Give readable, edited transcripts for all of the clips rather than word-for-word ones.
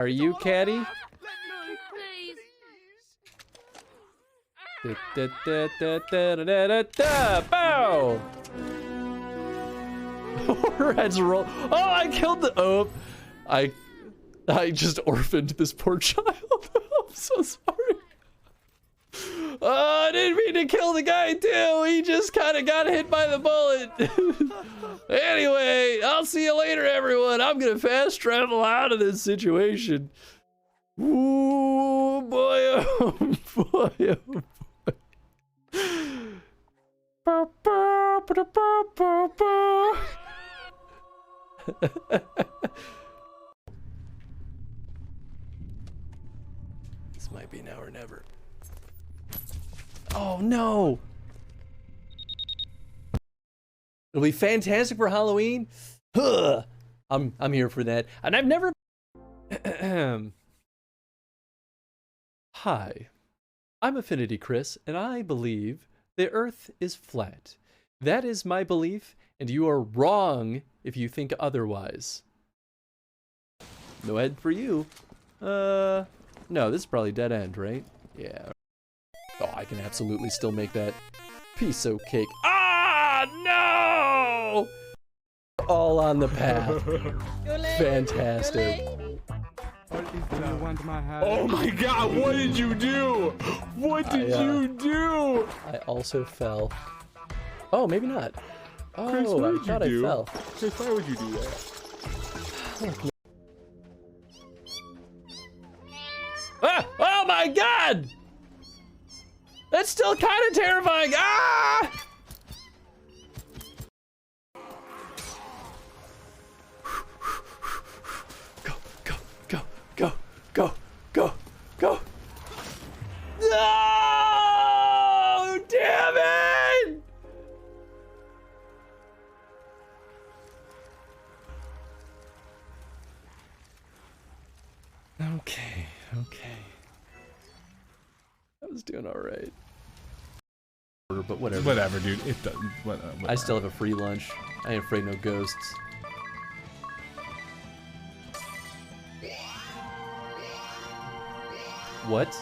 Are you Caddy? No, please. Bow! Red's roll. Oh, I killed the. Oh, I just orphaned this poor child. I'm so sorry. Oh, I didn't mean to kill the guy too. He just kind of got hit by the bullet. Anyway, I'll see you later, everyone. I'm gonna fast travel out of this situation. Ooh, boy, oh boy, oh boy. This might be now or never. Oh no! It'll be fantastic for Halloween. Huh. I'm here for that, and I've never. Hi, I'm Affinity Chris, and I believe the Earth is flat. That is my belief, and you are wrong if you think otherwise. No head for you. No, this is probably dead end, right? Yeah. Oh, I can absolutely still make that piece of cake. Ah, no! All on the path. Fantastic. Oh my god, what did you do? What did you do? I also fell. Oh, maybe not. Oh, Chris, what I did thought you do? I fell. Chris, why would you do that? Ah! Oh my god! That's still kind of terrifying. Ah! Go, go, go, go, go, go, go. No! Damn it! Okay, okay. I was doing all right. But whatever. Whatever, dude. It doesn't. Whatever. I still have a free lunch. I ain't afraid no ghosts. What?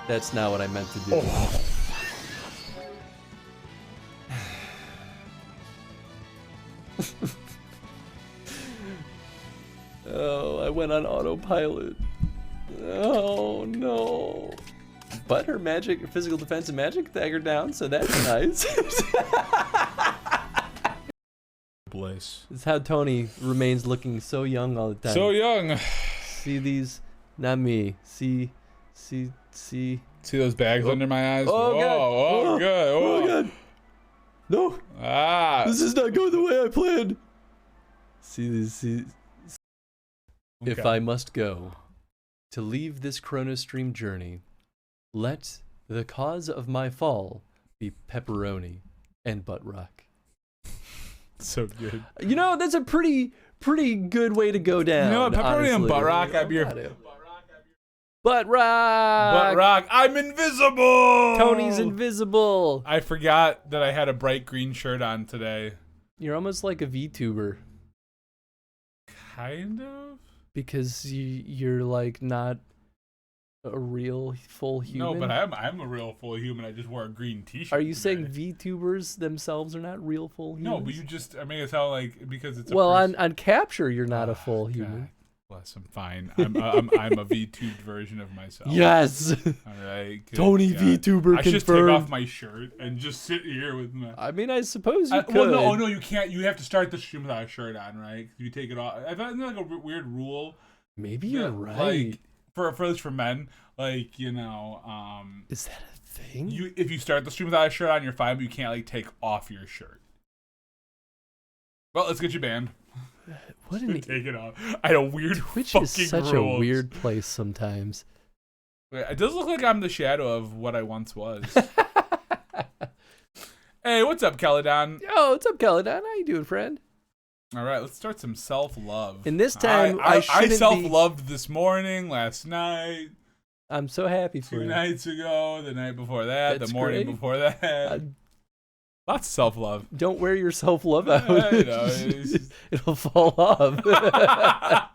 That's not what I meant to do. Oh. Oh, I went on autopilot. Oh no. But her magic, physical defense and magic dagger down, so that's nice. Bliss. This is how Tony remains looking so young all the time. So young. See these? Not me. See. See those bags under my eyes? Oh, Whoa, God. oh, good. Oh, Oh, God. No. Ah. This is not going the way I planned. See these? See. Okay. If I must go, to leave this Chronostream journey, let the cause of my fall be pepperoni and butt rock. So good. You know, that's a pretty good way to go down. You know what? Pepperoni and honestly. butt rock, I'd be your... Butt rock! Butt rock, I'm invisible! Tony's invisible! I forgot that I had a bright green shirt on today. You're almost like a VTuber. Kind of? Because you're like not a real full human. No, but I'm a real full human. I just wore a green t-shirt. Are you today. saying VTubers themselves are not real full humans? No, but you just, I mean, it sound like, because it's a well, person. on Capture, you're not a full God human. bless, I'm fine. I'm a VTubed version of myself. Yes! All right. Good Tony God. VTuber I should just take confirmed. off my shirt and just sit here with my... I mean, I suppose you could. Well, no, no, you can't. You have to start the stream without a shirt on, right? You take it off. I thought it was like a weird rule. Maybe you're that, right. Like, for men, like, you know, Is that a thing? if you start the stream without a shirt on, you're fine, but you can't like take off your shirt. Well, let's get you banned. What an Take it off. I had a weird Twitch fucking is such rules. a weird place sometimes. It does look like I'm the shadow of what I once was. Hey, what's up, Caledon? Yo, what's up, Caledon? How you doing, friend? All right, let's start some self-love. And this time, I shouldn't be- self-loved this morning, last night, I'm so happy for 2 you. nights ago, the night before that, That's the morning great. before that. Lots of self-love. Don't wear your self-love out. I know, it's just- It'll fall off.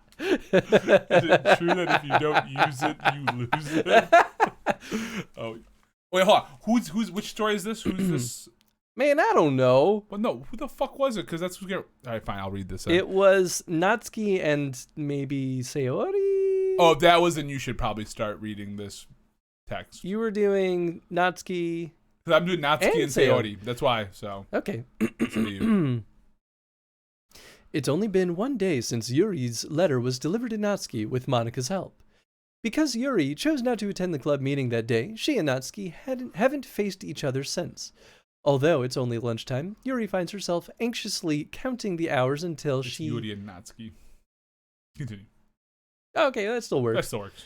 it true that if you don't use it, you lose it? Oh, wait, hold on. Which story is this? Who's this? Man, I don't know. Well, no, who the fuck was it? Because that's who's gonna. All right, fine, I'll read this. It was Natsuki and maybe Sayori. Oh, if that was, then you should probably start reading this text. You were doing Natsuki. Because I'm doing Natsuki and Sayori. That's why. So. Okay. For you. It's only been 1 day since Yuri's letter was delivered to Natsuki with Monika's help. Because Yuri chose not to attend the club meeting that day, she and Natsuki haven't faced each other since. Although it's only lunchtime, Yuri finds herself anxiously counting the hours until It's she... Yuri and Natsuki. Continue. Okay, that still works. That still works.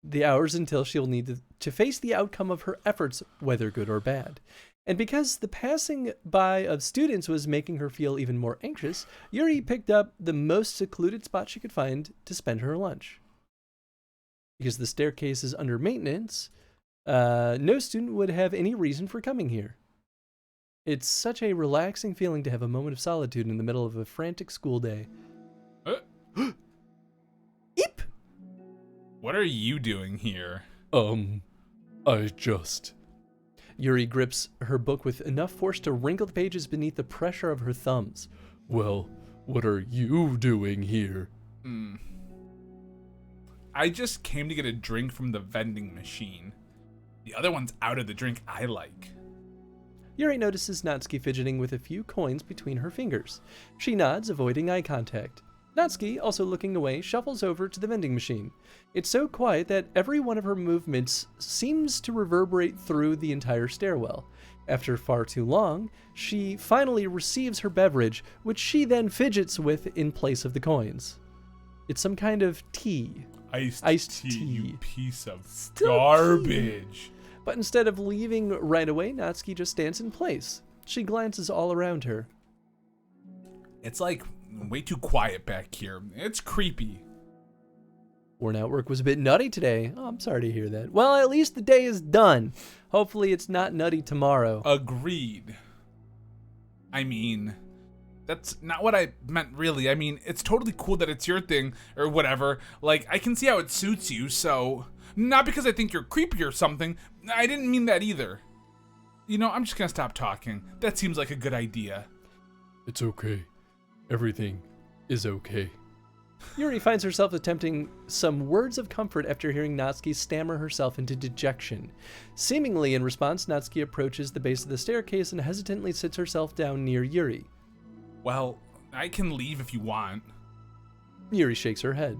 The hours until she'll need to face the outcome of her efforts, whether good or bad. And because the passing by of students was making her feel even more anxious, Yuri picked up the most secluded spot she could find to spend her lunch. Because the staircase is under maintenance, no student would have any reason for coming here. It's such a relaxing feeling to have a moment of solitude in the middle of a frantic school day. Eep! What are you doing here? I just... Yuri grips her book with enough force to wrinkle the pages beneath the pressure of her thumbs. Well, what are you doing here? I just came to get a drink from the vending machine. The other one's out of the drink I like. Yuri notices Natsuki fidgeting with a few coins between her fingers. She nods, avoiding eye contact. Natsuki, also looking away, shuffles over to the vending machine. It's so quiet that every one of her movements seems to reverberate through the entire stairwell. After far too long, she finally receives her beverage, which she then fidgets with in place of the coins. It's some kind of tea. Iced tea, you piece of Still garbage. Tea. But instead of leaving right away, Natsuki just stands in place. She glances all around her. It's like way too quiet back here. It's creepy. Worn out work was a bit nutty today. Oh, I'm sorry to hear that. Well, at least the day is done. Hopefully it's not nutty tomorrow. Agreed. I mean, that's not what I meant really. I mean, it's totally cool that it's your thing or whatever. Like, I can see how it suits you, so... Not because I think you're creepy or something. I didn't mean that either. You know, I'm just gonna stop talking. That seems like a good idea. It's okay. Everything is okay. Yuri finds herself attempting some words of comfort after hearing Natsuki stammer herself into dejection. Seemingly in response, Natsuki approaches the base of the staircase and hesitantly sits herself down near Yuri. Well, I can leave if you want. Yuri shakes her head.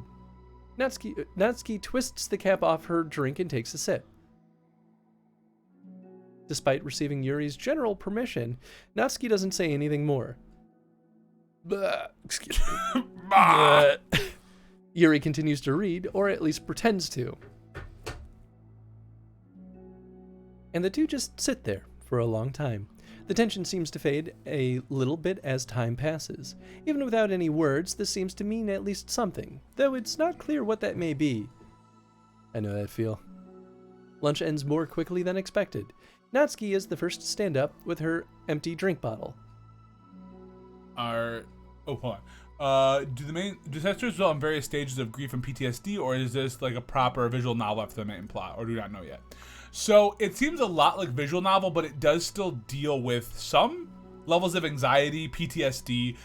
Natsuki twists the cap off her drink and takes a sip. Despite receiving Yuri's general permission, Natsuki doesn't say anything more. Excuse me. Yuri continues to read, or at least pretends to. And the two just sit there for a long time. The tension seems to fade a little bit as time passes. Even without any words, this seems to mean at least something, though it's not clear what that may be. I know that feel. Lunch ends more quickly than expected. Natsuki is the first to stand up with her empty drink bottle. Hold on. Do sisters dwell on various stages of grief and PTSD, or is this like a proper visual novel after the main plot, or do not know yet? So it seems a lot like visual novel, but it does still deal with some levels of anxiety, PTSD,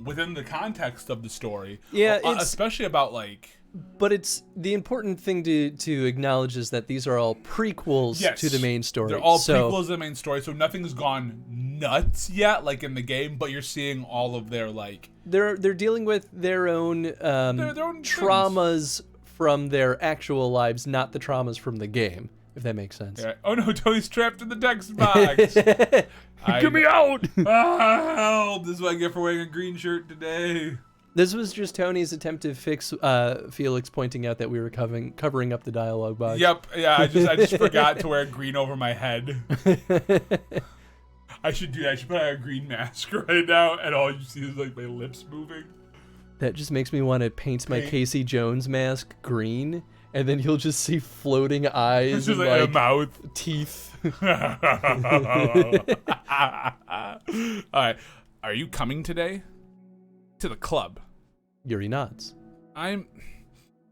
within the context of the story. Yeah, especially about like. But it's the important thing to acknowledge is that these are all prequels to the main story. They're all prequels to the main story, so nothing's gone nuts yet, like in the game. But you're seeing all of their like. They're dealing with their own, their own traumas from their actual lives, not the traumas from the game. If that makes sense. Yeah. Oh no, Tony's trapped in the text box. Get me out! Help! This is what I get for wearing a green shirt today. This was just Tony's attempt to fix Felix pointing out that we were covering up the dialogue box. Yep. Yeah. I just forgot to wear green over my head. I should do that. I should put on a green mask right now, and all you see is like my lips moving. That just makes me want to paint my Casey Jones mask green. And then you'll just see floating eyes and like a mouth, teeth. All right, are you coming today to the club? Yuri nods. I'm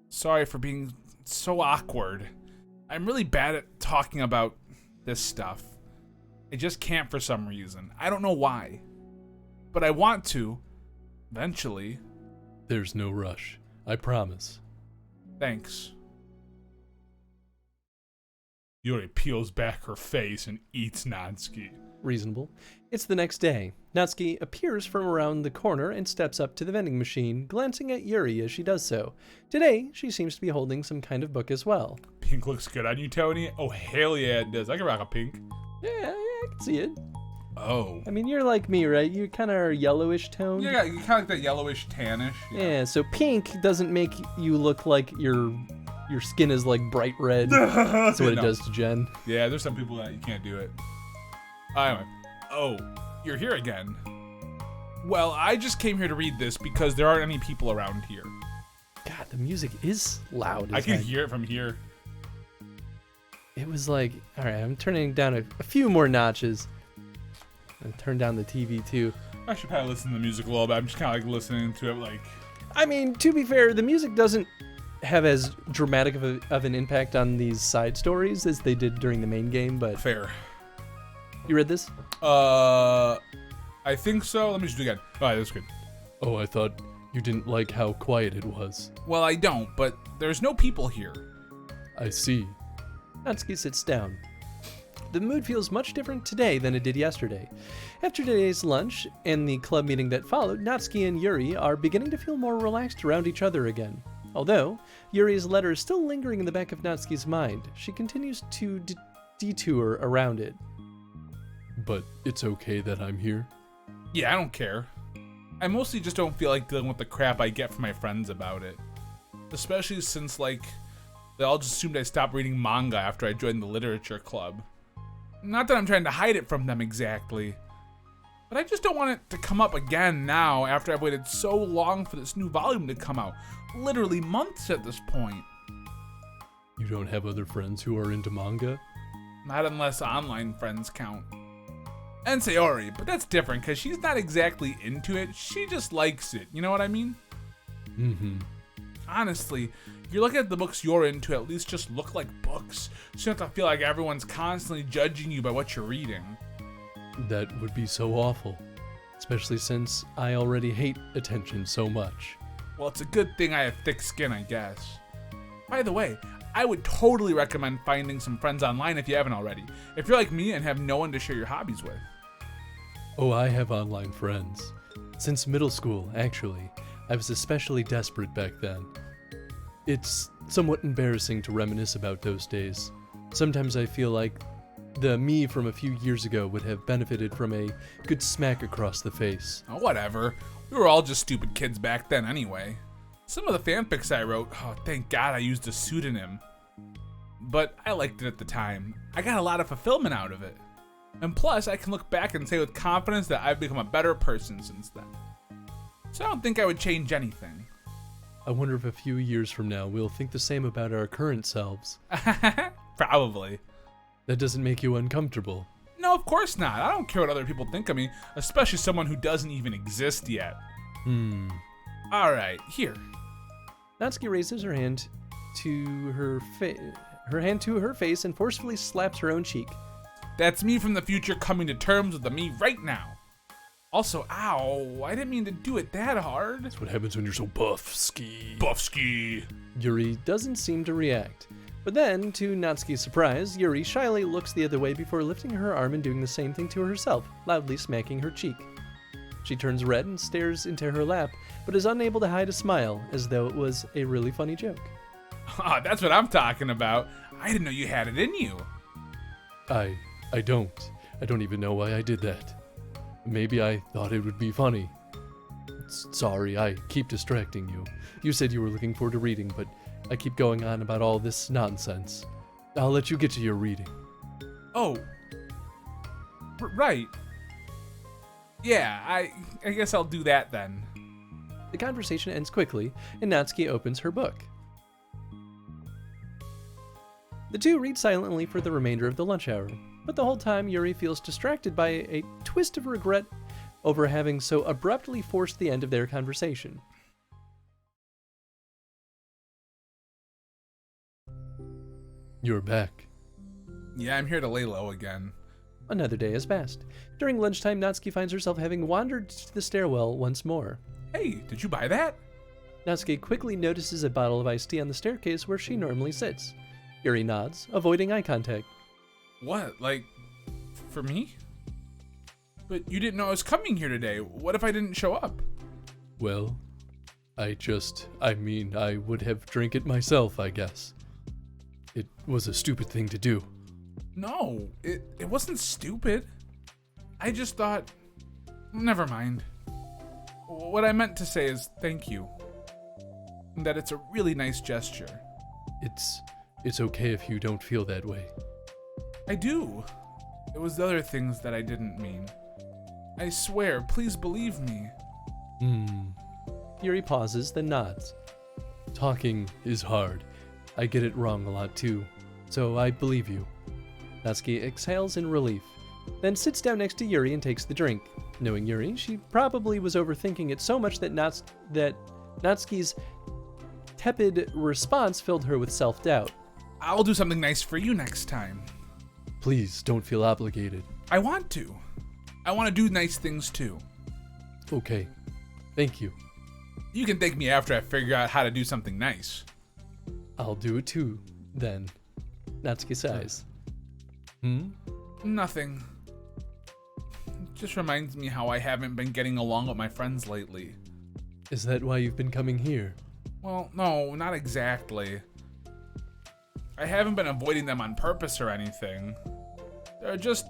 sorry for being so awkward. I'm really bad at talking about this stuff. I just can't for some reason. I don't know why. But I want to, eventually. There's no rush. I promise. Thanks. Yuri peels back her face and eats Natsuki. Reasonable. It's the next day. Natsuki appears from around the corner and steps up to the vending machine, glancing at Yuri as she does so. Today, she seems to be holding some kind of book as well. Pink looks good on you, Tony. Oh, hell yeah, it does. I can rock a pink. Yeah, I can see it. Oh. I mean, you're like me, right? You kind of are yellowish tone. Yeah, you kind of like that yellowish tannish. Yeah, so pink doesn't make you look like your skin is like bright red. That's what it does to Jen. Yeah, there's some people that you can't do it. Anyway. Oh, you're here again. Well, I just came here to read this because there aren't any people around here. God, the music is loud. I can hear it from here. It was like, all right, I'm turning down a few more notches. And turn down the TV too. I should probably listen to the music a little bit. I'm just kind of like listening to it like... I mean, to be fair, the music doesn't have as dramatic of an impact on these side stories as they did during the main game, but... Fair. You read this? I think so. Let me just do it again. All right, that's good. Oh, I thought you didn't like how quiet it was. Well, I don't, but there's no people here. I see. Natsuki sits down. The mood feels much different today than it did yesterday. After today's lunch and the club meeting that followed, Natsuki and Yuri are beginning to feel more relaxed around each other again. Although, Yuri's letter is still lingering in the back of Natsuki's mind, she continues to detour around it. But it's okay that I'm here? Yeah, I don't care. I mostly just don't feel like dealing with the crap I get from my friends about it. Especially since, like, they all just assumed I stopped reading manga after I joined the literature club. Not that I'm trying to hide it from them exactly, but I just don't want it to come up again now after I've waited so long for this new volume to come out. Literally months at this point. You don't have other friends who are into manga? Not unless online friends count. And Sayori, but that's different because she's not exactly into it. She just likes it. You know what I mean? Mm-hmm. Honestly, you're looking at the books you're into, at least just look like books. So you don't have to feel like everyone's constantly judging you by what you're reading. That would be so awful. Especially since I already hate attention so much. Well, it's a good thing I have thick skin, I guess. By the way, I would totally recommend finding some friends online if you haven't already. If you're like me and have no one to share your hobbies with. Oh, I have online friends. Since middle school, actually. I was especially desperate back then. It's somewhat embarrassing to reminisce about those days. Sometimes I feel like the me from a few years ago would have benefited from a good smack across the face. Oh, whatever. We were all just stupid kids back then anyway. Some of the fanfics I wrote, oh, thank God I used a pseudonym. But I liked it at the time. I got a lot of fulfillment out of it. And plus, I can look back and say with confidence that I've become a better person since then. So I don't think I would change anything. I wonder if a few years from now we'll think the same about our current selves. Probably. That doesn't make you uncomfortable. No, of course not. I don't care what other people think of me, especially someone who doesn't even exist yet. Alright, here. Natsuki raises her hand to her face and forcefully slaps her own cheek. That's me from the future coming to terms with the me right now. Also, ow, I didn't mean to do it that hard. That's what happens when you're so buff, ski. Buffski. Yuri doesn't seem to react. But then, to Natsuki's surprise, Yuri shyly looks the other way before lifting her arm and doing the same thing to herself, loudly smacking her cheek. She turns red and stares into her lap, but is unable to hide a smile, as though it was a really funny joke. Ah, that's what I'm talking about. I didn't know you had it in you. I don't. I don't even know why I did that. Maybe I thought it would be funny. Sorry, I keep distracting you. You said you were looking forward to reading, but I keep going on about all this nonsense. I'll let you get to your reading. Oh. Right. Yeah, I guess I'll do that then. The conversation ends quickly, and Natsuki opens her book. The two read silently for the remainder of the lunch hour, but the whole time Yuri feels distracted by a twist of regret over having so abruptly forced the end of their conversation. You're back. Yeah, I'm here to lay low again. Another day has passed. During lunchtime, Natsuki finds herself having wandered to the stairwell once more. Hey, did you buy that? Natsuki quickly notices a bottle of iced tea on the staircase where she normally sits. Yuri nods, avoiding eye contact. What, like, for me? But you didn't know I was coming here today. What if I didn't show up? Well, I would have drank it myself, I guess. It was a stupid thing to do. No, it wasn't stupid. I just thought, never mind. What I meant to say is thank you. And that it's a really nice gesture. It's okay if you don't feel that way. I do. It was the other things that I didn't mean. I swear, please believe me. Yuri pauses, then nods. Talking is hard. I get it wrong a lot too, so I believe you. Natsuki exhales in relief, then sits down next to Yuri and takes the drink. Knowing Yuri, she probably was overthinking it so much that Natsuki's tepid response filled her with self-doubt. I'll do something nice for you next time. Please don't feel obligated. I want to. I want to do nice things too. Okay, thank you. You can thank me after I figure out how to do something nice. I'll do it too, then. Natsuki sighs. Nothing. It just reminds me how I haven't been getting along with my friends lately. Is that why you've been coming here? Well, no, not exactly. I haven't been avoiding them on purpose or anything. There are just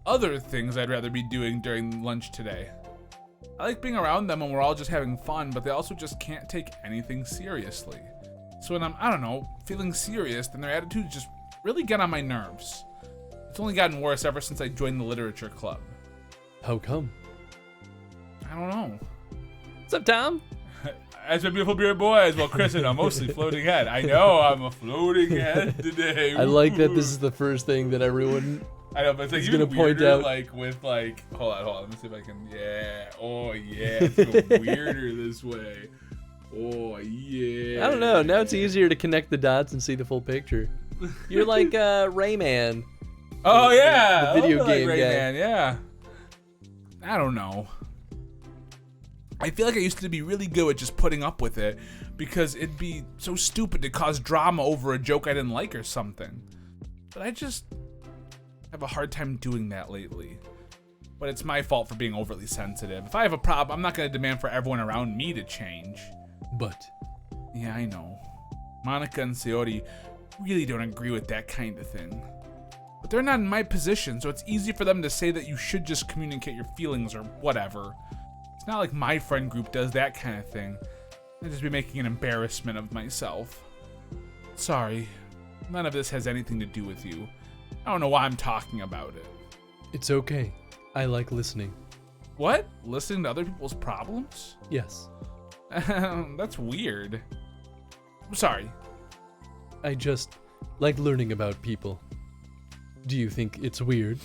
other things I'd rather be doing during lunch today. I like being around them when we're all just having fun, but they also just can't take anything seriously. So when I'm, I don't know, feeling serious, then their attitudes just really get on my nerves. It's only gotten worse ever since I joined the literature club. How come? I don't know. What's up, Tom? As my beautiful bearded boys, well, Chris and I'm mostly floating head. I know I'm a floating head today. I like that this is the first thing that everyone I know, but it's like is even gonna point weirder, out. like with like, hold on, let me see if I can, yeah, oh yeah, it's going weirder this way. Oh yeah. I don't know. Now it's easier to connect the dots and see the full picture. You're like Rayman. Oh yeah, the video I like game guy. Rayman, yeah. I don't know. I feel like I used to be really good at just putting up with it because it'd be so stupid to cause drama over a joke I didn't like or something. But I just have a hard time doing that lately. But it's my fault for being overly sensitive. If I have a problem, I'm not going to demand for everyone around me to change. But Yeah, I know. Monica and Sayori really don't agree with that kind of thing. But they're not in my position, so it's easy for them to say that you should just communicate your feelings or whatever. It's not like my friend group does that kind of thing. I'd just be making an embarrassment of myself. Sorry, none of this has anything to do with you. I don't know why I'm talking about it. it's okay. I like listening. What? Listening to other people's problems? Yes. That's weird. I'm sorry. I just like learning about people. Do you think it's weird?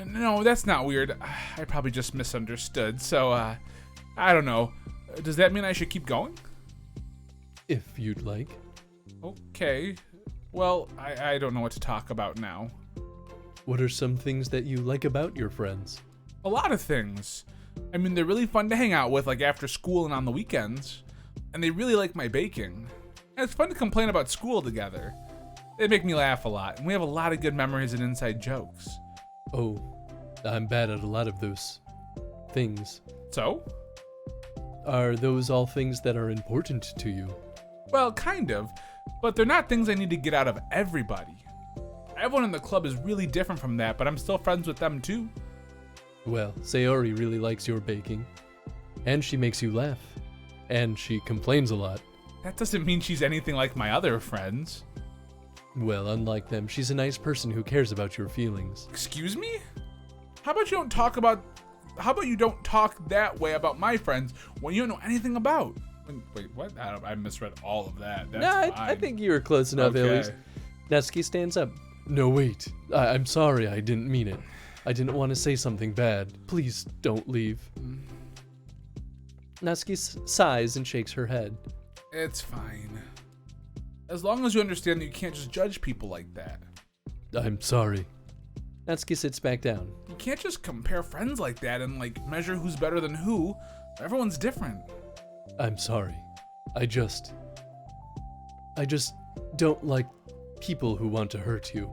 No, that's not weird. I probably just misunderstood, so, I don't know. Does that mean I should keep going? If you'd like. Okay. Well, I don't know what to talk about now. What are some things that you like about your friends? A lot of things. I mean, they're really fun to hang out with, like after school and on the weekends. And they really like my baking. And it's fun to complain about school together. They make me laugh a lot, and we have a lot of good memories and inside jokes. Oh, I'm bad at a lot of those things. So? Are those all things that are important to you? Well, kind of. But they're not things I need to get out of everybody. Everyone in the club is really different from that, but I'm still friends with them too. Well, Sayori really likes your baking. And she makes you laugh. And she complains a lot. That doesn't mean she's anything like my other friends. Well, unlike them, she's a nice person who cares about your feelings. Excuse me? How about you don't talk that way about my friends when you don't know anything about? Wait, what? I misread all of that. That's I think you were close enough, at least. Natsuki stands up. No, wait. I'm sorry, I didn't mean it. I didn't want to say something bad. Please don't leave. Natsuki sighs and shakes her head. It's fine. As long as you understand that you can't just judge people like that. I'm sorry. Natsuki sits back down. You can't just compare friends like that and like measure who's better than who. Everyone's different. I'm sorry. I just don't like people who want to hurt you.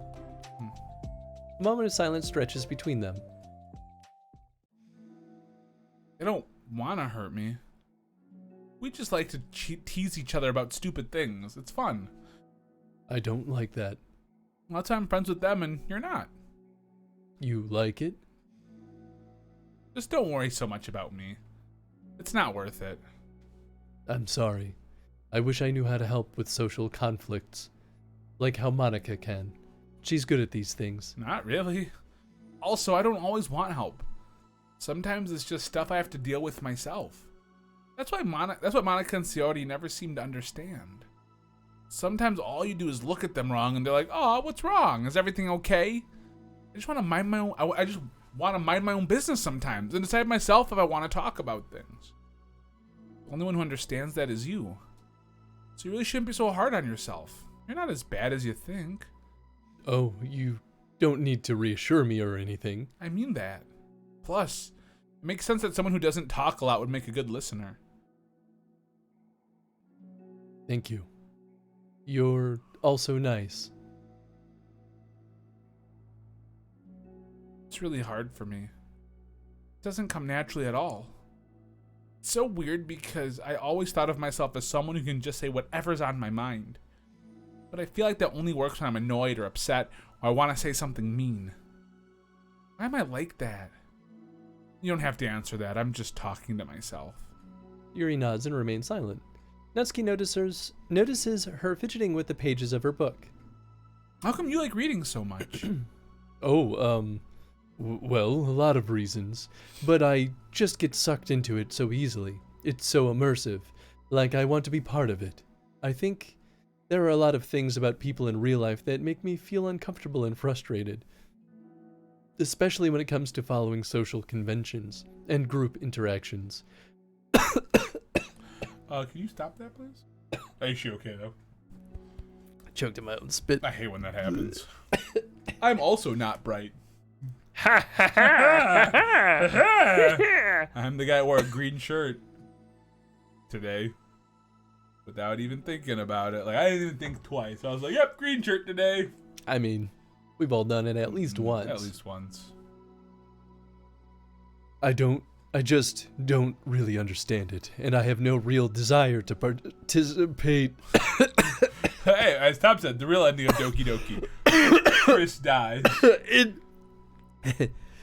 A moment of silence stretches between them. They don't want to hurt me. We just like to tease each other about stupid things. It's fun. I don't like that. A lot of time I'm friends with them and you're not. You like it? Just don't worry so much about me. It's not worth it. I'm sorry. I wish I knew how to help with social conflicts. Like how Monica can. She's good at these things. Not really. Also, I don't always want help. Sometimes it's just stuff I have to deal with myself. That's what Monica and Sayori never seem to understand. Sometimes all you do is look at them wrong and they're like, "Oh, what's wrong? Is everything okay?" I just want to mind my own I just want to mind my own business sometimes and decide myself if I want to talk about things. The only one who understands that is you. So you really shouldn't be so hard on yourself. You're not as bad as you think. Oh, you don't need to reassure me or anything. I mean that. Plus, it makes sense that someone who doesn't talk a lot would make a good listener. Thank you. You're also nice. It's really hard for me. It doesn't come naturally at all. It's so weird because I always thought of myself as someone who can just say whatever's on my mind. But I feel like that only works when I'm annoyed or upset or I want to say something mean. Why am I like that? You don't have to answer that. I'm just talking to myself. Yuri nods and remains silent. Natsuki notices her fidgeting with the pages of her book. How come you like reading so much? Well, a lot of reasons. But I just get sucked into it so easily. It's so immersive. Like I want to be part of it. I think there are a lot of things about people in real life that make me feel uncomfortable and frustrated. Especially when it comes to following social conventions and group interactions. Can you stop that, please? Are you okay, though? I choked in my own spit. I hate when that happens. I'm also not bright. Ha ha ha! I'm the guy who wore a green shirt today without even thinking about it. Like, I didn't even think twice. I was like, yep, green shirt today. I mean, we've all done it at least once. At least once. I just don't really understand it, and I have no real desire to participate. Hey, as Tom said, the real ending of Doki Doki. Chris dies.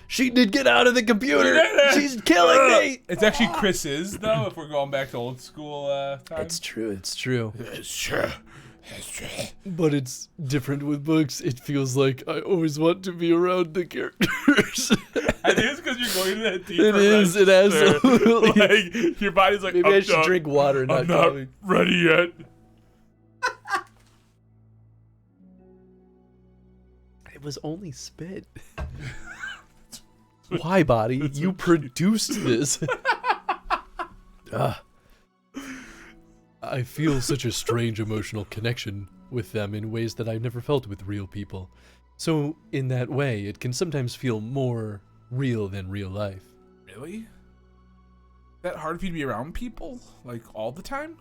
She did get out of the computer. She's killing me. It's actually Chris's, though, if we're going back to old school time. It's true. It's true. It's true. It's true. But it's different with books. It feels like I always want to be around the characters. I think it's because you're going to that deeper. It is. It absolutely. Like your body's like. Maybe I should drink water. I'm not ready yet. It was only spit. Why, body? You produced this. I feel such a strange emotional connection with them in ways that I've never felt with real people. So, in that way, it can sometimes feel more real than real life. Really? That hard for you to be around people? Like, all the time?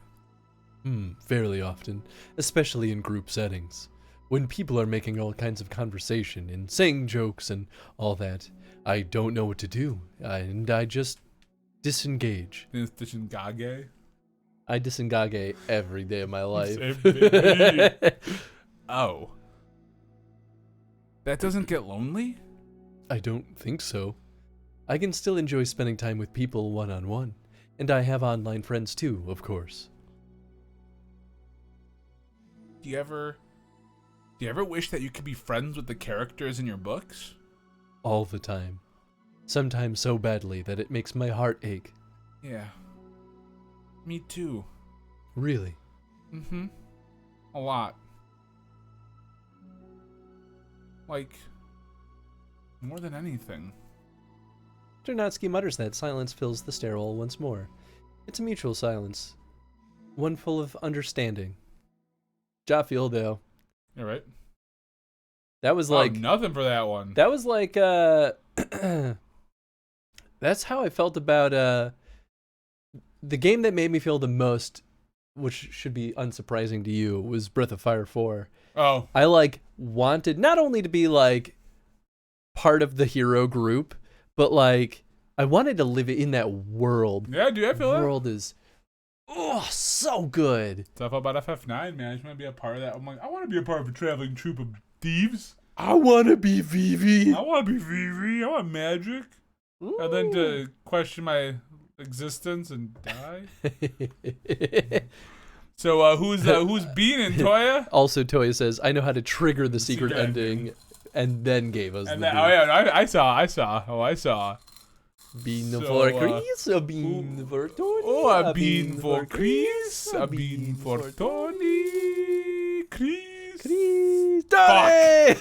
Fairly often. Especially in group settings. When people are making all kinds of conversation and saying jokes and all that, I don't know what to do. And I just disengage. Disengage? I disengage every day of my life. Oh. That doesn't get lonely? I don't think so. I can still enjoy spending time with people one-on-one. And I have online friends too, of course. Do you ever wish that you could be friends with the characters in your books? All the time. Sometimes so badly that it makes my heart ache. Yeah. Me too. Really? Mm-hmm. A lot. Like, more than anything. After Natsuki mutters that, silence fills the stairwell once more. It's a mutual silence. One full of understanding. Jaffieldo. You're right. That was Oh, like nothing for that one. that was like that's how I felt about the game that made me feel the most, which should be unsurprising to you, was Breath of Fire 4. Oh, I like wanted not only to be like part of the hero group, but like I wanted to live in that world. yeah, dude, I feel that. World is so good. Stuff about FF9, man. I just want to be a part of that. I'm like, I want to be a part of a traveling troupe of thieves. I want to be Vivi. I want to be Vivi. I want magic. And then to question my existence and die. So who's beating Toya? Also, Toya says, "I know how to trigger the secret ending," and then gave us And the then, oh yeah, I saw. Oh, I saw. bean So, for Chris, a bean for Tony. Oh, a bean for Chris, a bean for Tony, Chris. Chris, Tony!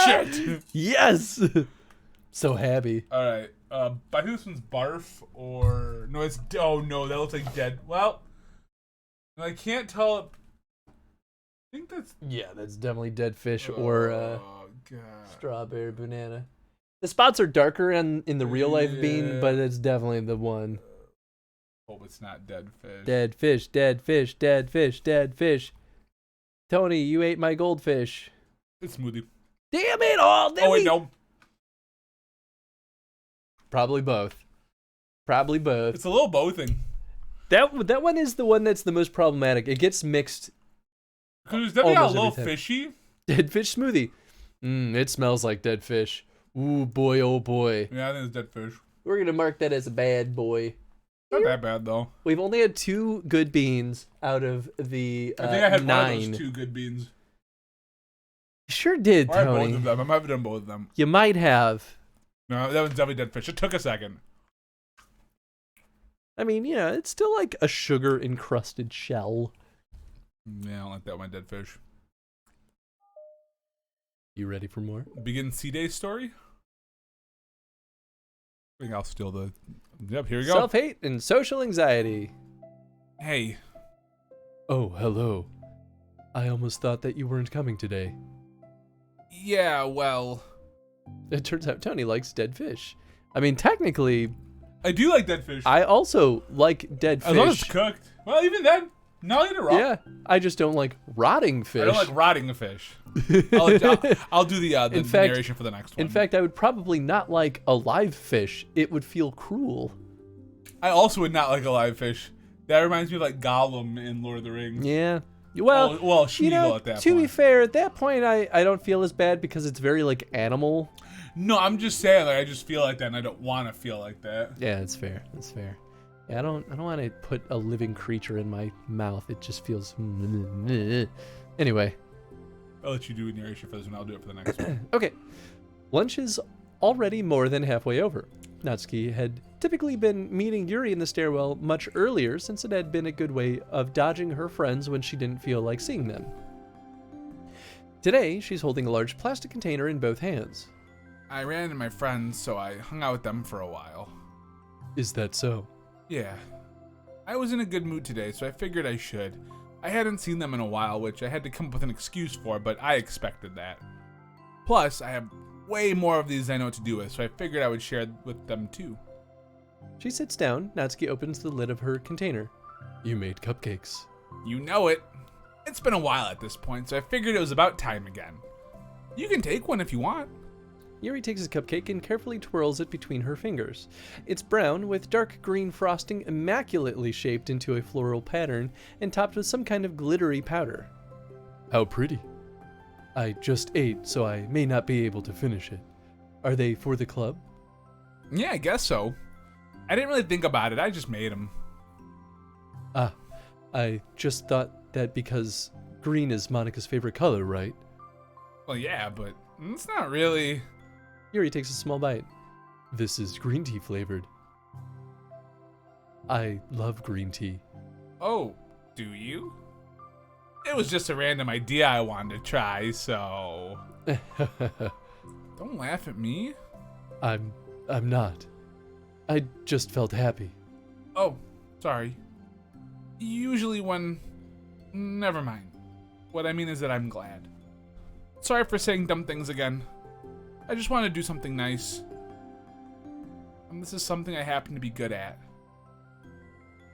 Shit. Yes. So happy. All right. I think this one's barf or no. It's oh no, that looks like dead. Well, I can't tell. I think that's Yeah, that's definitely dead fish or oh god. strawberry banana. The spots are darker in the real life bean, Yeah. but it's definitely the one. Hope it's not dead fish. Dead fish, dead fish, dead fish, dead fish. Tony, you ate my goldfish. It's smoothie. Damn it all! Oh wait, no. Probably both. Probably both. It's a little bothing. That one is the one that's the most problematic. It gets mixed. Because it's definitely a Almost little every time. fishy. Dead fish smoothie. It smells like dead fish. Ooh boy, oh boy. Yeah, I think it's dead fish. We're gonna mark that as a bad boy. Not that bad though. We've only had 2 good beans out of the I think I had 9. one of those 2 good beans. You sure did, Or I had both Tony. of them. I might have done both of them. You might have. No, that was definitely dead fish. It took a second. I mean, yeah, it's still like a sugar encrusted shell. Yeah, I don't like that one dead fish. You ready for more? Begin C-Day story? I think I'll steal the... Yep, here we go. Self-hate and social anxiety. Hey. Oh, hello. I almost thought that you weren't coming today. Yeah, well... It turns out Tony likes dead fish. I mean, technically, I do like dead fish. I also like dead fish. As long as it's cooked. Well, even then, no, I'll eat it raw. Yeah, I just don't like rotting fish. I don't like rotting a fish. I'll do the In fact- narration for the next one. In fact, I would probably not like a live fish. It would feel cruel. I also would not like a live fish. That reminds me of like Gollum in Lord of the Rings. Yeah. Well, well, you know, Schmeagol at that to point. be fair, at that point, I don't feel as bad because it's very like animal. No, I'm just saying, like I just feel like that, and I don't want to feel like that. Yeah, that's fair. That's fair. Yeah, I don't want to put a living creature in my mouth. It just feels. Anyway. I'll let you do a narration for this one. I'll do it for the next one. Okay. Lunch is already more than halfway over. Natsuki had typically been meeting Yuri in the stairwell much earlier since it had been a good way of dodging her friends when she didn't feel like seeing them. Today, she's holding a large plastic container in both hands. I ran into my friends, so I hung out with them for a while. Is that so? Yeah. I was in a good mood today, so I figured I should. I hadn't seen them in a while, which I had to come up with an excuse for, but I expected that. Plus, I have way more of these I know what to do with, so I figured I would share with them too. She sits down. Natsuki opens the lid of her container. You made cupcakes. You know it. It's been a while at this point, so I figured it was about time again. You can take one if you want. Yuri takes a cupcake and carefully twirls it between her fingers. It's brown with dark green frosting immaculately shaped into a floral pattern and topped with some kind of glittery powder. How pretty. I just ate, so I may not be able to finish it. Are they for the club? Yeah, I guess so. I didn't really think about it, I just made them. Ah, I just thought that because green is Monica's favorite color, right? Well, yeah, but it's not really... Yuri takes a small bite. This is green tea flavored. I love green tea. Oh, do you? It was just a random idea I wanted to try, so... Don't laugh at me. I'm not. I just felt happy. Oh, sorry. Usually when... Never mind. What I mean is that I'm glad. Sorry for saying dumb things again. I just want to do something nice. And this is something I happen to be good at.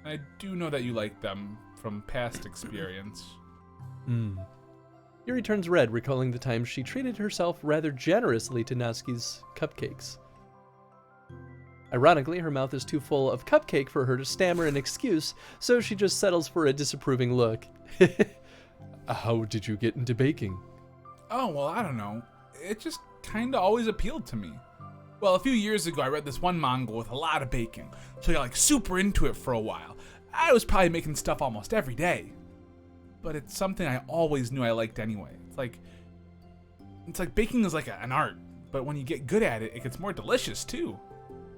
And I do know that you like them from past experience. Yuri turns red, recalling the time she treated herself rather generously to Natsuki's cupcakes. Ironically, her mouth is too full of cupcake for her to stammer an excuse, so she just settles for a disapproving look. How did you get into baking? Oh, well, I don't know. It just kind of always appealed to me. Well, a few years ago, I read this one manga with a lot of baking, so I got like super into it for a while. I was probably making stuff almost every day. But it's something I always knew I liked anyway. It's like baking is like an art, but when you get good at it, it gets more delicious too.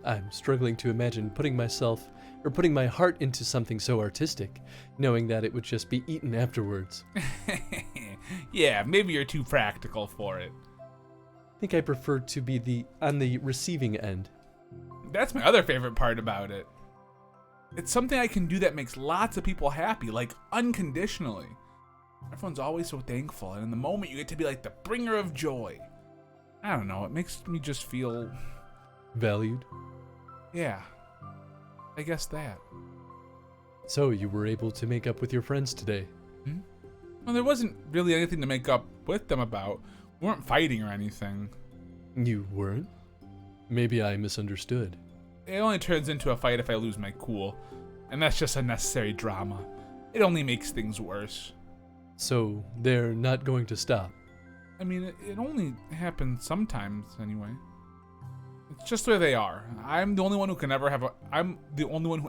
I'm struggling to imagine putting my heart into something so artistic, knowing that it would just be eaten afterwards. Yeah, maybe you're too practical for it. I think I prefer to be on the receiving end. That's my other favorite part about it. It's something I can do that makes lots of people happy, like unconditionally. Everyone's always so thankful, and in the moment you get to be like the bringer of joy. I don't know, it makes me just feel... Valued? Yeah, I guess that. So you were able to make up with your friends today? Well, there wasn't really anything to make up with them about. We weren't fighting or anything. You weren't? Maybe I misunderstood. It only turns into a fight if I lose my cool, and that's just unnecessary drama. It only makes things worse. So they're not going to stop? I mean, it only happens sometimes anyway. It's just where they are. I'm the only one who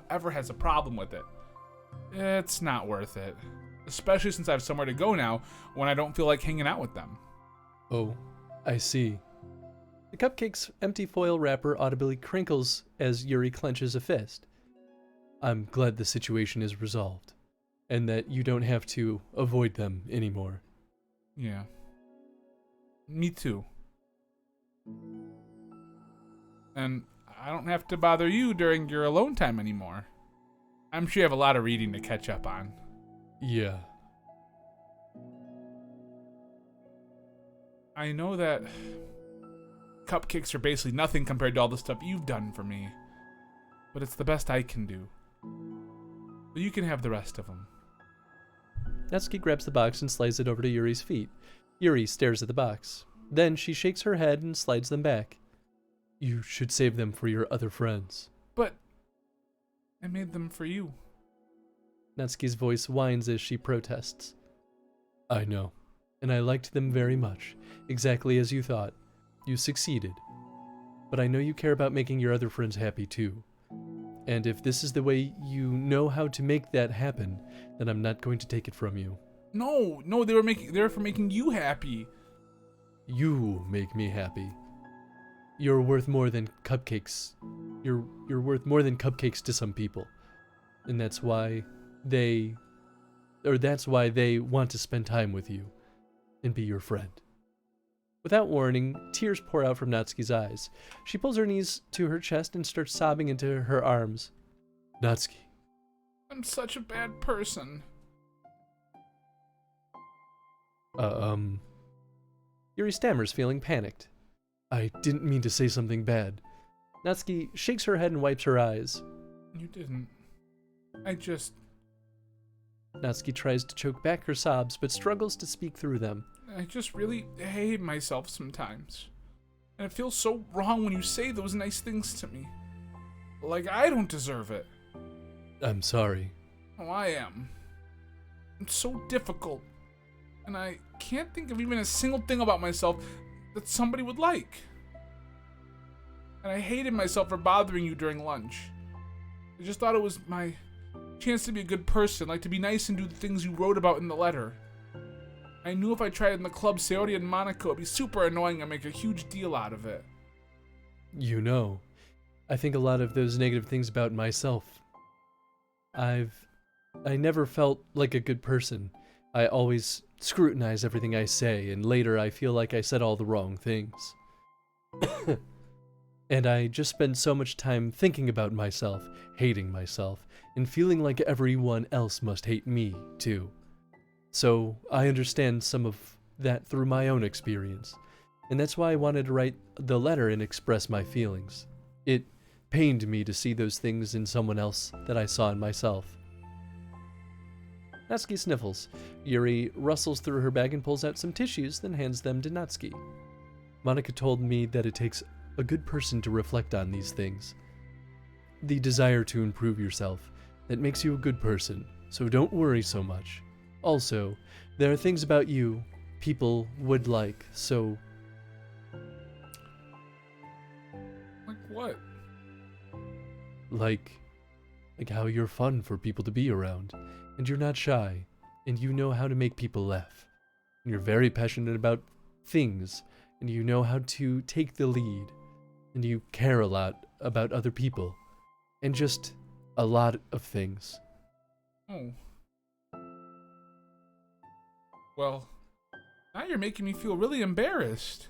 ever has a problem with it. It's not worth it. Especially since I have somewhere to go now when I don't feel like hanging out with them. Oh, I see. The cupcake's empty foil wrapper audibly crinkles as Yuri clenches a fist. I'm glad the situation is resolved, and that you don't have to avoid them anymore. Yeah. Me too. And I don't have to bother you during your alone time anymore. I'm sure you have a lot of reading to catch up on. Yeah. I know that cupcakes are basically nothing compared to all the stuff you've done for me, but it's the best I can do. But you can have the rest of them. Natsuki grabs the box and slides it over to Yuri's feet. Yuri stares at the box. Then she shakes her head and slides them back. You should save them for your other friends. But I made them for you. Natsuki's voice whines as she protests. I know, and I liked them very much, exactly as you thought. You succeeded. But I know you care about making your other friends happy too. And if this is the way you know how to make that happen, then I'm not going to take it from you. No, they were for making you happy. You make me happy. You're worth more than cupcakes. You're worth more than cupcakes to some people. And that's why they want to spend time with you and be your friend. Without warning, tears pour out from Natsuki's eyes. She pulls her knees to her chest and starts sobbing into her arms. Natsuki. I'm such a bad person. Yuri stammers, feeling panicked. I didn't mean to say something bad. Natsuki shakes her head and wipes her eyes. You didn't. Natsuki tries to choke back her sobs, but struggles to speak through them. I just really hate myself sometimes. And it feels so wrong when you say those nice things to me. Like I don't deserve it. I'm sorry. Oh, I am. It's so difficult. And I can't think of even a single thing about myself that somebody would like. And I hated myself for bothering you during lunch. I just thought it was my chance to be a good person, like to be nice and do the things you wrote about in the letter. I knew if I tried in the club Sayori and Monaco, it'd be super annoying and make a huge deal out of it. You know, I think a lot of those negative things about myself. I never felt like a good person. I always scrutinize everything I say, and later I feel like I said all the wrong things. And I just spend so much time thinking about myself, hating myself, and feeling like everyone else must hate me, too. So I understand some of that through my own experience. And that's why I wanted to write the letter and express my feelings. It pained me to see those things in someone else that I saw in myself. Natsuki sniffles. Yuri rustles through her bag and pulls out some tissues, then hands them to Natsuki. Monica told me that it takes a good person to reflect on these things. The desire to improve yourself, that makes you a good person, so don't worry so much. Also, there are things about you people would like, so... Like what? Like how you're fun for people to be around, and you're not shy, and you know how to make people laugh. And you're very passionate about things, and you know how to take the lead, and you care a lot about other people, and just a lot of things. Oh. Well, now you're making me feel really embarrassed.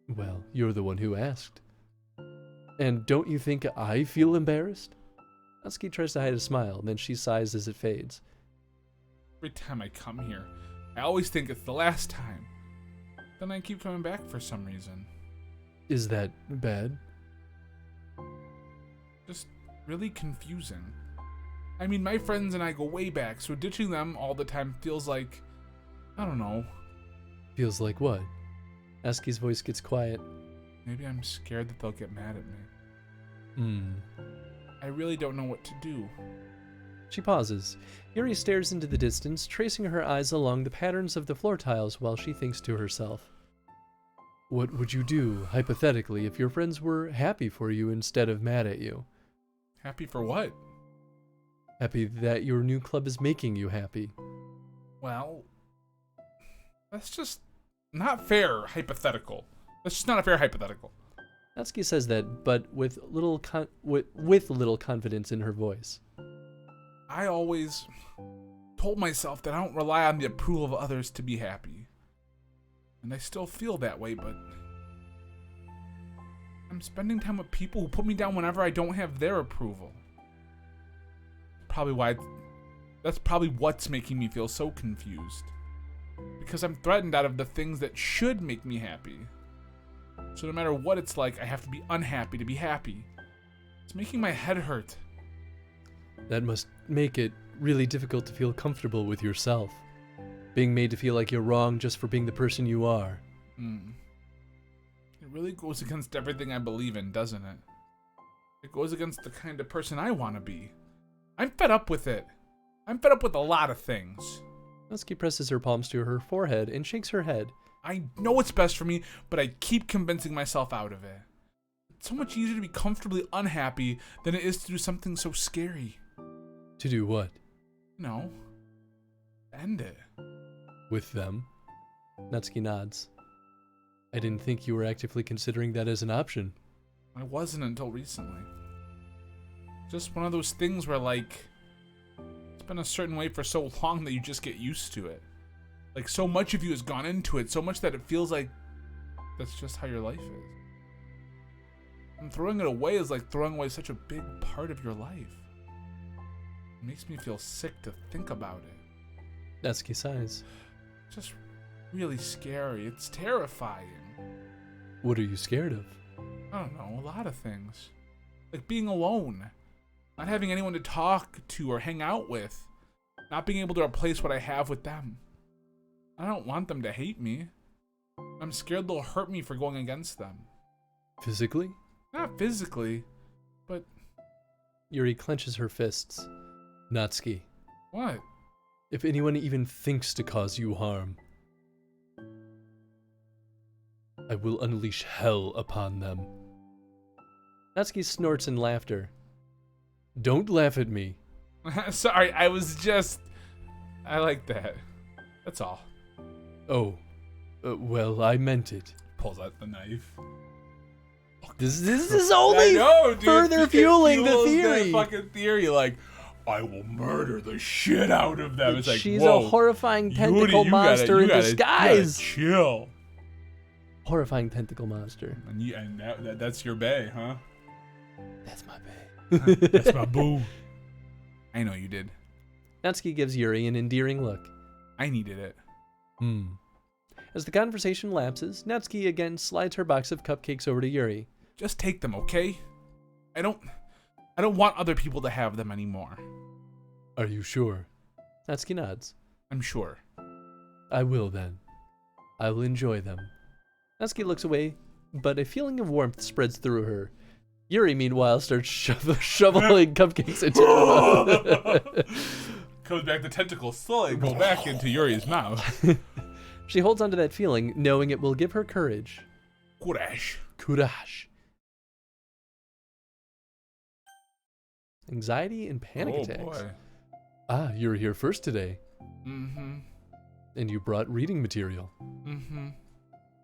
Well, you're the one who asked. And don't you think I feel embarrassed? Natsuki tries to hide a smile, then she sighs as it fades. Every time I come here, I always think it's the last time. Then I keep coming back for some reason. Is that bad? Just really confusing. I mean, my friends and I go way back, so ditching them all the time feels like... I don't know. Feels like what? Natsuki's voice gets quiet. Maybe I'm scared that they'll get mad at me. I really don't know what to do. She pauses. Yuri stares into the distance, tracing her eyes along the patterns of the floor tiles while she thinks to herself. What would you do, hypothetically, if your friends were happy for you instead of mad at you? Happy for what? Happy that your new club is making you happy. Well, that's just not fair, hypothetical. That's just not a fair hypothetical. Natsuki says that, but with little confidence in her voice. I always told myself that I don't rely on the approval of others to be happy. And I still feel that way, but I'm spending time with people who put me down whenever I don't have their approval. That's probably what's making me feel so confused. Because I'm threatened out of the things that should make me happy. So no matter what it's like, I have to be unhappy to be happy. It's making my head hurt. That must make it really difficult to feel comfortable with yourself. Being made to feel like you're wrong just for being the person you are. It really goes against everything I believe in, doesn't it? It goes against the kind of person I want to be. I'm fed up with it. I'm fed up with a lot of things. Natsuki presses her palms to her forehead and shakes her head. I know what's best for me, but I keep convincing myself out of it. It's so much easier to be comfortably unhappy than it is to do something so scary. To do what? No. End it. With them? Natsuki nods. I didn't think you were actively considering that as an option. I wasn't until recently. Just one of those things where, like, it's been a certain way for so long that you just get used to it. Like, so much of you has gone into it, so much that it feels like that's just how your life is. And throwing it away is like throwing away such a big part of your life. It makes me feel sick to think about it. Natsuki sighs. Just really scary. It's terrifying. What are you scared of? I don't know, a lot of things. Like being alone. Not having anyone to talk to or hang out with. Not being able to replace what I have with them. I don't want them to hate me. I'm scared they'll hurt me for going against them. Physically? Not physically, but... Yuri clenches her fists. Natsuki. What? If anyone even thinks to cause you harm, I will unleash hell upon them. Natsuki snorts in laughter. Don't laugh at me. Sorry, I like that. That's all. Oh, well, I meant it. Pulls out the knife. This is only further fueling the theory. Fucking theory, like, I will murder the shit out of them. It's like, she's whoa, a horrifying tentacle monster in disguise. Chill. Horrifying tentacle monster. And that's your bae, huh? That's my bae. That's my boo. I know you did. Natsuki gives Yuri an endearing look. I needed it. As the conversation lapses, Natsuki again slides her box of cupcakes over to Yuri. Just take them, okay? I don't want other people to have them anymore. Are you sure? Natsuki nods. I'm sure. I will then. I will enjoy them. Natsuki looks away, but a feeling of warmth spreads through her. Yuri, meanwhile, starts shoveling cupcakes into her mouth. Comes back, the tentacles slowly go back into Yuri's mouth. She holds onto that feeling, knowing it will give her courage. Courage. Courage. Anxiety and panic attacks. Boy. Ah, you're here first today. Mm-hmm. And you brought reading material. Mm-hmm.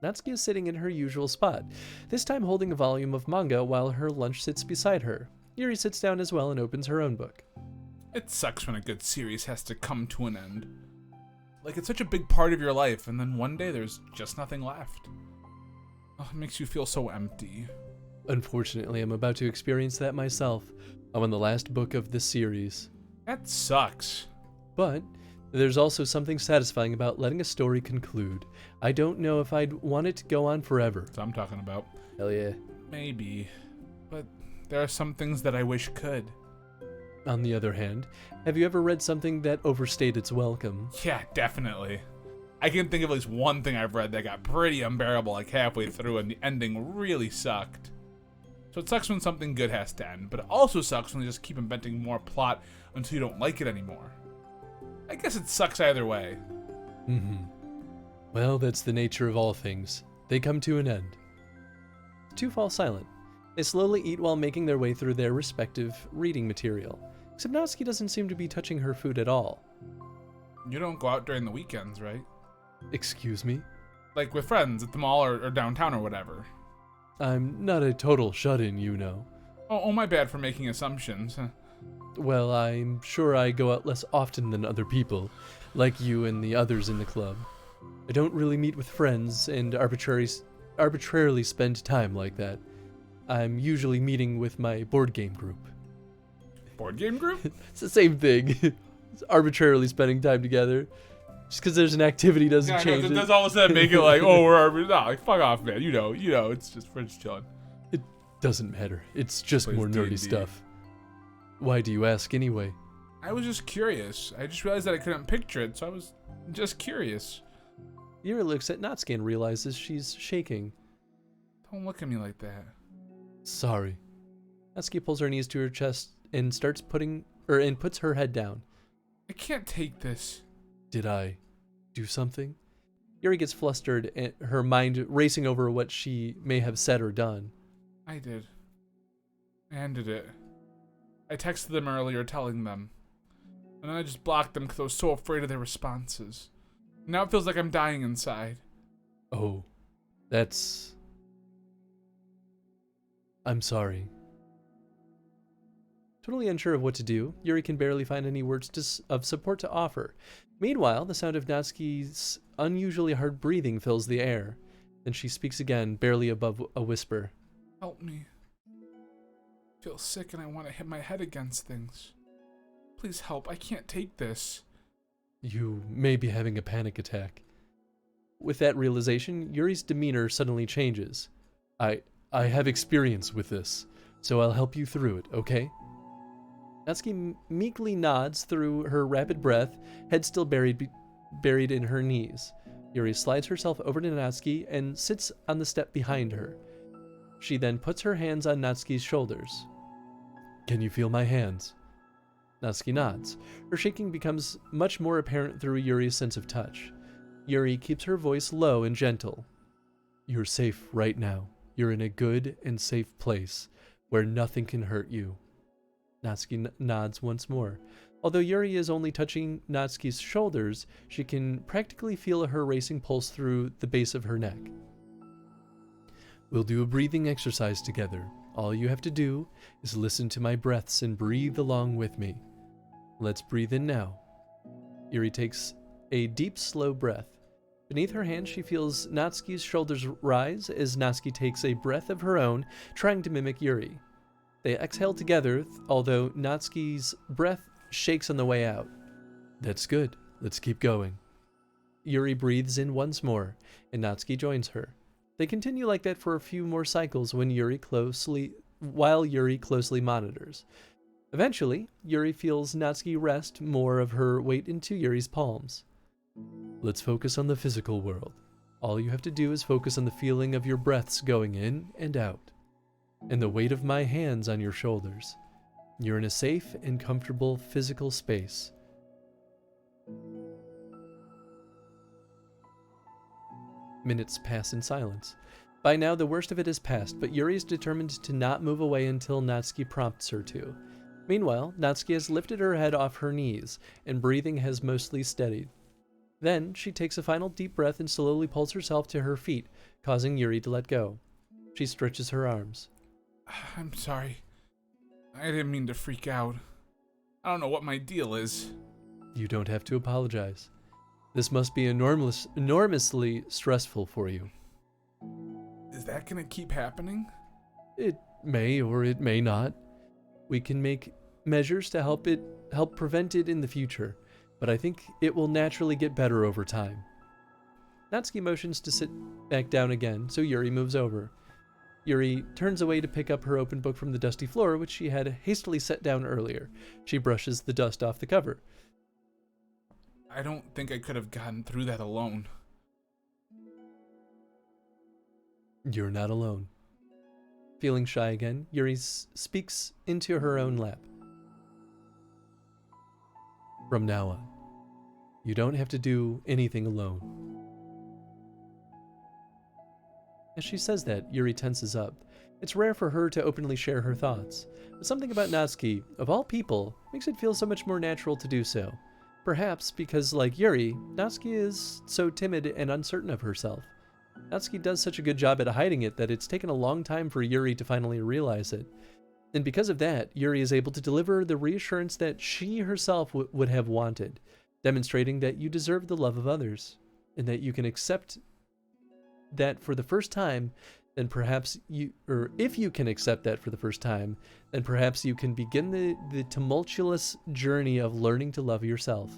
Natsuki is sitting in her usual spot, this time holding a volume of manga while her lunch sits beside her. Yuri sits down as well and opens her own book. It sucks when a good series has to come to an end. Like, it's such a big part of your life, and then one day there's just nothing left. Oh, it makes you feel so empty. Unfortunately, I'm about to experience that myself. I'm on the last book of this series. That sucks. But there's also something satisfying about letting a story conclude. I don't know if I'd want it to go on forever. That's what I'm talking about. Hell yeah. Maybe. But there are some things that I wish could. On the other hand, have you ever read something that overstayed its welcome? Yeah, definitely. I can think of at least one thing I've read that got pretty unbearable like halfway through and the ending really sucked. So it sucks when something good has to end, but it also sucks when they just keep inventing more plot until you don't like it anymore. I guess it sucks either way. Well, that's the nature of all things. They come to an end. The two fall silent. They slowly eat while making their way through their respective reading material. Except Natsuki doesn't seem to be touching her food at all. You don't go out during the weekends, right? Excuse me? Like with friends at the mall or downtown or whatever. I'm not a total shut-in, you know. Oh, my bad for making assumptions. Well, I'm sure I go out less often than other people, like you and the others in the club. I don't really meet with friends and arbitrarily spend time like that. I'm usually meeting with my board game group. Board game group? It's the same thing. It's arbitrarily spending time together. Just because there's an activity doesn't change it. That's all of a sudden make it like, oh, we're like, fuck off, man. You know, we're just chilling. It doesn't matter. It's just Plays more nerdy D&D. stuff. Why do you ask anyway? I was just curious. I just realized that I couldn't picture it, so I was just curious. Yuri looks at Natsuki and realizes she's shaking. Don't look at me like that. Sorry. Natsuki pulls her knees to her chest and starts puts her head down. I can't take this. Did I do something? Yuri gets flustered, and her mind racing over what she may have said or done. I did. I ended it. I texted them earlier telling them. And then I just blocked them because I was so afraid of their responses. Now it feels like I'm dying inside. Oh, that's... I'm sorry. Totally unsure of what to do, Yuri can barely find any words of support to offer. Meanwhile, the sound of Natsuki's unusually hard breathing fills the air. Then she speaks again, barely above a whisper. Help me. I feel sick and I want to hit my head against things. Please help. I can't take this. You may be having a panic attack. With that realization, Yuri's demeanor suddenly changes. I have experience with this, so I'll help you through it, okay? Natsuki meekly nods through her rapid breath, head still buried in her knees. Yuri slides herself over to Natsuki and sits on the step behind her. She then puts her hands on Natsuki's shoulders. Can you feel my hands? Natsuki nods. Her shaking becomes much more apparent through Yuri's sense of touch. Yuri keeps her voice low and gentle. You're safe right now. You're in a good and safe place where nothing can hurt you. Natsuki nods once more. Although Yuri is only touching Natsuki's shoulders, she can practically feel her racing pulse through the base of her neck. We'll do a breathing exercise together. All you have to do is listen to my breaths and breathe along with me. Let's breathe in now. Yuri takes a deep, slow breath. Beneath her hand, she feels Natsuki's shoulders rise as Natsuki takes a breath of her own, trying to mimic Yuri. They exhale together, although Natsuki's breath shakes on the way out. That's good. Let's keep going. Yuri breathes in once more, and Natsuki joins her. They continue like that for a few more cycles while Yuri closely monitors. Eventually, Yuri feels Natsuki rest more of her weight into Yuri's palms. Let's focus on the physical world. All you have to do is focus on the feeling of your breaths going in and out, and the weight of my hands on your shoulders. You're in a safe and comfortable physical space. Minutes pass in silence. By now, the worst of it is past, but Yuri is determined to not move away until Natsuki prompts her to. Meanwhile, Natsuki has lifted her head off her knees, and breathing has mostly steadied. Then, she takes a final deep breath and slowly pulls herself to her feet, causing Yuri to let go. She stretches her arms. I'm sorry. I didn't mean to freak out. I don't know what my deal is. You don't have to apologize. This must be enormously stressful for you. Is that gonna keep happening? It may or it may not. We can make measures to help prevent it in the future, but I think it will naturally get better over time. Natsuki motions to sit back down again, so Yuri moves over. Yuri turns away to pick up her open book from the dusty floor, which she had hastily set down earlier. She brushes the dust off the cover. I don't think I could have gotten through that alone. You're not alone. Feeling shy again, Yuri speaks into her own lap. From now on, you don't have to do anything alone. As she says that, Yuri tenses up. It's rare for her to openly share her thoughts, but something about Natsuki, of all people, makes it feel so much more natural to do so. Perhaps because, like Yuri, Natsuki is so timid and uncertain of herself. Natsuki does such a good job at hiding it that it's taken a long time for Yuri to finally realize it. And because of that, Yuri is able to deliver the reassurance that she herself would have wanted, demonstrating that you deserve the love of others, and that you can accept that for the first time, then perhaps if you can accept that for the first time, then perhaps you can begin the tumultuous journey of learning to love yourself.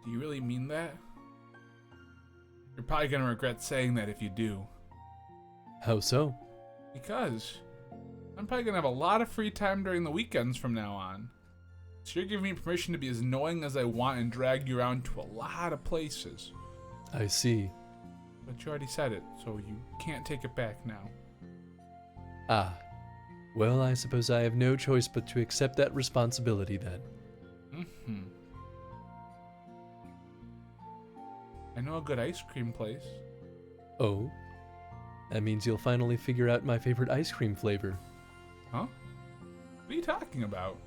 Do you really mean that? You're probably gonna regret saying that if you do. How so? Because I'm probably gonna have a lot of free time during the weekends from now on. So you're giving me permission to be as annoying as I want and drag you around to a lot of places. I see. But you already said it, so you can't take it back now. Ah. Well, I suppose I have no choice but to accept that responsibility then. I know a good ice cream place. Oh? That means you'll finally figure out my favorite ice cream flavor. Huh? What are you talking about?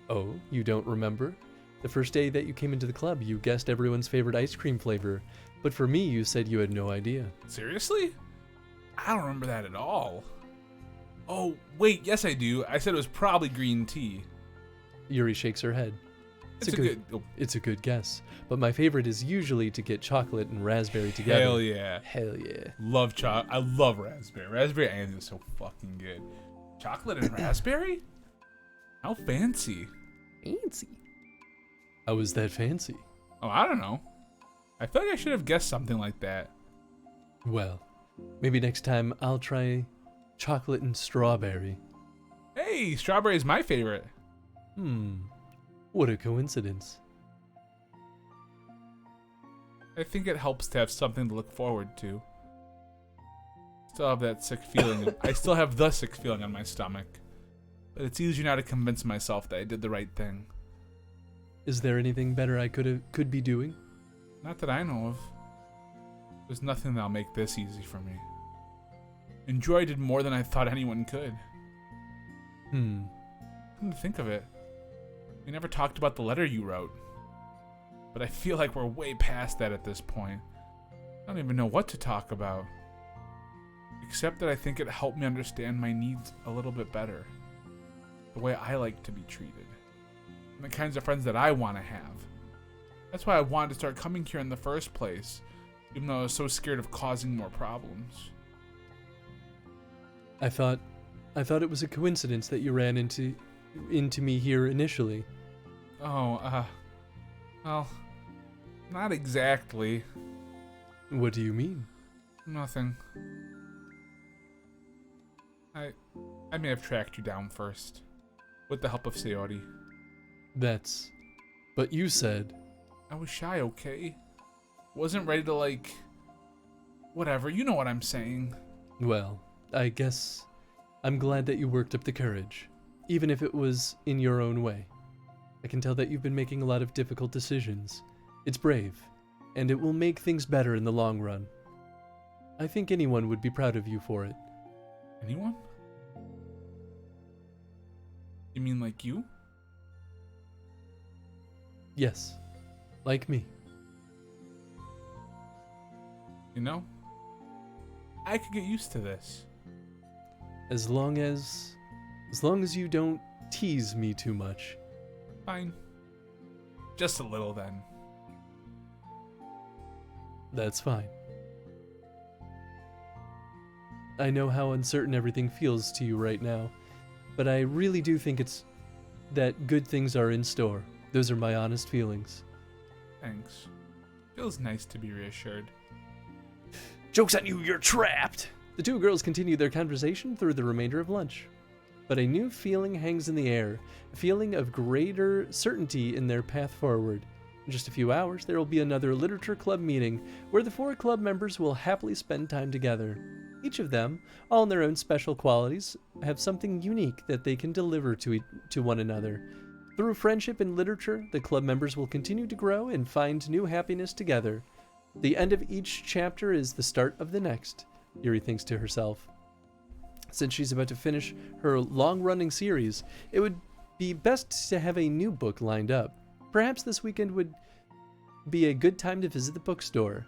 Oh, you don't remember? The first day that you came into the club, you guessed everyone's favorite ice cream flavor, but for me, you said you had no idea. Seriously? I don't remember that at all. Oh, wait, yes I do. I said it was probably green tea. Yuri shakes her head. It's a good guess, but my favorite is usually to get chocolate and raspberry together. Hell yeah. Hell yeah. Love I love raspberry. Raspberry and is so fucking good. Chocolate and raspberry? How fancy. Fancy? How is that fancy? Oh, I don't know. I feel like I should have guessed something like that. Well, maybe next time I'll try chocolate and strawberry. Hey, strawberry is my favorite. What a coincidence. I think it helps to have something to look forward to. Still have that sick feeling. I still have the sick feeling on my stomach. But it's easier now to convince myself that I did the right thing. Is there anything better I could be doing? Not that I know of. There's nothing that'll make this easy for me. Enjoy did more than I thought anyone could. Come to think of it, we never talked about the letter you wrote. But I feel like we're way past that at this point. I don't even know what to talk about. Except that I think it helped me understand my needs a little bit better. The way I like to be treated. And the kinds of friends that I want to have. That's why I wanted to start coming here in the first place. Even though I was so scared of causing more problems. I thought it was a coincidence that you ran into into me here initially. Oh, well, not exactly. What do you mean? Nothing. I may have tracked you down first, with the help of Sayori. But you said... I was shy, okay? Wasn't ready to, like... Whatever, you know what I'm saying. Well, I guess I'm glad that you worked up the courage, even if it was in your own way. I can tell that you've been making a lot of difficult decisions. It's brave, and it will make things better in the long run. I think anyone would be proud of you for it. Anyone? You mean like you? Yes, like me. You know? I could get used to this. As long as you don't tease me too much. Fine. Just a little then. That's fine. I know how uncertain everything feels to you right now, but I really do think it's that good things are in store. Those are my honest feelings. Thanks. Feels nice to be reassured. Joke's on you, you're trapped! The two girls continue their conversation through the remainder of lunch. But a new feeling hangs in the air, a feeling of greater certainty in their path forward. In just a few hours, there will be another literature club meeting where the 4 club members will happily spend time together. Each of them, all in their own special qualities, have something unique that they can deliver to one another. Through friendship and literature, the club members will continue to grow and find new happiness together. The end of each chapter is the start of the next, Yuri thinks to herself. Since she's about to finish her long-running series, it would be best to have a new book lined up. Perhaps this weekend would be a good time to visit the bookstore.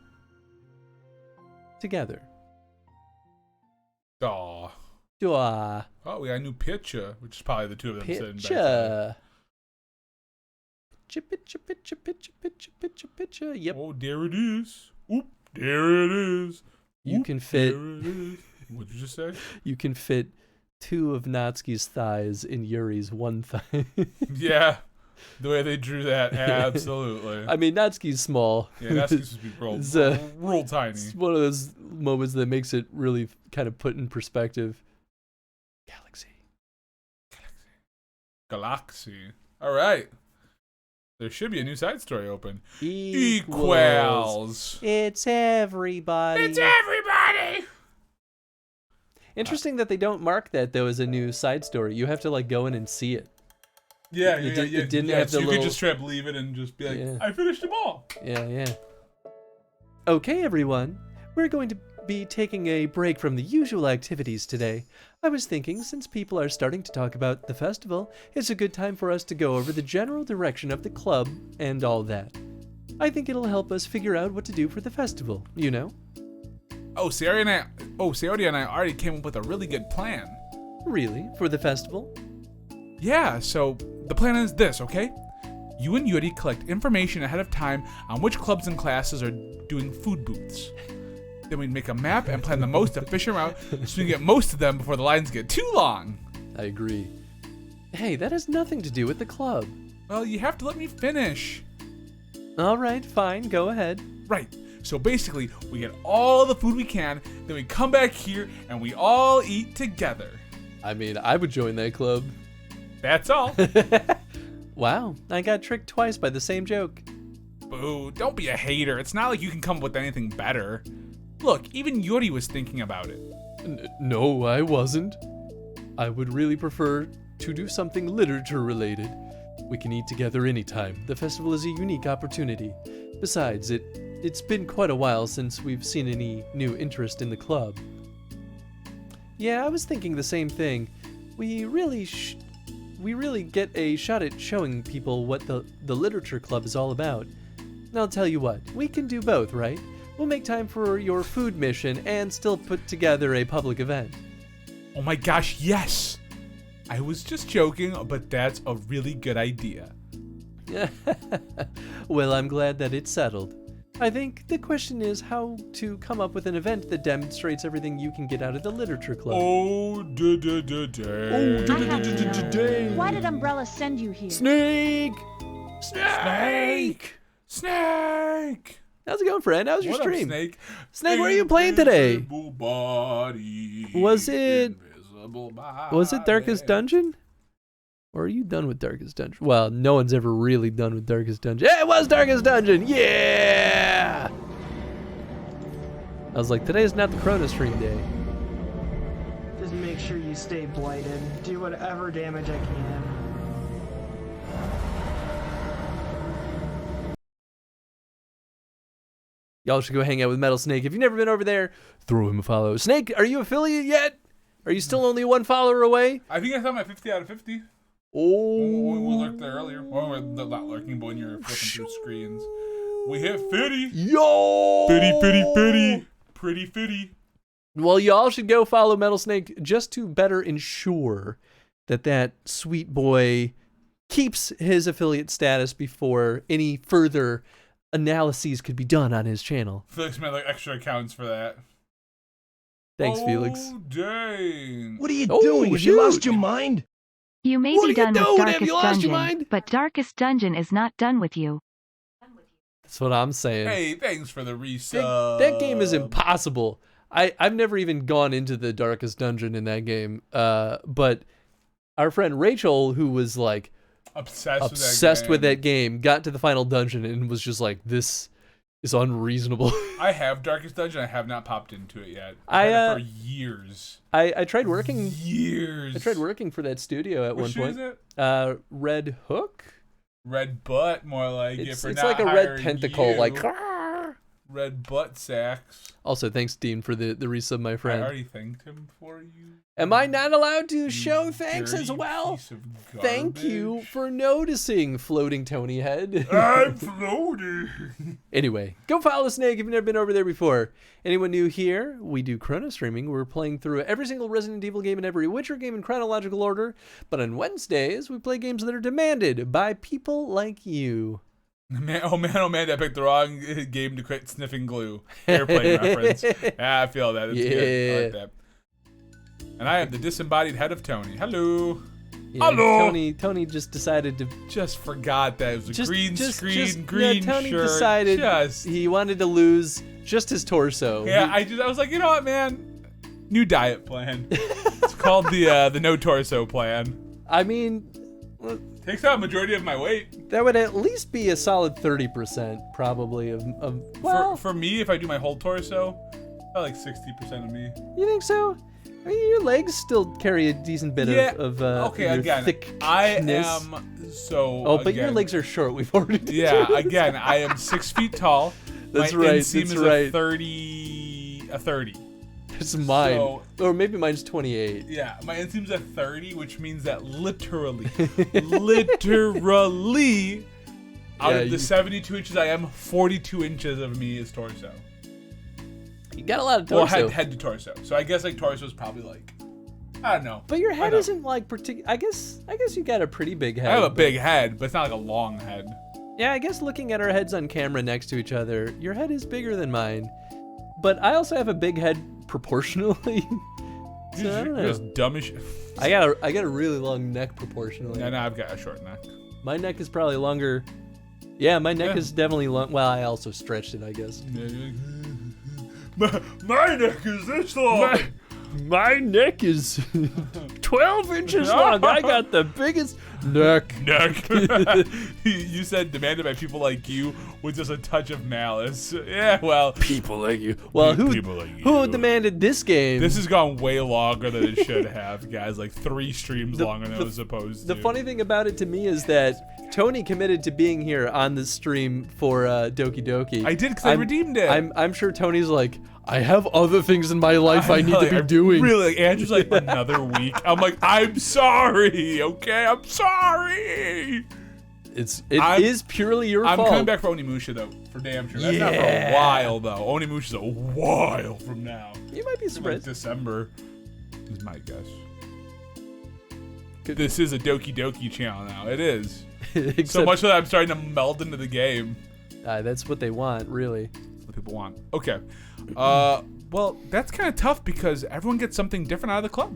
Together. Aw. Dwa. Oh, we got a new picture, which is probably the two of them sitting back Picture. Picture. Yep. Oh, there it is. Oop, there it is. You Oop, can fit. There it is. What'd you just say? You can fit 2 of Natsuki's thighs in Yuri's one thigh. Yeah, the way they drew that, absolutely. I mean, Natsuki's small. Yeah, that's supposed to be real, It's, real tiny. It's one of those moments that makes it really kind of put in perspective. Galaxy. All right. There should be a new side story open. Equals. It's everybody. It's everybody. Interesting that they don't mark that though as a new side story. You have to like go in and see it. Yeah, It didn't have so the you little... could just straight up leave it and just be like, Yeah. I finished them all. Yeah. Okay, everyone. We're going to be taking a break from the usual activities today. I was thinking, since people are starting to talk about the festival, it's a good time for us to go over the general direction of the club and all that. I think it'll help us figure out what to do for the festival, you know? Sayori and I already came up with a really good plan. Really? For the festival? Yeah, so the plan is this, okay? You and Yuri collect information ahead of time on which clubs and classes are doing food booths. Then we make a map and plan the most efficient route so we get most of them before the lines get too long. I agree. Hey, that has nothing to do with the club. Well, you have to let me finish. All right, fine, go ahead. Right. So basically, we get all the food we can, then we come back here and we all eat together. I mean, I would join that club. That's all. Wow, I got tricked twice by the same joke. Boo, don't be a hater. It's not like you can come up with anything better. Look, even Yuri was thinking about it. No, I wasn't. I would really prefer to do something literature related. We can eat together anytime. The festival is a unique opportunity. Besides, it's been quite a while since we've seen any new interest in the club. Yeah, I was thinking the same thing. We really get a shot at showing people what the literature club is all about. I'll tell you what, we can do both, right? We'll make time for your food mission and still put together a public event. Oh my gosh, yes! I was just joking, but that's a really good idea. Well, I'm glad that it's settled. I think the question is how to come up with an event that demonstrates everything you can get out of the literature club. Oh, Why did Umbrella send you here? Snake! Snake! How's it going, friend? How's your What up, stream? Snake? Snake, what are you playing today? Invisible body, Was it invisible Darkest body. Dungeon? Or are you done with Darkest Dungeon? Well, no one's ever really done with Darkest Dungeon. Yeah, it was Darkest Dungeon! Yeah! I was like, today's not the Chrono stream day. Just make sure you stay blighted. Do whatever damage I can. Y'all should go hang out with Metal Snake. If you've never been over there, throw him a follow. Snake, are you affiliate yet? Are you still only one follower away? I think I saw my 50 out of 50. Oh. We lurked there earlier. Or we're not lurking, but when you're flipping through screens. We hit 50. Yo! 50. Pretty 50. Well, y'all should go follow Metal Snake just to better ensure that sweet boy keeps his affiliate status before any further analyses could be done on his channel. Felix made like extra accounts for that. Thanks, oh, Felix. Dang. What are you Oh, doing? Have shoot. you lost your mind? You may What be are you done with doing? Have Darkest you lost your Dungeon, mind? but Darkest Dungeon is not done with you. That's what I'm saying. Hey, thanks for the resub. That game is impossible. I've never even gone into the Darkest Dungeon in that game. But our friend Rachel, who was like Obsessed with that game, got to the final dungeon and was just like, this is unreasonable. I have Darkest Dungeon. I have not popped into it yet. I, I've had it for years. I tried working. Years. I tried working for that studio at What one shoe point. is it? Red Hook. Red butt, more like it. It's For it's not like a red hiring tentacle, you. like. Red butt sacks. Also, thanks, Dean, for the resub, my I friend. already thanked him for you. Am I not allowed to show You thanks as dirty well? piece of Thank you garbage. for noticing, floating Tony head. I'm floating. Anyway, go follow the Snake if you've never been over there before. Anyone new here? We do chrono streaming. We're playing through every single Resident Evil game and every Witcher game in chronological order. But on Wednesdays, we play games that are demanded by people like you. Man, oh man, I picked the wrong game to quit sniffing glue. Airplane reference. Yeah, I feel that. It's good. I like that. And I am the disembodied head of Tony. Hello. Yeah, Hello. Tony just decided to Just forgot that it was a green screen, green Tony shirt. decided Just, he wanted to lose just his torso. yeah, I was like, you know what, man? New diet plan. It's called the no torso plan. I mean, Takes out a majority of my weight. that would at least be a solid 30% probably of well, For me, if I do my whole torso, probably like 60% of me. you think so? I mean, your legs still carry a decent bit of okay, your again, thickness. I am so. Oh, but your again, legs are short. We've already Yeah, determined. again, I am 6 feet tall. That's my right, inseam that's is right. a 30. It's mine. So- Or maybe mine's 28. Yeah, my inseam's a 30, which means that literally, out Yeah, of the you- 72 inches I am, 42 inches of me is torso. You got a lot of Well, torso. head to torso. So I guess like torso is probably like, I don't know. But your head know. isn't like particular. I guess you got a pretty big head. I have a but- big head, but it's not like a long head. Yeah, I guess looking at our heads on camera next to each other, your head is bigger than mine. But I also have a big head proportionally. So, I don't You're know. just dumb as shit. I got a really long neck proportionally. Yeah, no, I've got a short neck. My neck is probably longer. Yeah, my neck Yeah. is definitely long. Well, I also stretched it, I guess. My neck is this long. My neck is 12 inches long. I got the biggest neck. Neck. You said demanded by people like you with just a touch of malice. Yeah, well, People like you. Well, People like who you. demanded this game? this has gone way longer than it should have, guys. Like 3 streams longer than it was supposed to. The funny thing about it to me is that Tony committed to being here on the stream for Doki Doki. I did because I redeemed it. I'm sure Tony's like, I have other things in my life I need to be doing. Really, like, Andrew's like another week. I'm like, I'm sorry, okay? I'm sorry. It I'm- is purely your I'm fault. coming back for Onimusha though, for damn sure. That's not for a Yeah. while though. Onimusha's a while from now. You might be Like surprised. December is my guess. Good. This is a Doki Doki channel now. It is. So Except much that I'm starting to meld into the game. That's what they want, really. What people want. Okay. Well, that's kind of tough because everyone gets something different out of the club.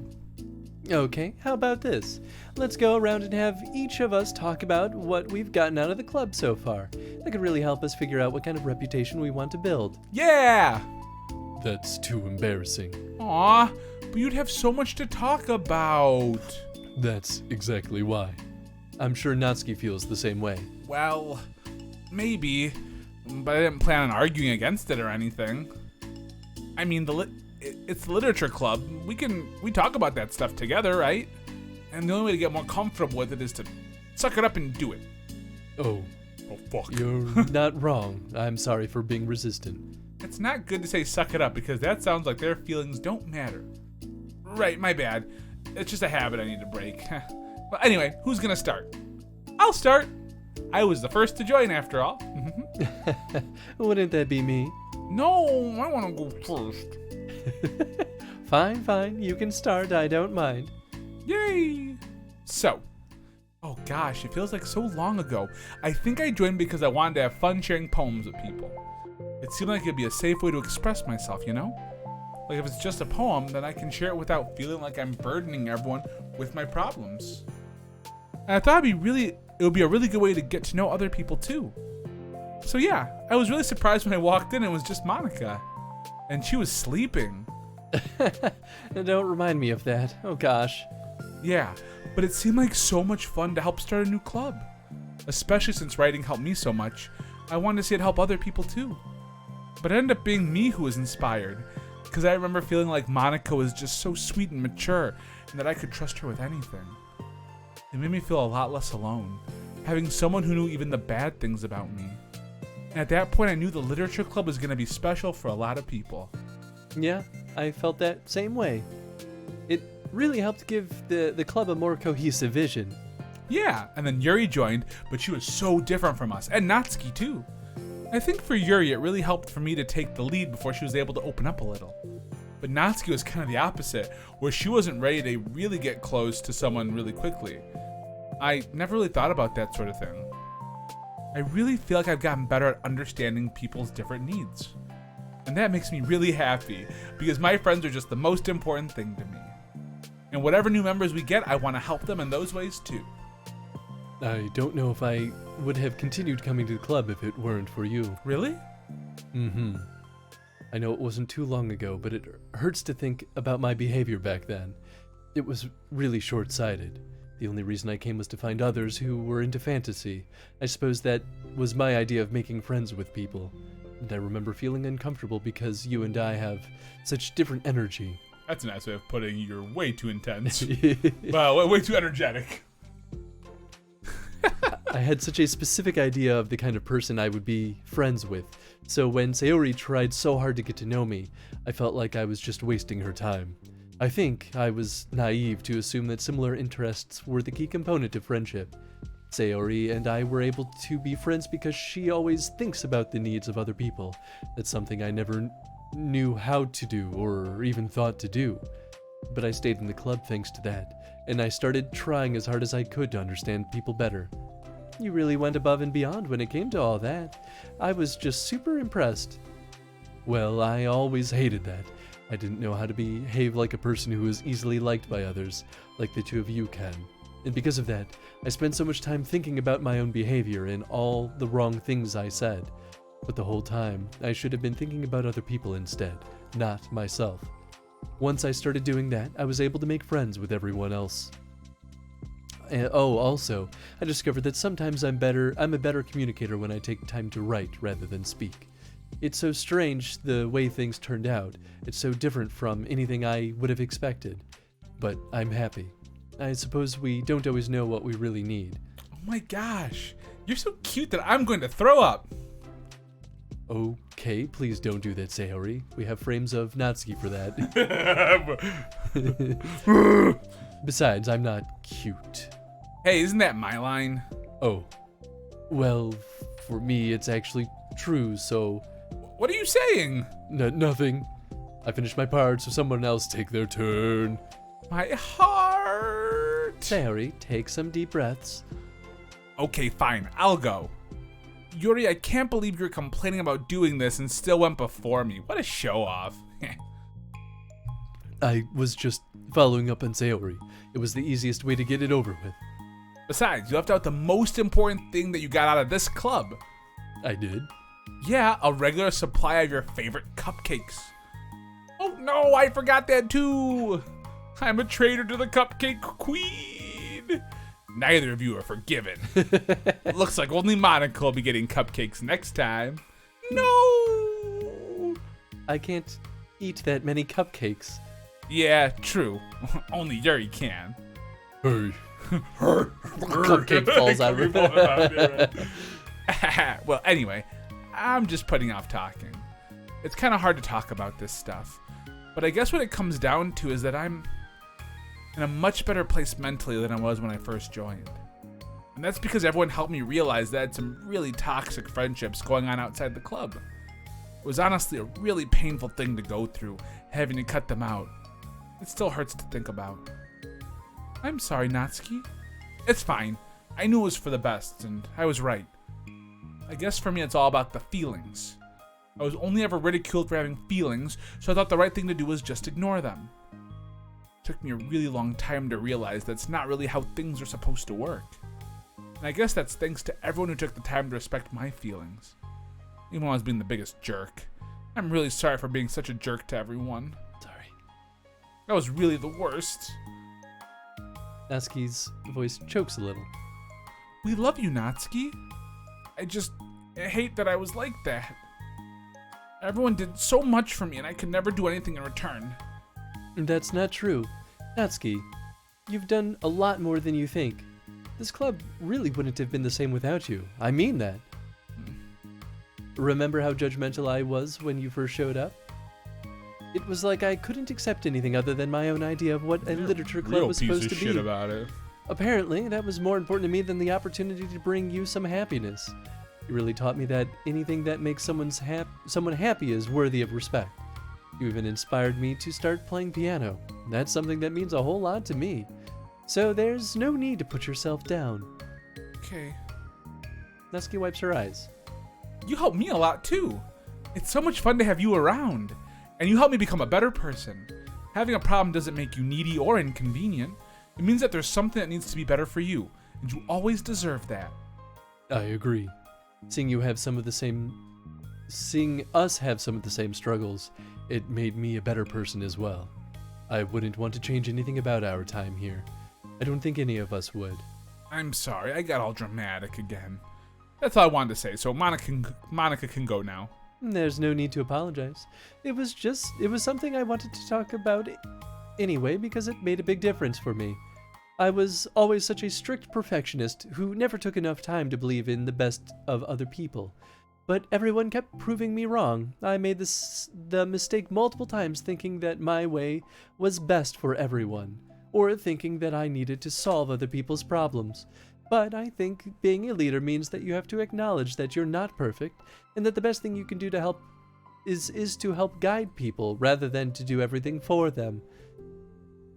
Okay, how about this? Let's go around and have each of us talk about what we've gotten out of the club so far. That could really help us figure out what kind of reputation we want to build. Yeah! That's too embarrassing. Aw, but you'd have so much to talk about. That's exactly why. I'm sure Natsuki feels the same way. Well, maybe, but I didn't plan on arguing against it or anything. I mean, it's the literature club. We talk about that stuff together, right? And the only way to get more comfortable with it is to suck it up and do it. Oh, fuck. you're not wrong. I'm sorry for being resistant. It's not good to say suck it up because that sounds like their feelings don't matter. Right, my bad. It's just a habit I need to break. Well, anyway, who's gonna start? I'll start. I was the first to join after all. Wouldn't that be me? No, I want to go first. Fine. You can start. I don't mind. Yay! So, oh gosh, it feels like so long ago. I think I joined because I wanted to have fun sharing poems with people. It seemed like it'd be a safe way to express myself, you know? Like if it's just a poem, then I can share it without feeling like I'm burdening everyone with my problems. And I thought it would be a really good way to get to know other people too. So yeah, I was really surprised when I walked in and it was just Monica. And she was sleeping. Don't remind me of that. Oh gosh. Yeah, but it seemed like so much fun to help start a new club. Especially since writing helped me so much, I wanted to see it help other people too. But it ended up being me who was inspired, because I remember feeling like Monica was just so sweet and mature, and that I could trust her with anything. It made me feel a lot less alone, having someone who knew even the bad things about me. And at that point I knew the literature club was going to be special for a lot of people. Yeah, I felt that same way. It really helped give the club a more cohesive vision. Yeah, and then Yuri joined, but she was so different from us, and Natsuki too. I think for Yuri, it really helped for me to take the lead before she was able to open up a little. But Natsuki was kind of the opposite, where she wasn't ready to really get close to someone really quickly. I never really thought about that sort of thing. I really feel like I've gotten better at understanding people's different needs. And that makes me really happy, because my friends are just the most important thing to me. And whatever new members we get, I want to help them in those ways too. I don't know if I would have continued coming to the club if it weren't for you. Really? Mm-hmm. I know it wasn't too long ago, but it hurts to think about my behavior back then. It was really short-sighted. The only reason I came was to find others who were into fantasy. I suppose that was my idea of making friends with people. And I remember feeling uncomfortable because you and I have such different energy. That's a nice way of putting it. You're way too intense. Wow, way too energetic. I had such a specific idea of the kind of person I would be friends with, so when Sayori tried so hard to get to know me, I felt like I was just wasting her time. I think I was naive to assume that similar interests were the key component of friendship. Sayori and I were able to be friends because she always thinks about the needs of other people. That's something I never knew how to do or even thought to do. But I stayed in the club thanks to that, and I started trying as hard as I could to understand people better. You really went above and beyond when it came to all that. I was just super impressed. Well, I always hated that. I didn't know how to behave like a person who was easily liked by others, like the two of you can. And because of that, I spent so much time thinking about my own behavior and all the wrong things I said. But the whole time, I should have been thinking about other people instead, not myself. Once I started doing that, I was able to make friends with everyone else. Also, I discovered that sometimes I'm a better communicator when I take time to write rather than speak. It's so strange the way things turned out. It's so different from anything I would have expected. But I'm happy. I suppose we don't always know what we really need. Oh my gosh, you're so cute that I'm going to throw up. Okay, please don't do that, Sayori. We have frames of Natsuki for that. Besides, I'm not cute. Hey, isn't that my line? Oh. Well, for me, it's actually true, so... What are you saying? Nothing. I finished my part, so someone else take their turn. My heart. Sayori, take some deep breaths. Okay, fine. I'll go. Yuri, I can't believe you're complaining about doing this and still went before me. What a show off. I was just following up on Sayori. It was the easiest way to get it over with. Besides, you left out the most important thing that you got out of this club. I did. Yeah, a regular supply of your favorite cupcakes. Oh no, I forgot that too. I'm a traitor to the cupcake queen. Neither of you are forgiven. Looks like only Monica will be getting cupcakes next time. No! I can't eat that many cupcakes. Yeah, true. Only Yuri can. Hey. Cupcake falls out of it. Well, anyway, I'm just putting off talking. It's kind of hard to talk about this stuff. But I guess what it comes down to is that I'm in a much better place mentally than I was when I first joined. And that's because everyone helped me realize that I had some really toxic friendships going on outside the club. It was honestly a really painful thing to go through, having to cut them out. It still hurts to think about. I'm sorry, Natsuki. It's fine. I knew it was for the best, and I was right. I guess for me it's all about the feelings. I was only ever ridiculed for having feelings, so I thought the right thing to do was just ignore them. It took me a really long time to realize that's not really how things are supposed to work. And I guess that's thanks to everyone who took the time to respect my feelings. Even when I was being the biggest jerk. I'm really sorry for being such a jerk to everyone. Sorry. That was really the worst. Natsuki's voice chokes a little. We love you, Natsuki. I hate that I was like that. Everyone did so much for me and I could never do anything in return. That's not true. Natsuki, you've done a lot more than you think. This club really wouldn't have been the same without you. I mean that. Remember how judgmental I was when you first showed up? It was like I couldn't accept anything other than my own idea of what a literature club was supposed to be. Real piece of shit about it. Apparently, that was more important to me than the opportunity to bring you some happiness. You really taught me that anything that makes someone happy is worthy of respect. You even inspired me to start playing piano. That's something that means a whole lot to me. So there's no need to put yourself down. Okay. Natsuki wipes her eyes. You helped me a lot too. It's so much fun to have you around. And you helped me become a better person. Having a problem doesn't make you needy or inconvenient. It means that there's something that needs to be better for you. And you always deserve that. I agree. Seeing us have some of the same struggles, it made me a better person as well. I wouldn't want to change anything about our time here. I don't think any of us would. I'm sorry, I got all dramatic again. That's all I wanted to say, so Monica can go now. There's no need to apologize. It was something I wanted to talk about anyway because it made a big difference for me. I was always such a strict perfectionist who never took enough time to believe in the best of other people. But everyone kept proving me wrong. I made the mistake multiple times thinking that my way was best for everyone, or thinking that I needed to solve other people's problems. But I think being a leader means that you have to acknowledge that you're not perfect, and that the best thing you can do to help is to help guide people rather than to do everything for them.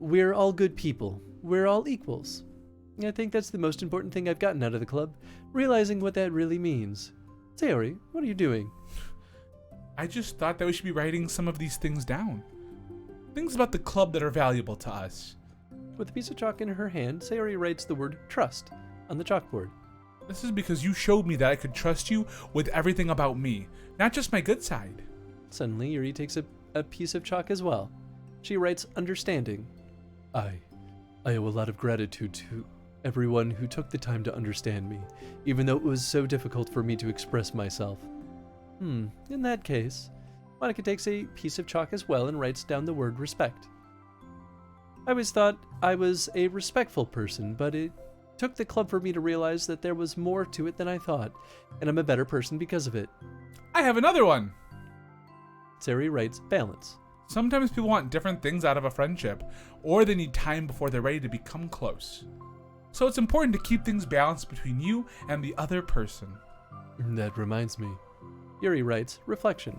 We're all good people. We're all equals. I think that's the most important thing I've gotten out of the club, realizing what that really means. Sayori, what are you doing? I just thought that we should be writing some of these things down. Things about the club that are valuable to us. With a piece of chalk in her hand, Sayori writes the word trust on the chalkboard. This is because you showed me that I could trust you with everything about me, not just my good side. Suddenly, Yuri takes a piece of chalk as well. She writes understanding. I owe a lot of gratitude to everyone who took the time to understand me, even though it was so difficult for me to express myself. In that case, Monica takes a piece of chalk as well and writes down the word respect. I always thought I was a respectful person, but it took the club for me to realize that there was more to it than I thought, and I'm a better person because of it. I have another one. Sayori writes balance. Sometimes people want different things out of a friendship, or they need time before they're ready to become close. So it's important to keep things balanced between you and the other person. That reminds me. Yuri writes reflection.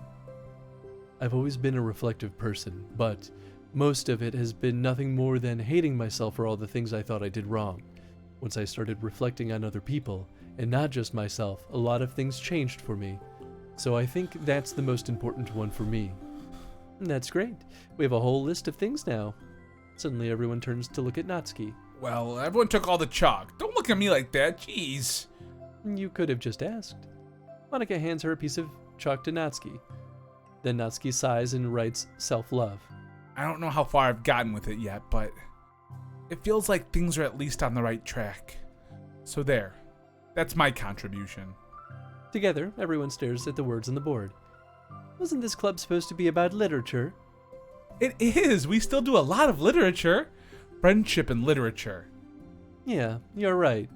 I've always been a reflective person, but most of it has been nothing more than hating myself for all the things I thought I did wrong. Once I started reflecting on other people, And not just myself, a lot of things changed for me. So I think that's the most important one for me. And that's great. We have a whole list of things now. Suddenly everyone turns to look at Natsuki. Well, everyone took all the chalk. Don't look at me like that, jeez. You could have just asked. Monica hands her a piece of chalk to Natsuki. Then Natsuki sighs and writes self-love. I don't know how far I've gotten with it yet, but it feels like things are at least on the right track. So there. That's my contribution. Together, everyone stares at the words on the board. Wasn't this club supposed to be about literature? It is. We still do a lot of literature. Friendship and literature. Yeah, you're right.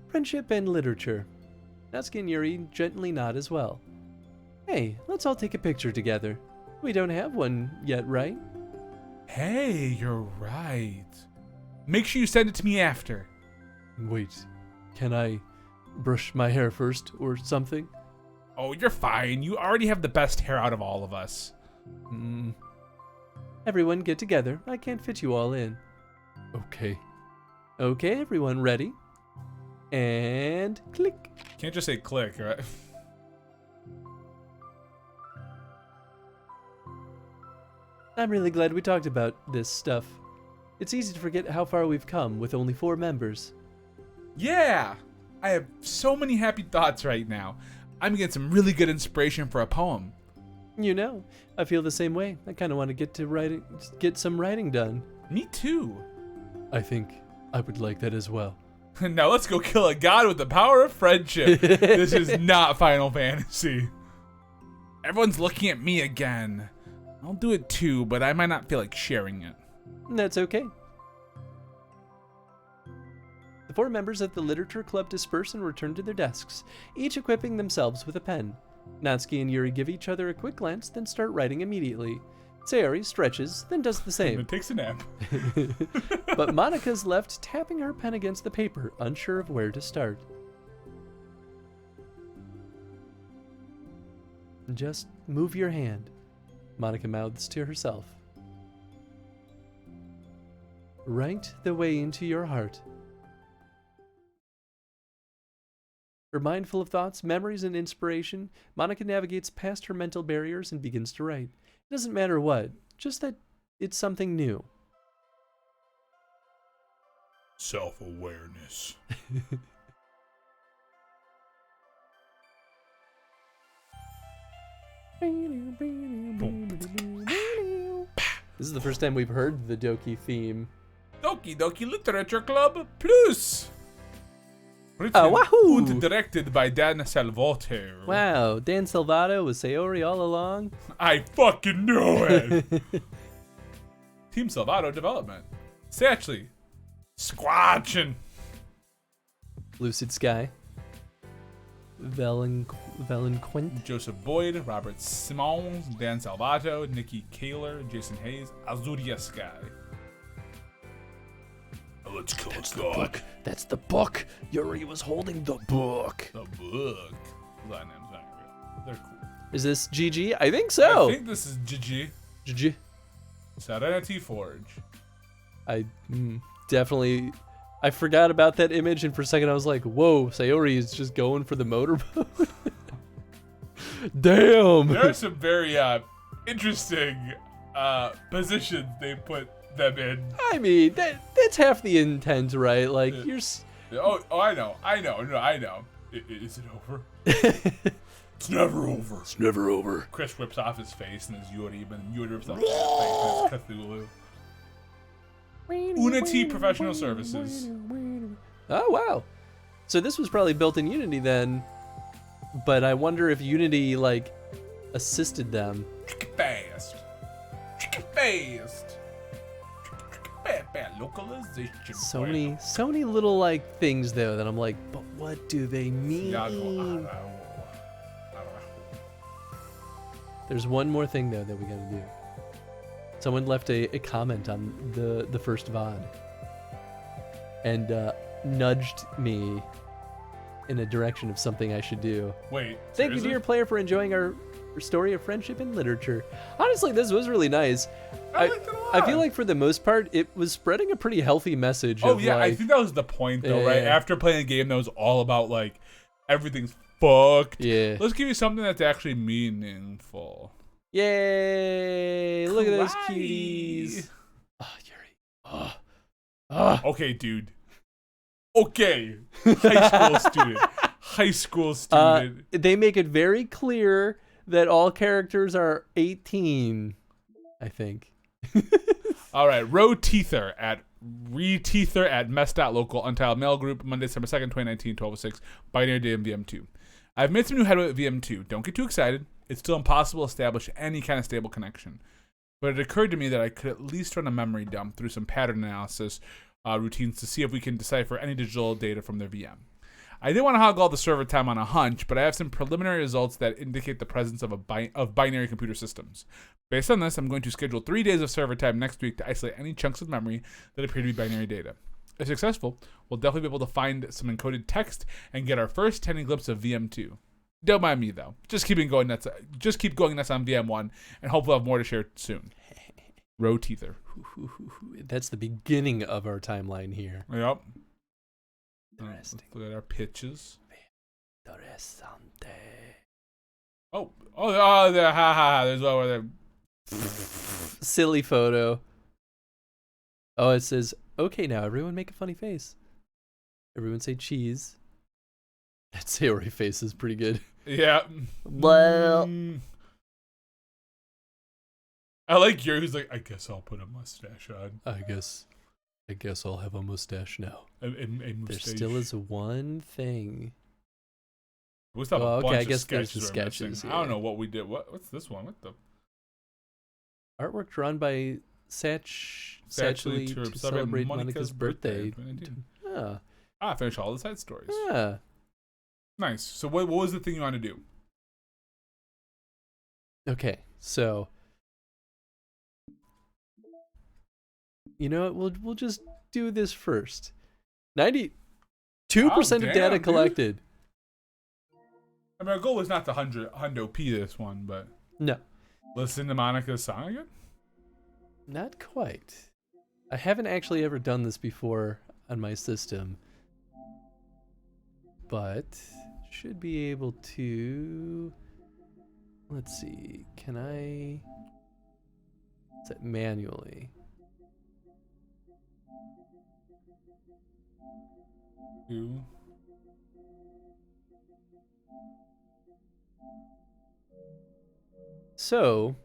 Friendship and literature. Natsuki and Yuri gently nod as well. Hey, let's all take a picture together. We don't have one yet, right? Hey, you're right. Make sure you send it to me after. Wait, can I brush my hair first or something? Oh, you're fine. You already have the best hair out of all of us. Everyone get together. I can't fit you all in. Okay. Okay, everyone ready? And click. Can't just say click, right? I'm really glad we talked about this stuff. It's easy to forget how far we've come with only 4 members. Yeah! I have so many happy thoughts right now. I'm getting some really good inspiration for a poem. You know, I feel the same way. I kind of want to get some writing done. Me too. I think I would like that as well. Now let's go kill a god with the power of friendship. This is not Final Fantasy. Everyone's looking at me again. I'll do it too, but I might not feel like sharing it. That's okay. The 4 members of the literature club disperse and return to their desks, each equipping themselves with a pen. Natsuki and Yuri give each other a quick glance, then start writing immediately. Sayori stretches, then does the same. And takes a nap. But Monica's left tapping her pen against the paper, unsure of where to start. Just move your hand, Monica mouths to herself. Right the way into your heart. Her mind full of thoughts, memories, and inspiration, Monica navigates past her mental barriers and begins to write. It doesn't matter what, just that it's something new. Self-awareness. This is the first time we've heard the Doki theme. Doki Doki Literature Club Plus. Written wahoo! and directed by Dan Salvatore. Wow, Dan Salvato was Sayori all along? I fucking knew it! Team Salvato Development. Say actually, Squatchin'. Lucid Sky. Valenquint. Joseph Boyd, Robert Simons, Dan Salvato, Nikki Kaler, Jason Hayes, Azuria Sky. Let's kill a god. That's the book. Yuri was holding the book. The book. That name's not real. They're cool. Is this GG? I think so. I think this is GG. GG. Serenity Forge. I definitely... I forgot about that image, and for a second I was like, whoa, Sayori is just going for the motorboat. Damn. There are some very interesting positions they put them in. I mean, that's half the intent, right? Like, you're... Oh, I know. Is it over? It's never over. It's never over. Chris whips off his face and his Yuri, but then Yuri rips off his face and it's Cthulhu. Unity Professional Services. Oh, wow. So this was probably built in Unity then, but I wonder if Unity, like, assisted them. Fast. Localization. So many little, like, things, though, that I'm like, but what do they mean? I don't know. There's one more thing, though, that we gotta do. Someone left a comment on the first VOD and nudged me in a direction of something I should do. Wait. Thank you, dear player, for enjoying our story of friendship and literature. Honestly, this was really nice. I liked it a lot. I feel like for the most part, it was spreading a pretty healthy message. Oh of yeah, like, I think that was the point though, right? Yeah. After playing a game that was all about like Everything's fucked. Yeah. Let's give you something that's actually meaningful. Yay! Look at those Karate. cuties. Oh, Yuri. Oh. Okay, dude. Okay. High school student. They make it very clear that all characters are 18, I think. All right. Roteether at Reteether at mess.local untitled mail group Monday, December 2nd, 2019, 12:06. Binary day in VM2. I've made some new headway with VM2. Don't get too excited. It's still impossible to establish any kind of stable connection. But it occurred to me that I could at least run a memory dump through some pattern analysis routines to see if we can decipher any digital data from their VM. I didn't want to hog all the server time on a hunch, but I have some preliminary results that indicate the presence of binary computer systems. Based on this, I'm going to schedule 3 days of server time next week to isolate any chunks of memory that appear to be binary data. If successful, we'll definitely be able to find some encoded text and get our first tiny glimpse of VM2. Don't mind me though. Just keep going nuts on VM1, and hopefully we'll have more to share soon. Roteether. That's the beginning of our timeline here. Yep. Interesting. Let's look at our pitches. Interessante. There, there's one where they're... Silly photo. Oh, it says, okay, now everyone make a funny face. Everyone say cheese. That Sayori face is pretty good. Yeah. Well. I like Yuri who's like, I guess I'll put a mustache on. I guess I'll have a mustache now. A mustache. There still is one thing. We still have Oh, a okay, bunch I of guess there's sketches the we're missing. sketches, I don't yeah. know what we did. What's this one? What the? Artwork drawn by Satchley to celebrate Monica's birthday. 2019. Ah, Finish all the side stories. ah. Nice. So what was the thing you want to do? Okay, so you know what? We'll just do this first. 92% of damn, data dude. collected. I mean, our goal was not to hundo P this one, but No, listen to Monica's song again. not quite. I haven't actually ever done this before on my system, but should be able to. Let's see. Can I set manually? Two. So,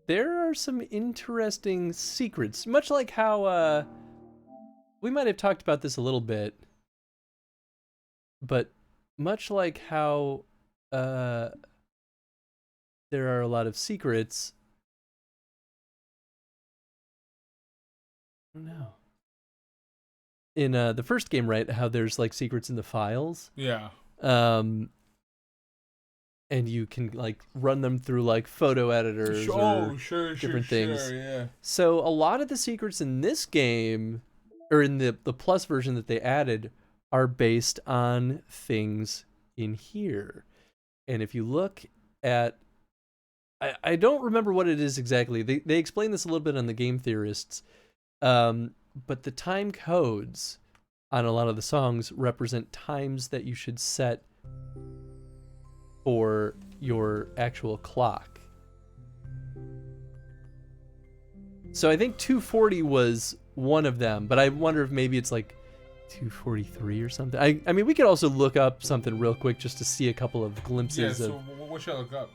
there are some interesting secrets, much like how we might have talked about this a little bit, but much like how there are a lot of secrets. No. In the first game, right? How there's like secrets in the files. Yeah. And you can like run them through like photo editors or different things. Yeah. So a lot of the secrets in this game, or in the plus version that they added, are based on things in here. And if you look at, I don't remember what it is exactly. They explain this a little bit on the Game Theorists, but the time codes on a lot of the songs represent times that you should set for your actual clock. So I think 240 was one of them, but I wonder if maybe it's like 243 or something. I mean, we could also look up something real quick just to see a couple of glimpses Yeah. of. So what should I look up?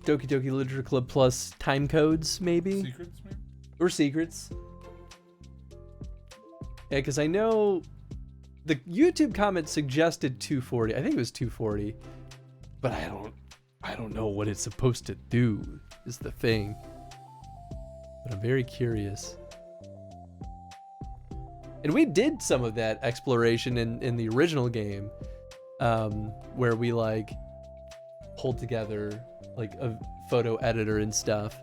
Doki Doki Literature Club plus time codes, maybe? Secrets, maybe? Or secrets. Yeah, because I know the YouTube comment suggested 240. I think it was 240. But I don't know what it's supposed to do, is the thing. But I'm very curious. And we did some of that exploration in the original game, where we like pulled together like a photo editor and stuff.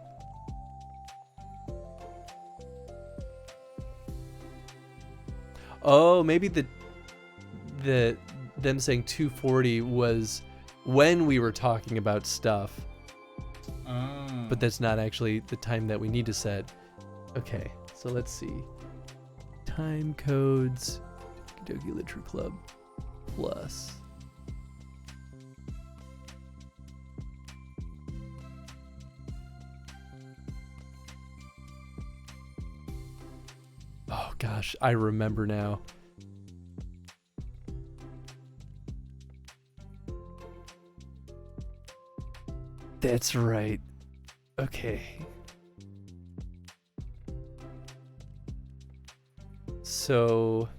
Oh, maybe the them saying 240 was when we were talking about stuff, but that's not actually the time that we need to set. Okay, so let's see. Time codes Okie Dokie Literature Club Plus. Oh gosh, I remember now. That's right. Okay. So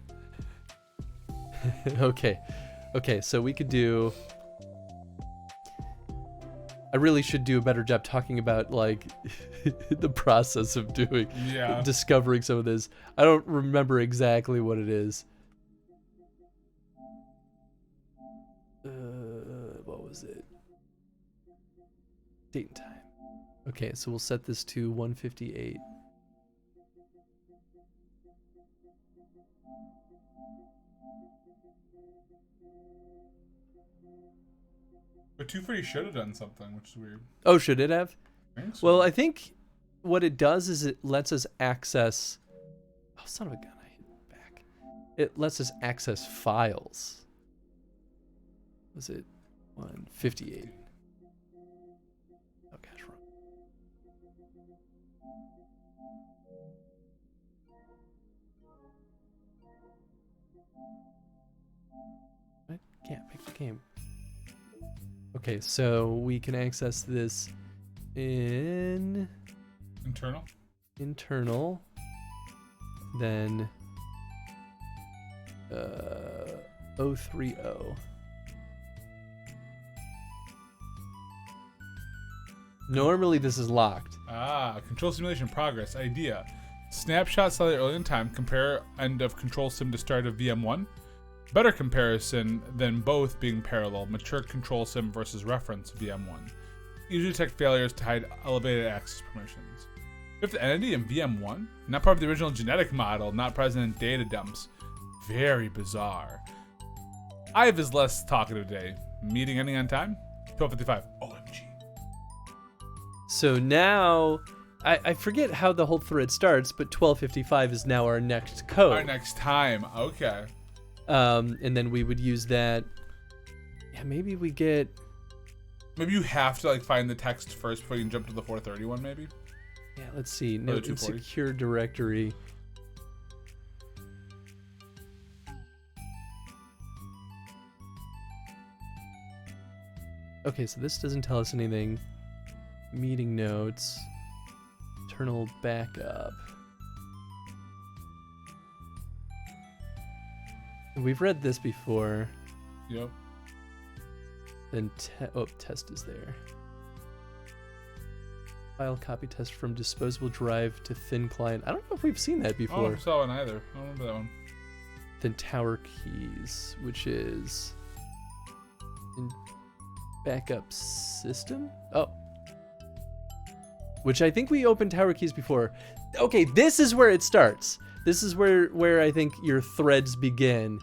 okay, so we could do, I really should do a better job talking about like the process of doing, discovering some of this. I don't remember exactly what it is. What was it? Date and time. Okay, so we'll set this to 158. But 240 should have done something, which is weird. Oh, should it have? I think so. Well, I think what it does is it lets us access... Oh, son of a gun, I hit back. It lets us access files. Was it 158? Oh, gosh, wrong. I can't pick the game. Okay, so we can access this in internal, then 030. Normally this is locked. Control simulation progress. Idea. Snapshot slightly early in time. Compare end of control sim to start of VM1. Better comparison than both being parallel. Mature control sim versus reference VM1. Usually detect failures to hide elevated access permissions. Fifth entity in VM1. Not part of the original genetic model. Not present in data dumps. Very bizarre. Ive is less talkative today. Meeting ending on time? 12:55. OMG. So now, I forget how the whole thread starts, but 12:55 is now our next code. Our next time. Okay. And then we would use that. Yeah, maybe we get... Maybe you have to like find the text first before you can jump to the 431 maybe? Yeah, let's see. No, in secure directory. Okay, so this doesn't tell us anything. Meeting notes. Internal backup. We've read this before. Yep. Then test is there. File copy test from disposable drive to thin client. I don't know if we've seen that before. I don't saw one either. I don't remember that one. Then tower keys, which is in backup system. Oh, which I think we opened tower keys before. Okay, this is where it starts. This is where I think your threads begin.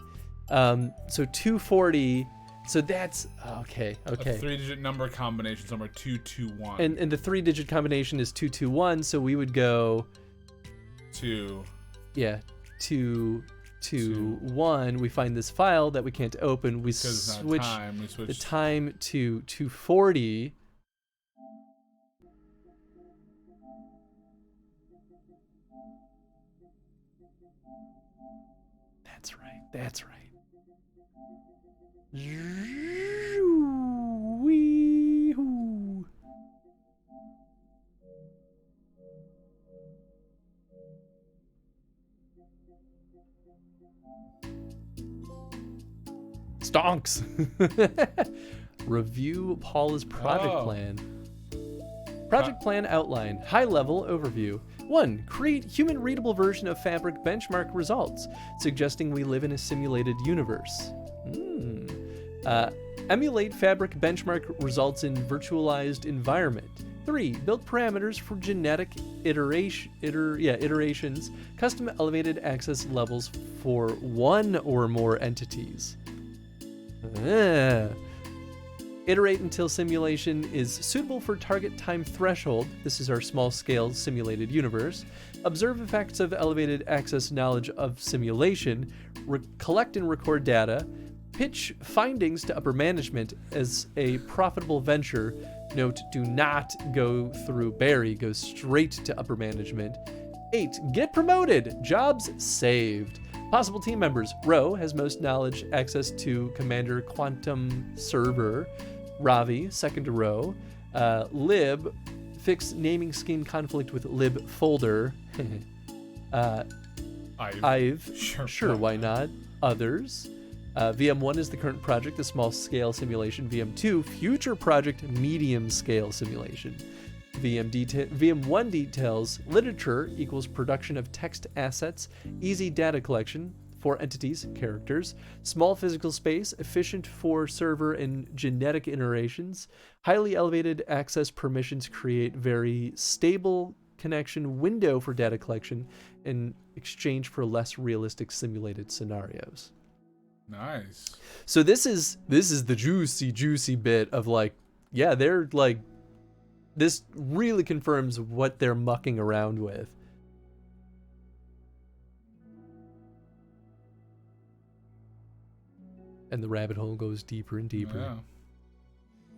So 240. So that's okay. A 3-digit number combination somewhere 221. And the 3-digit combination is 221. So we would go 221. We find this file that we can't open. We switch the time to 240. That's right. Wee-hoo. Stonks. Review Paula's project plan. Project plan outline. High level overview. 1. Create human readable version of Fabric benchmark results, suggesting we live in a simulated universe. Emulate Fabric benchmark results in virtualized environment. 3. Build parameters for genetic iterations, custom elevated access levels for one or more entities. Iterate until simulation is suitable for target time threshold. This is our small-scale simulated universe. Observe effects of elevated access knowledge of simulation. collect and record data, pitch findings to upper management as a profitable venture. Note, do not go through Barry, go straight to upper management. 8, get promoted, jobs saved. Possible team members, Ro has most knowledge, access to Commander Quantum Server. Ravi, second to Ro. Lib, fix naming scheme conflict with Lib folder. I've sure, why not? Others. VM1 is the current project, the small scale simulation. VM2, future project, medium scale simulation. VM1 details literature equals production of text assets, easy data collection for entities, characters, small physical space, efficient for server and genetic iterations, highly elevated access permissions create very stable connection window for data collection in exchange for less realistic simulated scenarios. Nice. So this is the juicy bit of like, yeah, they're like, this really confirms what they're mucking around with. And the rabbit hole goes deeper and deeper. Yeah.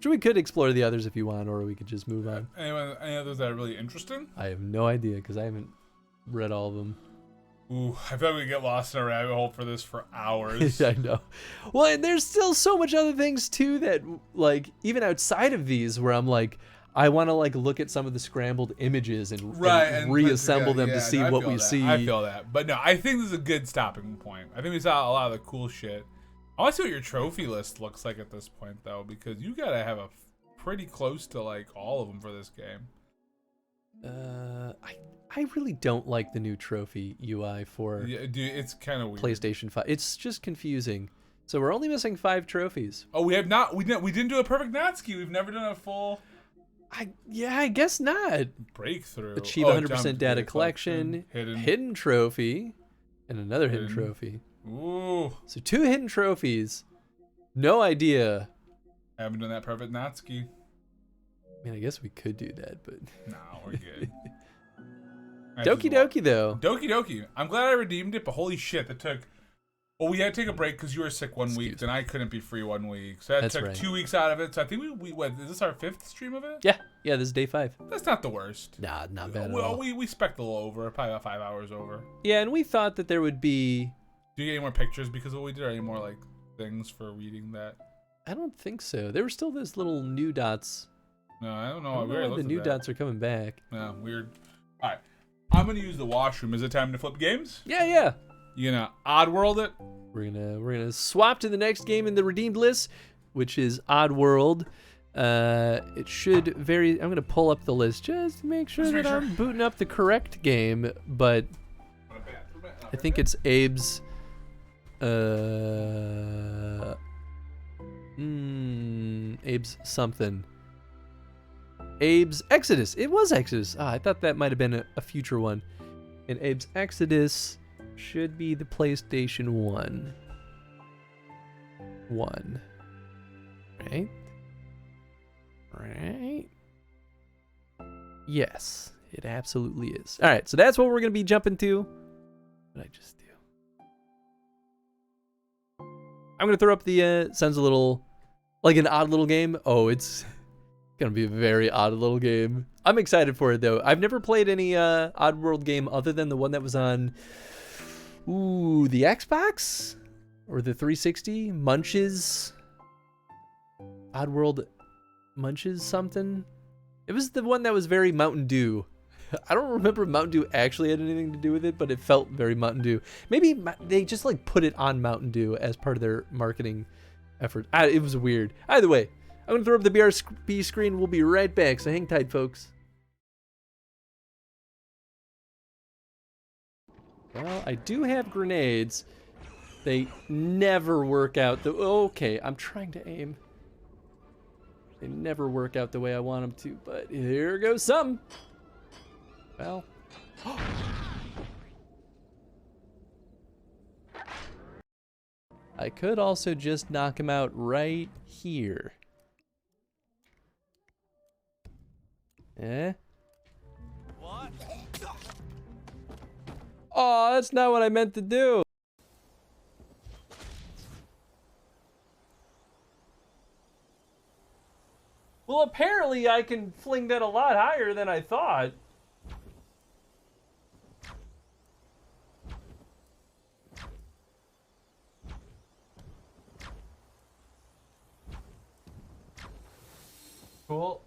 So we could explore the others if you want, or we could just move on. Any others that are really interesting? I have no idea because I haven't read all of them. Ooh, I feel like we get lost in a rabbit hole for this for hours. I know. Well, and there's still so much other things too that, like, even outside of these, where I'm like, I want to like look at some of the scrambled images and reassemble them to see what we see. I feel that, but no, I think this is a good stopping point. I think we saw a lot of the cool shit. I want to see what your trophy list looks like at this point, though, because you gotta have a pretty close to like all of them for this game. I really don't like the new trophy UI for dude, it's kind of weird. PlayStation 5. It's just confusing. So we're only missing 5 trophies. Oh, we have not. We didn't do a perfect Natsuki. We've never done a full. I guess not. Breakthrough. Achieve 100% data collection. Hidden trophy, and another hidden trophy. Ooh. So 2 hidden trophies. No idea. I haven't done that perfect Natsuki. I mean, I guess we could do that, but no, we're good. Doki Doki though. Doki Doki. I'm glad I redeemed it, but holy shit, that took. Well, we had to take a break because you were sick one week, and I couldn't be free 1 week, so that took 2 weeks out of it. So I think we went. Is this our 5th stream of it? Yeah, this is day 5. That's not the worst. Nah, not bad at all. We spec'd a little over, probably about 5 hours over. Yeah, and we thought that there would be. Do you get any more pictures because of what we did, or any more like things for reading that? I don't think so. There were still those little new dots. No, I don't know. I don't know why the new dots are coming back. Yeah, weird. All right, I'm gonna use the washroom. Is it time to flip games? Yeah. You gonna Oddworld it? We're gonna swap to the next game in the redeemed list, which is Oddworld. It should vary. I'm gonna pull up the list just to make sure that I'm booting up the correct game, but I think it's Abe's. Abe's something. Abe's Exodus. It was Exodus. I thought that might have been a future one. And Abe's Exodus should be the PlayStation 1. Right? Yes, it absolutely is. All right, so that's what we're going to be jumping to. What did I just do? I'm going to throw up the, sounds a little like an odd little game. Oh, it's going to be a very odd little game. I'm excited for it, though. I've never played any Oddworld game other than the one that was on, the Xbox? Or the 360? Munches? Oddworld Munches something? It was the one that was very Mountain Dew. I don't remember Mountain Dew actually had anything to do with it, but it felt very Mountain Dew. Maybe they just like put it on Mountain Dew as part of their marketing effort. It was weird. Either way, I'm going to throw up the BRB screen. We'll be right back, so hang tight, folks. Well, I do have grenades. They never work out. Okay, I'm trying to aim. They never work out the way I want them to, but here goes some. Well. I could also just knock him out right here. What? Oh, that's not what I meant to do. Well, apparently I can fling that a lot higher than I thought. Cool.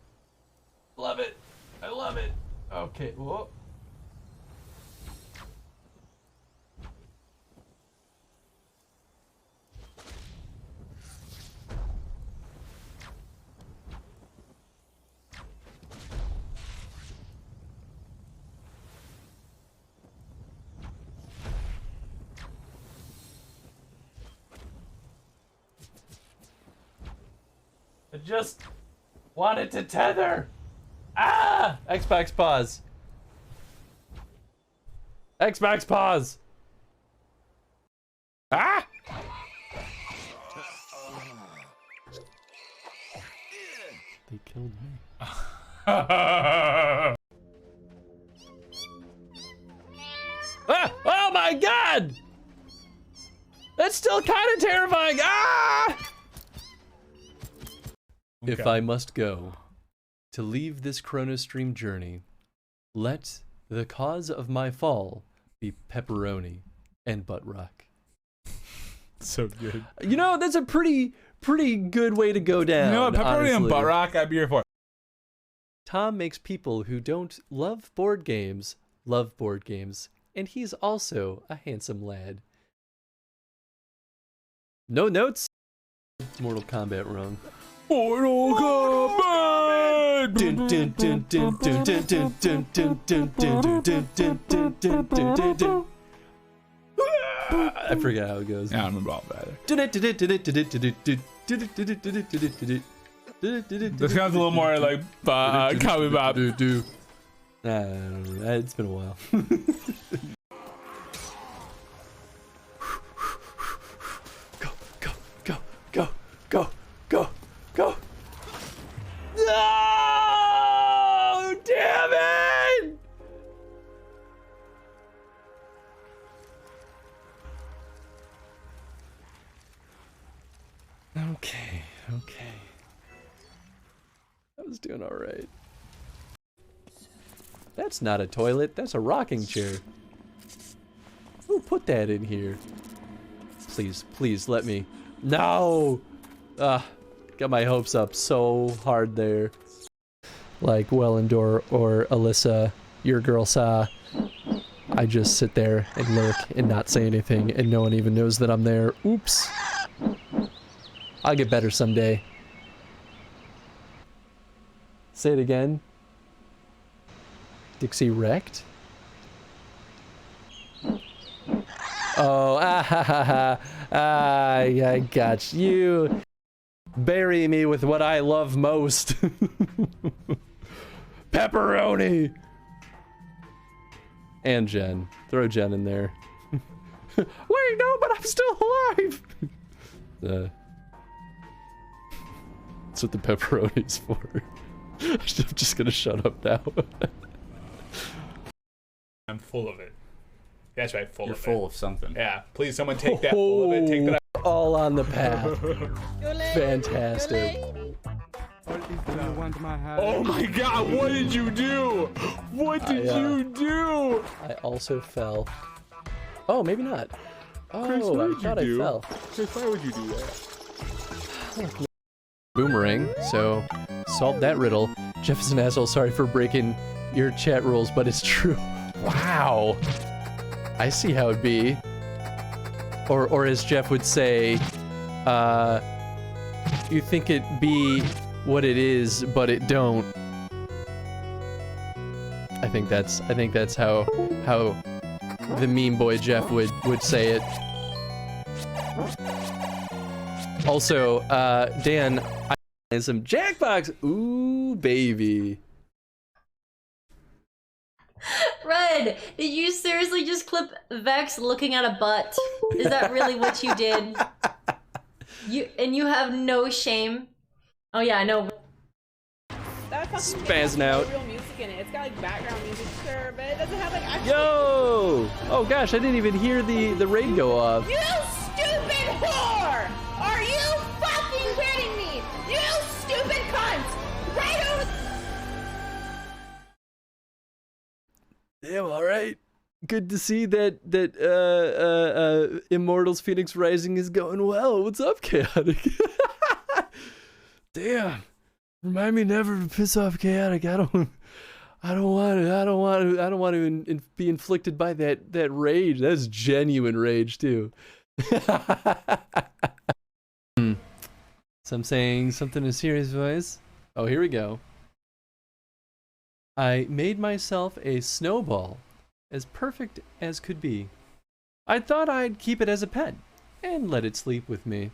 Love it. I love it. Okay. Whoa. I just wanted to tether. Ah! Xbox pause. Xbox pause. Ah! They killed me. Ah! Oh my god! That's still kind of terrifying. Ah! Okay. If I must go, to leave this Chronostream journey, let the cause of my fall be pepperoni and butt rock. So good. You know, that's a pretty good way to go down. You know what? Pepperoni and honestly. butt rock, I'd be here for. Tom makes people who don't love board games, and he's also a handsome lad. No notes? Mortal Kombat wrong. Mortal Kombat! Dun, dun, dun, dun, dun, dun, dun, dun, dun, dun, dun, dun, dun, dun, dun, dun, dun, dun. I forget how it goes. Yeah, I don't remember all that. This sounds a little more like Cowboy Bob. It's been a while. Go, go, go, go, go, go, go. No! Damn it! Okay. I was doing all right. That's not a toilet, that's a rocking chair. Who put that in here? Please let me. No! Got my hopes up so hard there. Like Wellendor or Alyssa, your girl saw. I just sit there and lurk and not say anything and no one even knows that I'm there. Oops. I'll get better someday. Say it again. Dixie wrecked? Oh, I got you. Bury me with what I love most. Pepperoni! And Jen. Throw Jen in there. Wait, no, but I'm still alive! That's what the pepperoni's for. I'm just gonna shut up now. I'm full of it. That's right, full You're of it. full of something. Yeah, please someone take that full of it. Take that. All on the path. Fantastic. Oh my god, what did you do? What did you do? I also fell. Oh, maybe not. Chris, Oh, what I did thought you do? I fell. Chris, why would you do that? Boomerang, so solve that riddle. Jeff is an asshole, sorry for breaking your chat rules, but it's true. Wow. I see how it'd be. Or as Jeff would say, you think it be what it is, but it don't. I think that's how the meme boy Jeff would say it. Also, Dan, I and some Jackbox. Ooh, baby. Red, did you seriously just clip Vex looking at a butt? Is that really what you did? You have no shame? Oh yeah, I know. That fucking Spazzing game has out. real music in it. It's got like background music, sure, but it doesn't have like actual. Yo! Oh gosh, I didn't even hear the raid go off. You stupid whore! Are you fucking kidding me? You stupid cunt! Damn, all right. Good to see that Immortals Phoenix Rising is going well. What's up, Chaotic? Damn. Remind me never to piss off Chaotic. I don't want to be inflicted by that rage. That's genuine rage too. So I'm saying something in a serious voice. Oh, here we go. I made myself a snowball, as perfect as could be. I thought I'd keep it as a pet and let it sleep with me.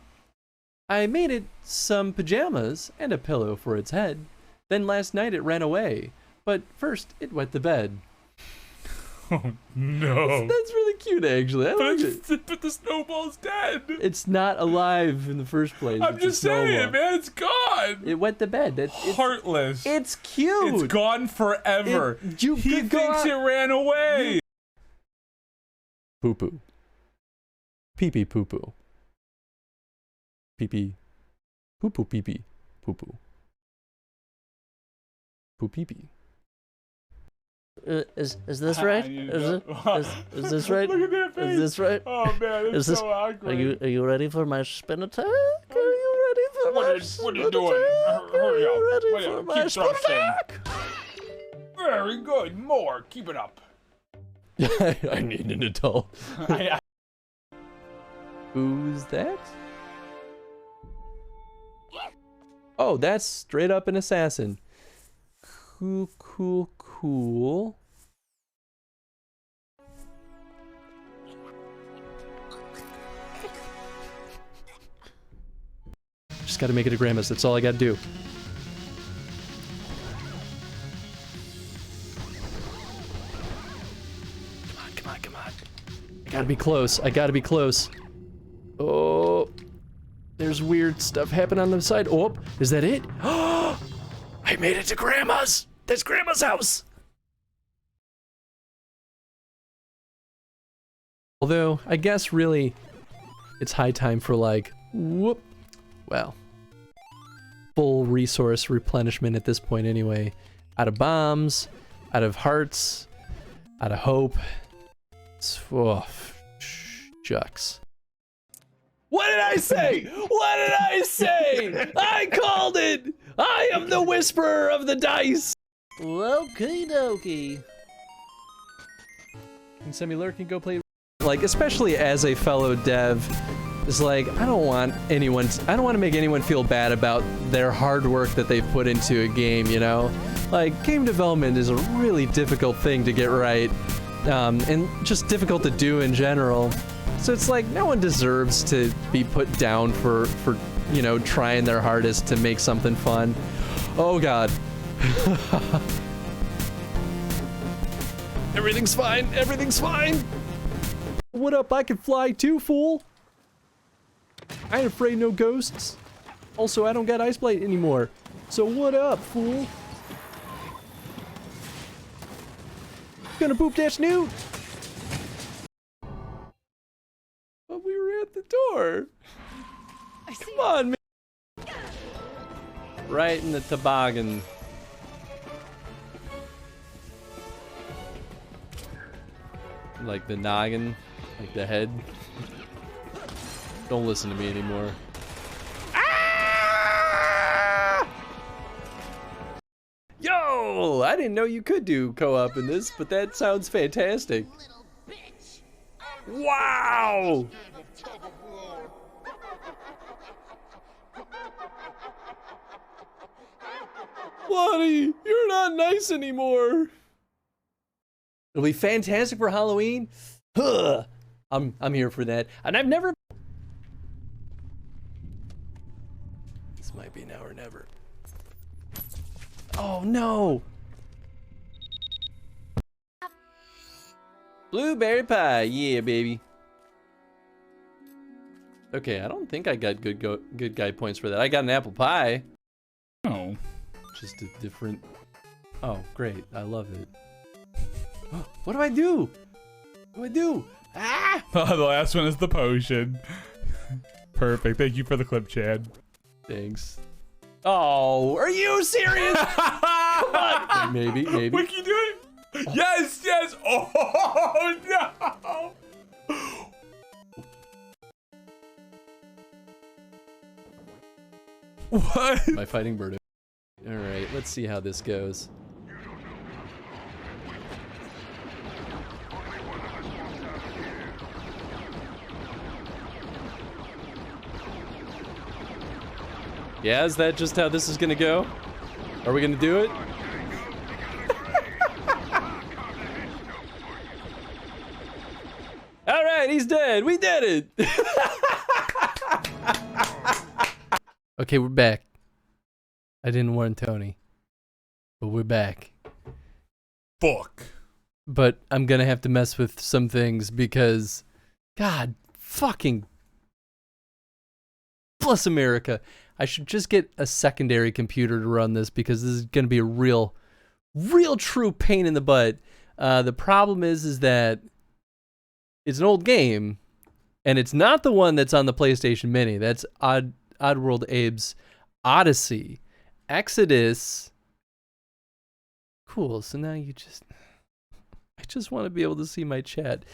I made it some pajamas and a pillow for its head. Then last night it ran away, but first it wet the bed. Oh no. That's really cute, actually. I like it. But the snowball's dead. It's not alive in the first place. I'm It's a just saying, snowball. man, it's gone. It wet the bed. It's Heartless. It's cute. It's gone forever. You He could go thinks out- it ran away. Poo poo. Pee pee poo poo. Pee pee. Poo poo pee pee. Poo poo. Poo pee pee. Is this right? Is this right? Look at that face. Is this right? Oh man, it's Is this? so awkward. Are you ready for my spin attack? Are you ready for What my are you spin doing? attack? Hurry Are up. you ready Wait, for keep my spin thrusting. attack? Very good. More. Keep it up. I need an adult. Who's that? Oh, that's straight up an assassin. Cool, cool, cool. Just gotta make it a Grandma's, that's all I gotta do. Come on, come on, come on. I gotta be close, I gotta be close. Oh, there's weird stuff happening on the side. Oh, is that it? I made it to Grandma's! That's Grandma's house! Although, I guess really, it's high time for like, whoop, well, full resource replenishment at this point anyway. Out of bombs, out of hearts, out of hope. Oh, shucks. What did I say? What did I say? I called it! I am the whisperer of the dice! Okie dokie. And Semi-Lurk can go play. Like, especially as a fellow dev, it's like, I don't want to make anyone feel bad about their hard work that they've put into a game, you know? Like, game development is a really difficult thing to get right, and just difficult to do in general. So it's like, no one deserves to be put down for you know, trying their hardest to make something fun. Oh god. Everything's fine, everything's fine! What up, I can fly too, fool! I ain't afraid no ghosts. Also, I don't got Ice Blade anymore. So what up, fool? Gonna poop dash newt! But we were at the door. Come on, man. Right in the toboggan. Like the noggin, like the head. Don't listen to me anymore. Ah! Yo! I didn't know you could do co-op in this, but that sounds fantastic. Wow! Lottie, you're not nice anymore. It'll be fantastic for Halloween. Huh. I'm here for that. And I've never. This might be now or never. Oh no. Blueberry pie, yeah, baby. Okay, I don't think I got good guy points for that. I got an apple pie. Oh. Just a different. Oh, great! I love it. What do I do? What do I do? Ah! The last one is the potion. Perfect. Thank you for the clip, Chad. Thanks. Oh, are you serious? Come on. Maybe. Wiki, do it. Yes, yes. Oh no. What? My fighting bird. All right, let's see how this goes. Yeah, is that just how this is gonna go? Are we gonna do it? All right, he's dead. We did it. Okay, we're back. I didn't warn Tony, but we're back. Fuck. But I'm gonna have to mess with some things because, God, fucking bless America. I should just get a secondary computer to run this because this is gonna be a real true pain in the butt. The problem is that it's an old game, and it's not the one that's on the PlayStation Mini. That's Oddworld Abe's Odyssey. Exodus. Cool, so now I just want to be able to see my chat.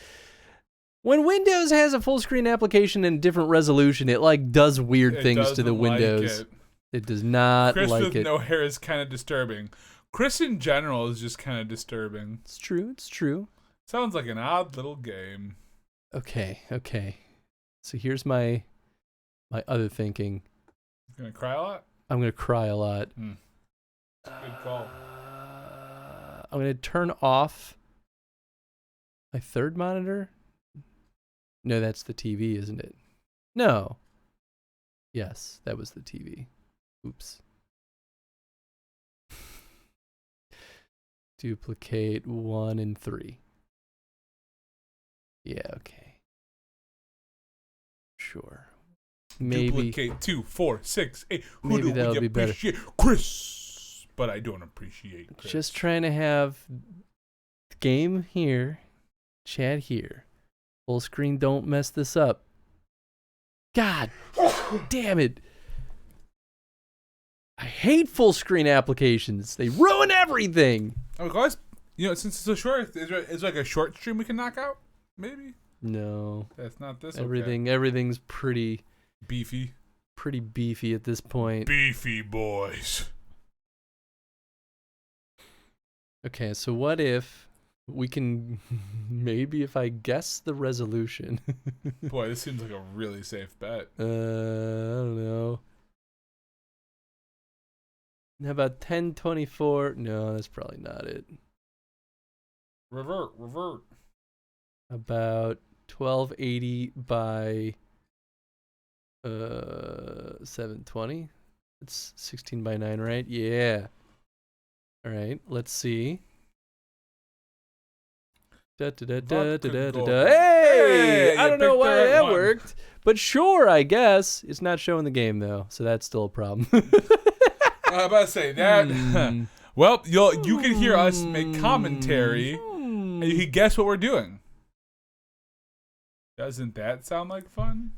When Windows has a full screen application and different resolution, it like does weird things to the Windows. It does not Chris like with it. no hair is kind of disturbing. Chris in general is just kind of disturbing. It's true, it's true. Sounds like an odd little game. Okay. So here's my other thinking. You gonna cry a lot? I'm gonna cry a lot. Good call. I'm gonna turn off my third monitor. No, that's the TV, isn't it? No. Yes, that was the TV. Oops. Duplicate 1 and 3. Yeah, okay. Sure. Maybe. Duplicate 2, 4, 6, 8. Who Maybe do that'll we be better. appreciate? Chris. But I don't appreciate Chris. Just trying to have game here, chat here. Full screen, don't mess this up. God damn it. I hate full screen applications. They ruin everything. Oh, guys, since it's so short, is like a short stream we can knock out? Maybe? No. That's not this. Everything's pretty beefy. Pretty beefy at this point. Beefy boys. Okay, so what if we can maybe if I guess the resolution. Boy, this seems like a really safe bet. I don't know. How about 1024? No, that's probably not it. Revert. About 1280 by 720. It's 16 by 9, right? Yeah. All right, let's see. Hey! I don't know why that worked, but sure, I guess. It's not showing the game, though, so that's still a problem. I was about to say that. Well, you can hear us make commentary, and you can guess what we're doing. Doesn't that sound like fun?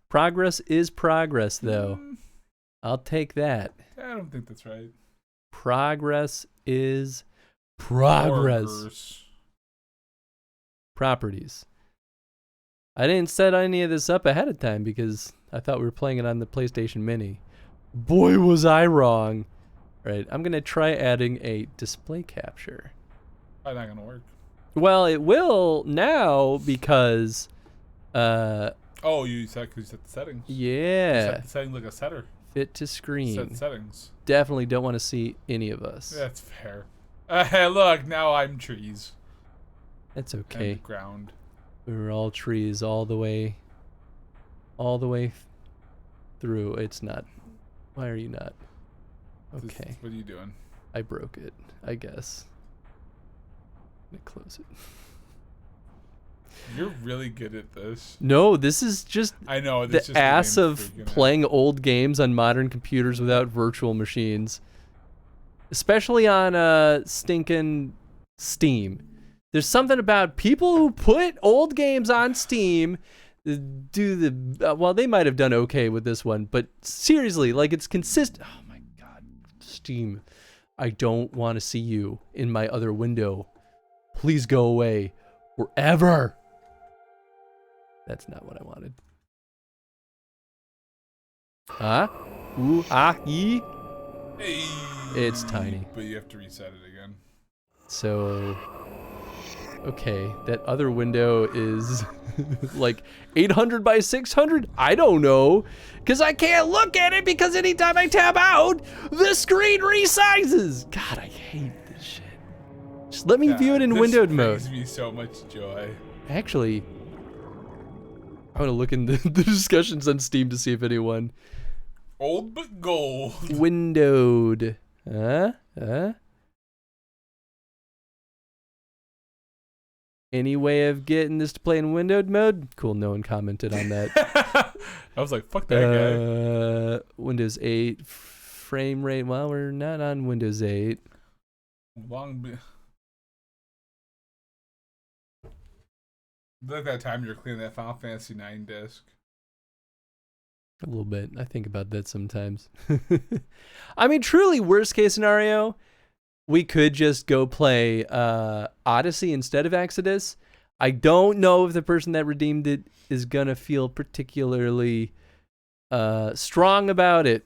Progress is progress, though. I'll take that. I don't think that's right. Progress is progress. Properties. I didn't set any of this up ahead of time because I thought we were playing it on the PlayStation Mini. Boy, was I wrong. Right, I'm going to try adding a display capture. Probably not going to work. Well, it will now because... oh, you set the settings. Yeah. You set the settings like a setter. Fit to screen. Set settings. Definitely don't want to see any of us. That's fair. Hey, look, now I'm trees. That's okay. And ground. We're all trees all the way through. It's not. Why are you not? Okay. What are you doing? I broke it, I guess. I'm gonna close it. You're really good at this. No, this is just I know the ass of playing old games on modern computers without virtual machines. Especially on stinking Steam. There's something about people who put old games on Steam do the well, they might have done okay with this one, but seriously, like it's consistent. Oh my god, Steam. I don't want to see you in my other window. Please go away. Forever. That's not what I wanted. Huh? Ooh, ah, ee. Hey, It's tiny. but you have to reset it again. So, okay, that other window is like 800 by 600? I don't know, because I can't look at it because anytime I tab out, the screen resizes. God, I hate this shit. Just let me view it in windowed mode. This brings me so much joy. Actually, I want to look in the discussions on Steam to see if anyone... Old but gold. Windowed. Any way of getting this to play in windowed mode? Cool, no one commented on that. I was like, fuck that guy. Windows 8 frame rate. Well, we're not on Windows 8. Like that time you were cleaning that Final Fantasy 9 disc. A little bit. I think about that sometimes. I mean, truly, worst case scenario, we could just go play Odyssey instead of Exodus. I don't know if the person that redeemed it is going to feel particularly strong about it.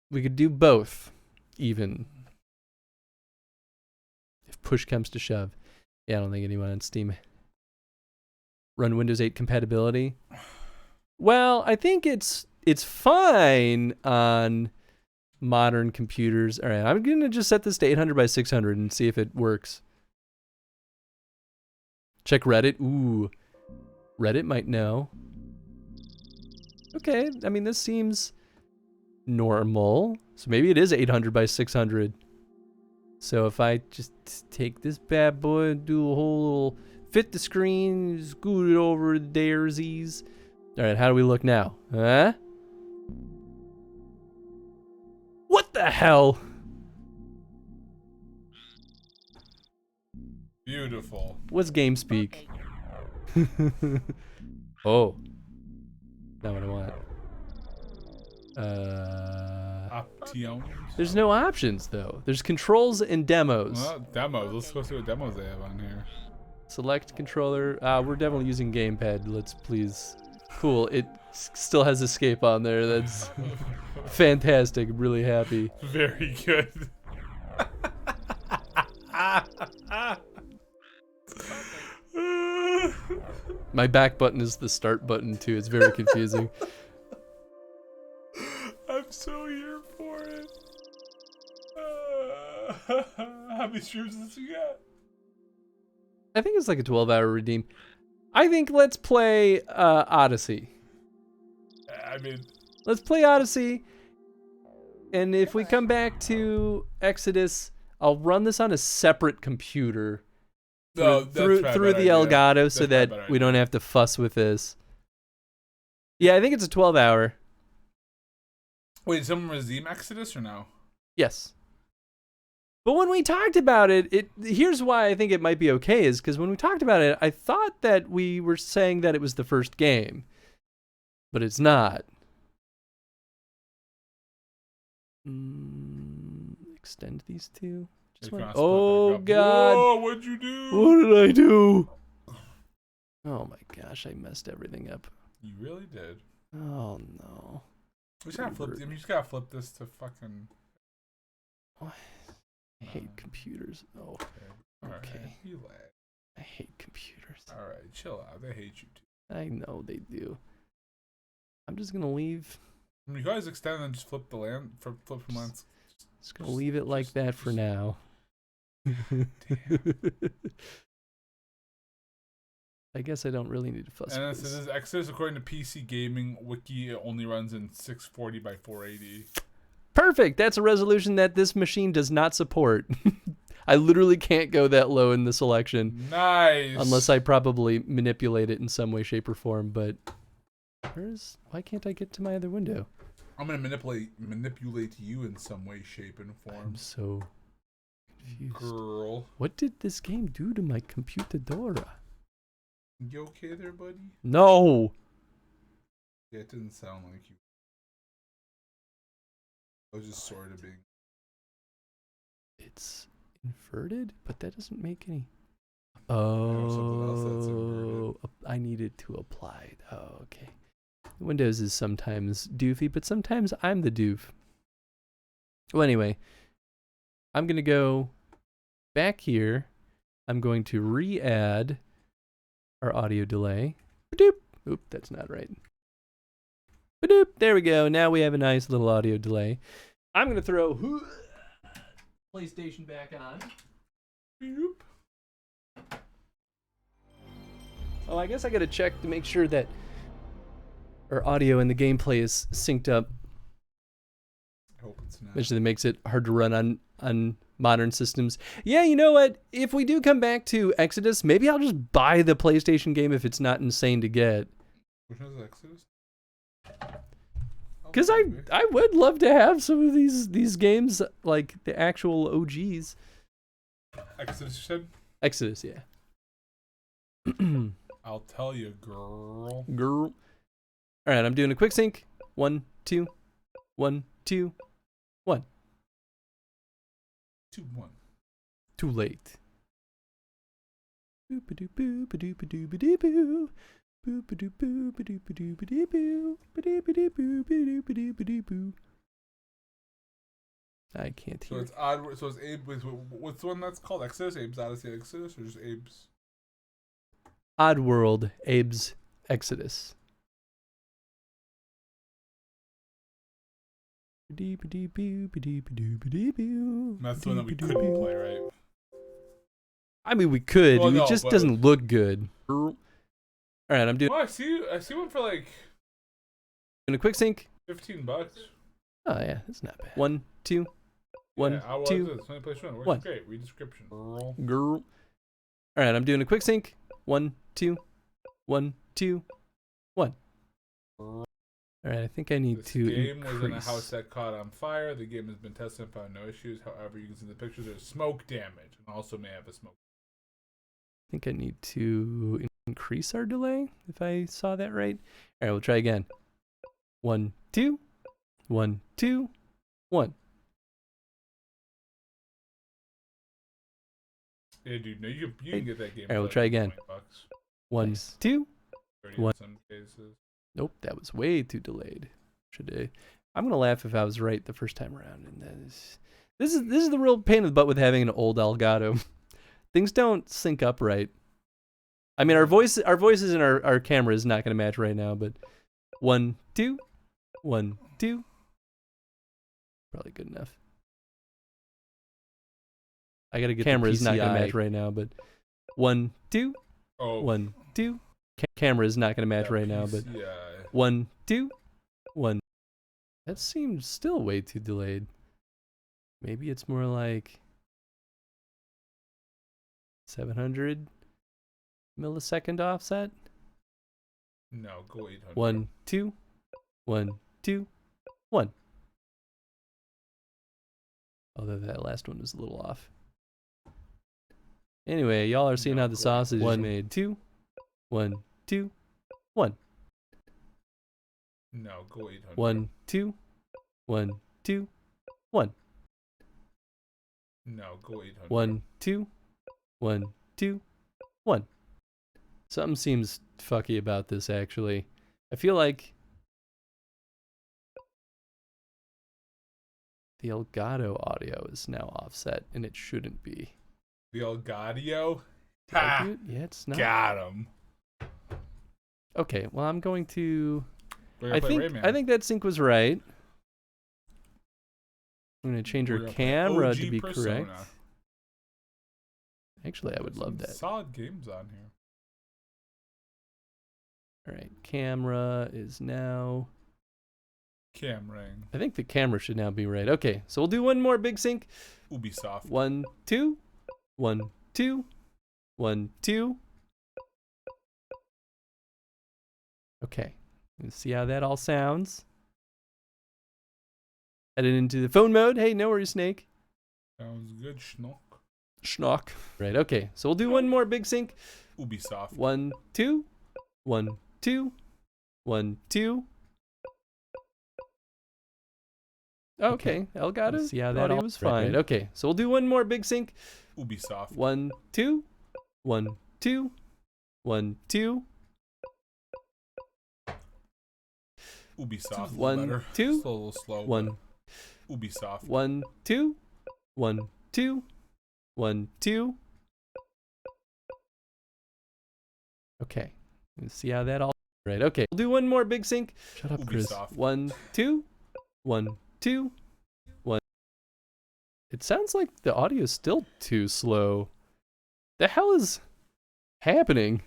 We could do both, even. If push comes to shove. Yeah, I don't think anyone on Steam run Windows 8 compatibility. Well, I think it's fine on modern computers. All right, I'm going to just set this to 800 by 600 and see if it works. Check Reddit. Ooh, Reddit might know. Okay, I mean, this seems normal. So maybe it is 800 by 600. So if I just take this bad boy and do a whole little fit the screen, scoot it over the daisies. All right, how do we look now? Huh? What the hell? Beautiful. What's game speak? Oh. Not what I want. Options. There's no options, though. There's controls and demos. Well, demos. Let's go see what demos they have on here. Select controller. We're definitely using gamepad. Let's please. Cool. It still has escape on there. That's fantastic. I'm really happy. Very good. My back button is the start button too. It's very confusing. I'm so here for it. How many streams does you got? I think it's like a 12-hour redeem. I think let's play Odyssey. I mean, let's play Odyssey. And if we come back to Exodus, I'll run this on a separate computer through the Elgato so that we don't have to fuss with this. Yeah, I think it's a 12-hour. Wait, did someone redeem Exodus or no? Yes. But when we talked about it, here's why I think it might be okay is because when we talked about it, I thought that we were saying that it was the first game. But it's not. Extend these two. Oh, God. Whoa, what'd you do? What did I do? Oh, my gosh. I messed everything up. You really did. Oh, no. We just gotta flip. I mean, you just gotta flip this to fucking. What? I hate computers. Oh, okay. All right. Okay. You lag. I hate computers. All right, chill out. They hate you too. I know they do. I'm just gonna leave. I mean, you guys extend and just flip the land. Flip from lands. Just gonna leave it like that for now. Damn. I guess I don't really need to fuss. And with this is Exodus according to PC Gaming Wiki. It only runs in 640 by 480. Perfect. That's a resolution that this machine does not support. I literally can't go that low in the selection. Nice. Unless I probably manipulate it in some way, shape, or form. But why can't I get to my other window? I'm gonna manipulate you in some way, shape, and form. I'm so confused. Girl. What did this game do to my computadora? You okay there, buddy? No. Yeah, it didn't sound like you. I was just sort of being. It's inverted, but that doesn't make any. something else that's inverted. I needed to apply. Oh, okay. Windows is sometimes doofy, but sometimes I'm the doof. Well, anyway, I'm going to go back here. I'm going to re-add our audio delay. Ba-doop. Oop, that's not right. Ba-doop. There we go. Now we have a nice little audio delay. I'm going to throw PlayStation back on. Boop. Oh, I guess I gotta check to make sure that our audio and the gameplay is synced up. I hope it's not. Which makes it hard to run on modern systems. Yeah, you know what? If we do come back to Exodus, maybe I'll just buy the PlayStation game if it's not insane to get. Which one is Exodus? Because I would love to have some of these games, like the actual OGs. Exodus, you said? Exodus, yeah. I'll tell you, girl. Girl. All right, I'm doing a quick sync. 1, 2, 1, 2, 1. 2, 1. Too late. Boop-a-doo, boop-a-doo, ba-doo, ba-doo, boop-a-doo, boop-a-doo, ba-doo, ba-doo, boo, ba-doo, ba-doo, ba-doo, ba-doo, boo. I can't So hear. it's odd. So it's Abe. What's the one that's called Exodus? Abe's Odyssey Exodus, or just Abe's? Oddworld, Abe's Exodus. That's the one that we couldn't play, right? I mean, we could. Well, it no, just but- doesn't look good. All right, I'm doing Oh, I see one for like a quick sync. $15. Oh yeah, that's not bad. 1, 2, 1, Yeah, I was 2. this. Only place one. Works one. great. Read description. Girl. Girl. All right, I'm doing a quick sync. 1, 2, 1, 2, 1. All right, I think I need This to game was in a increase. house that caught on fire. The game has been tested and found no issues. However, you can see in the pictures there's smoke damage and also may have a smoke. I think I need to increase our delay, if I saw that right. All right, we'll try again. 1, 2, 1, 2, 1. Yeah, dude. No, you can get that game. All right, for we'll like try again. $20. 1, Nice. 2. 30 One. in some cases. Nope, that was way too delayed. I'm gonna laugh if I was right the first time around. And this is the real pain in the butt with having an old Elgato. Things don't sync up right. I mean, our voices and our camera is not gonna match right now. But 1, 2, 1, 2, probably good enough. I gotta get camera is not gonna match right now. But 1, 2, Oh, 1, 2. Camera is not gonna match that right now. But PCI. 1, 2, 1. That seems still way too delayed. Maybe it's more like 700 millisecond offset. No, go 800. 1, 2, 1, 2, 1. Although that last one was a little off. Anyway, y'all are seeing No, how the go sausage is 1, made. 2, 1, 2, 1. No, go 800. 1, 2, 1, 2, 1. No, go 800. 1, 2, 1, 2, 1. Something seems fucky about this, actually. I feel like the Elgato audio is now offset, and it shouldn't be. The Elgato? Did I Ha! do it? Yeah, it's not. Got him. Okay, well, I'm going to... We're I gonna play think Rayman. that sync was right. I'm going to change We're our gonna play camera OG to be Persona. correct. Actually, I would love Some that. Solid games on here. All right, camera is now... Camring. I think the camera should now be right. Okay, so we'll do one more big sync. Ubisoft. 1, 2, 1, 2, 1, 2. Okay, let's see how that all sounds. Head it into the phone mode. Hey, no worries, Snake. Sounds good, schnock. Schnock. Right, okay, so we'll do one more big sync. Ubisoft. 1, 2, 1, 2, 1, 2. Okay, Elgato. See how that all was fine. Okay, so we'll do one more big sync. Ubisoft. 1, 2, 1, 2. 1, 2. Ubisoft. A little 1, better. 2. Still a little slow. 1. Ubisoft. 1, 2. 1, 2. 1, 2. Okay. Let's see how that all. Right. Okay. We'll do one more big sync. Shut up, Chris. Ubisoft. 1, 2. 1, 2. 1. It sounds like the audio is still too slow. The hell is happening?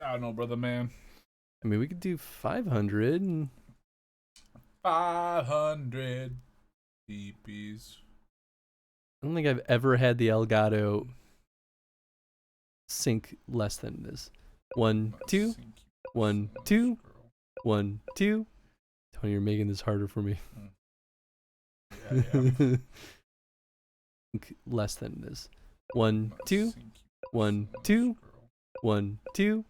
I don't know, brother man. I mean, we could do 500. And 500 BPs. I don't think I've ever had the Elgato sync less than this. 1, 2. 1, 2. 1, 2. Tony, you're making this harder for me. Yeah. Less than this. 1, 2. 1, 2. 1, 2.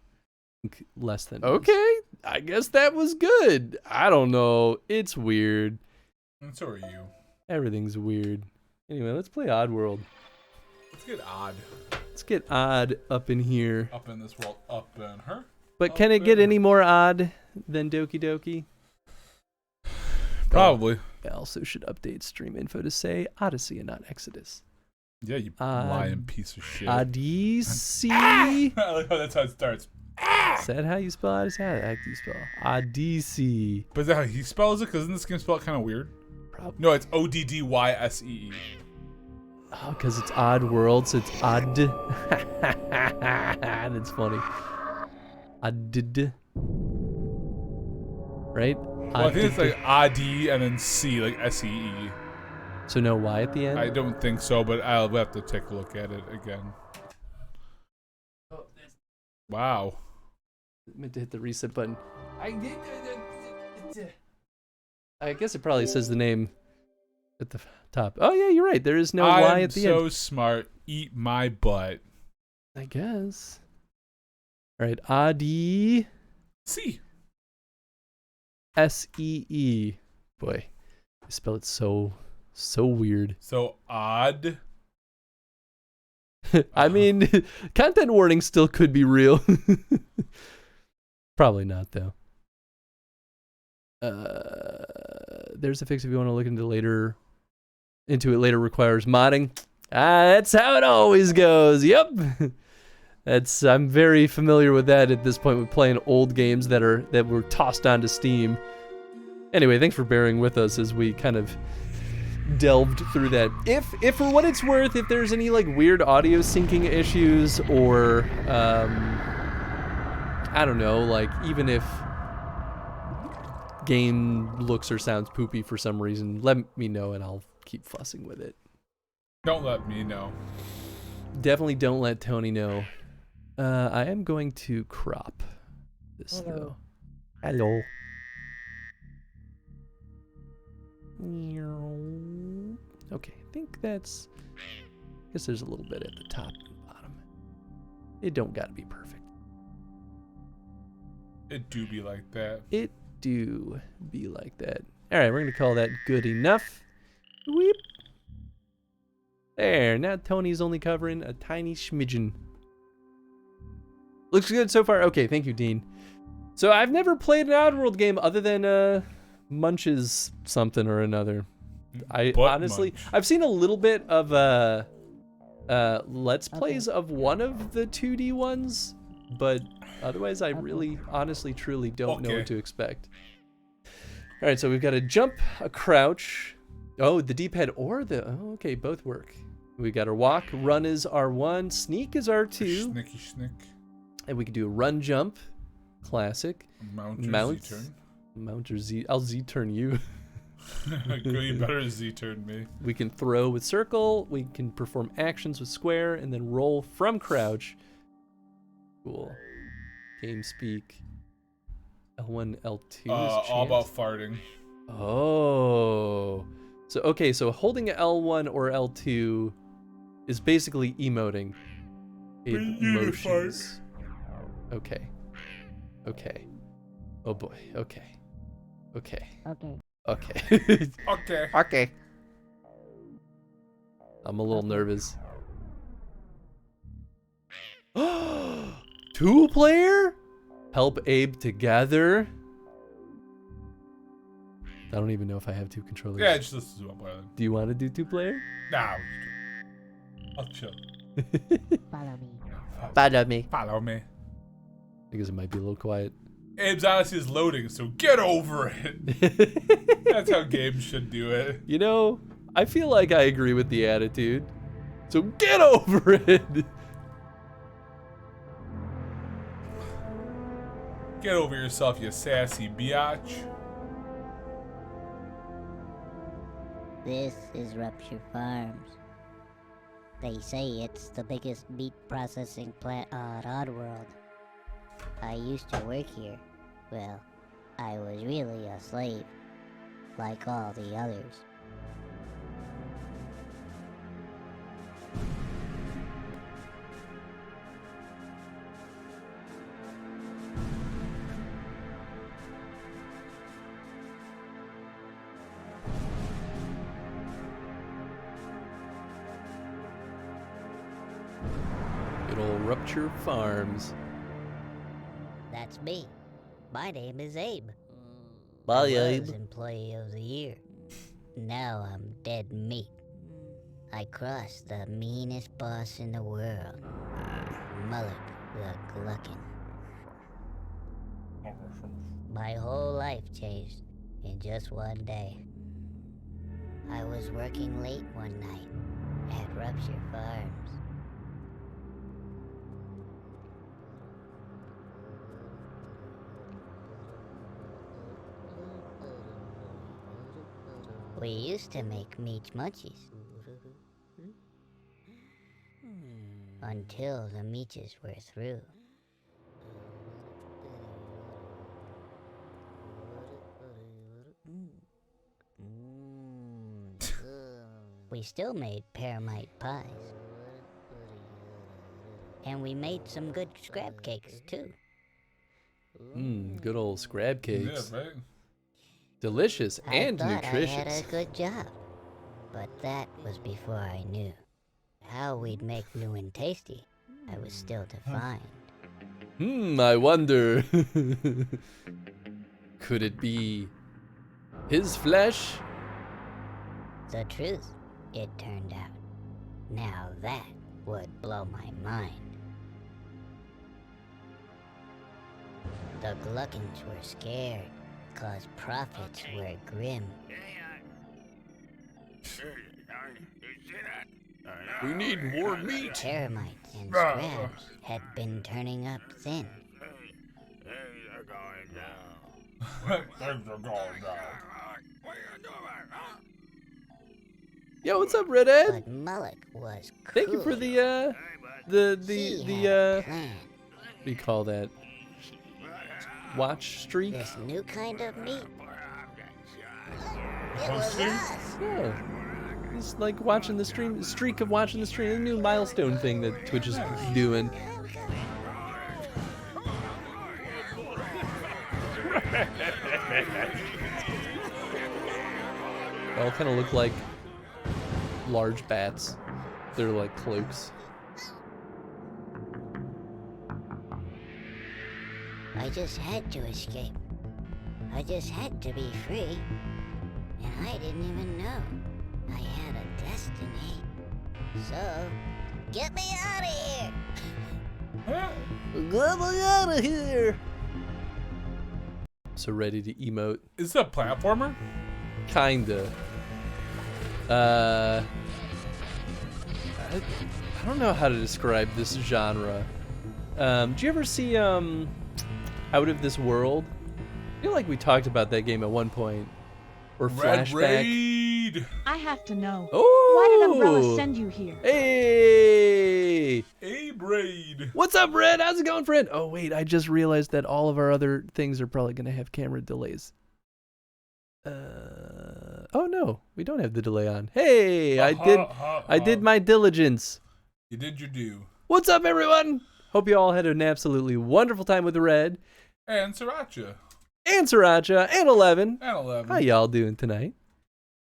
Less than. Okay, I guess that was good. I don't know. It's weird. And so are you. Everything's weird. Anyway, let's play Oddworld. Let's get odd. Let's get odd up in here. Up in this world. Up in her. But can it get any more odd than Doki Doki? Probably. I also should update stream info to say Odyssey and not Exodus. Yeah, you lying piece of shit. Odyssey. I like how that's how it starts. Is that how you spell Odyssey? How do you spell Odyssey? But is that how he spells it? Because isn't this game spelled kind of weird? Probably. No, it's Oddyssee. Oh, because it's Odd World, so it's odd. That's funny. Odd. Right? Well, I think it's like Oddie and then C, like S-E-E. So no Y at the end? I don't think so, but I'll have to take a look at it again. Wow. I meant to hit the reset button. I guess it probably says the name at the top. Oh yeah, you're right. There is no Y at the end. I'm so smart. Eat my butt. I guess. All right, Adi. C. S-E-E. Boy, I spell it so weird. So odd. I mean, content warning still could be real. Probably not though. There's a fix if you want to look into it later requires modding. That's how it always goes. Yep. I'm very familiar with that at this point with playing old games that were tossed onto Steam. Anyway, thanks for bearing with us as we kind of delved through that. If for what it's worth, if there's any like weird audio syncing issues or I don't know, like even if game looks or sounds poopy for some reason, let me know and I'll keep fussing with it. Don't let me know. Definitely don't let Tony know. I am going to crop this though. Hello. Okay, I think that's. I guess there's a little bit at the top and bottom. It don't gotta be perfect. It do be like that. It do be like that. All right, we're gonna call that good enough. Weep. There. Now Tony's only covering a tiny schmidgen. Looks good so far. Okay, thank you, Dean. So I've never played an Oddworld game other than Munch's something or another. Honestly, Munch. I've seen a little bit of Let's Plays of one of the 2D ones, but otherwise I really, honestly, truly don't know what to expect. All right, so we've got a jump, a crouch. Oh, the D-pad or the... Oh, okay, both work. We got our walk. Run is R1. Sneak is R2. Snicky snick. And we can do a run jump. Classic. Mount or Z-turn. Mount or Z. I'll Z-turn you. You better Z-turn me. We can throw with circle. We can perform actions with square. And then roll from crouch. Cool. Game speak. L1, L2 is all about farting. Oh. So, okay, so holding L1 or L2 is basically emoting. Emotions. Okay. Okay. Oh boy. Okay. Okay. Okay. Okay. Okay. Okay. I'm a little nervous. Two-player? Help Abe together? I don't even know if I have two controllers. Yeah, just let's do one player. Do you want to do two-player? Nah, I'll chill. Follow me. Follow me. Follow me. Because it might be a little quiet. Abe's Odyssey is loading, so get over it. That's how games should do it. You know, I feel like I agree with the attitude. So get over it. Get over yourself, you sassy biatch. This is Rupture Farms. They say it's the biggest meat processing plant on Oddworld. I used to work here. Well, I was really a slave, like all the others. Good old Rupture Farms. That's me. My name is Abe. Bye, I Abe. was Employee of the Year. Now I'm dead meat. I crossed the meanest boss in the world, Mullock the Gluckin. My whole life changed in just one day. I was working late one night at Rupture Farms. We used to make meat munchies. Until the meaches were through. We still made pearmite pies. And we made some good scrap cakes too. Good old scrab cakes. Yeah, right? Delicious and I thought nutritious. I had a good job, but that was before I knew. How we'd make new and tasty, I was still to find. I wonder. Could it be his flesh? The truth, it turned out. Now that would blow my mind. The Gluckins were scared, 'cause profits were grim. We need more meat. Termites and scraps had been turning up thin. Things are going down. Yo, what's up, Red Ed? But Mullock was cool. Thank you for He the had a plan. what do you call that? Watch streak? This new kind of meat. It Hosting? was us. Yeah. It's like watching the streak of watching the stream, a new milestone thing that Twitch is doing. They all kind of look like large bats. They're like cloaks. I just had to escape. I just had to be free. And I didn't even know I had a destiny. So, get me out of here! Get me out of here. So ready to emote. Is it a platformer? Kinda. I don't know how to describe this genre. Do you ever see Out of This World? I feel like we talked about that game at one point. Or Red Flashback. Raid. I have to know. Oh! Why did Umbrella send you here? Hey! Abe Raid. What's up, Red? How's it going, friend? Oh, wait, I just realized that all of our other things are probably going to have camera delays. Oh no, we don't have the delay on. Hey, I did my diligence. You did your due. What's up, everyone? Hope you all had an absolutely wonderful time with the Red And Sriracha. and Sriracha and 11. And 11. How y'all doing tonight?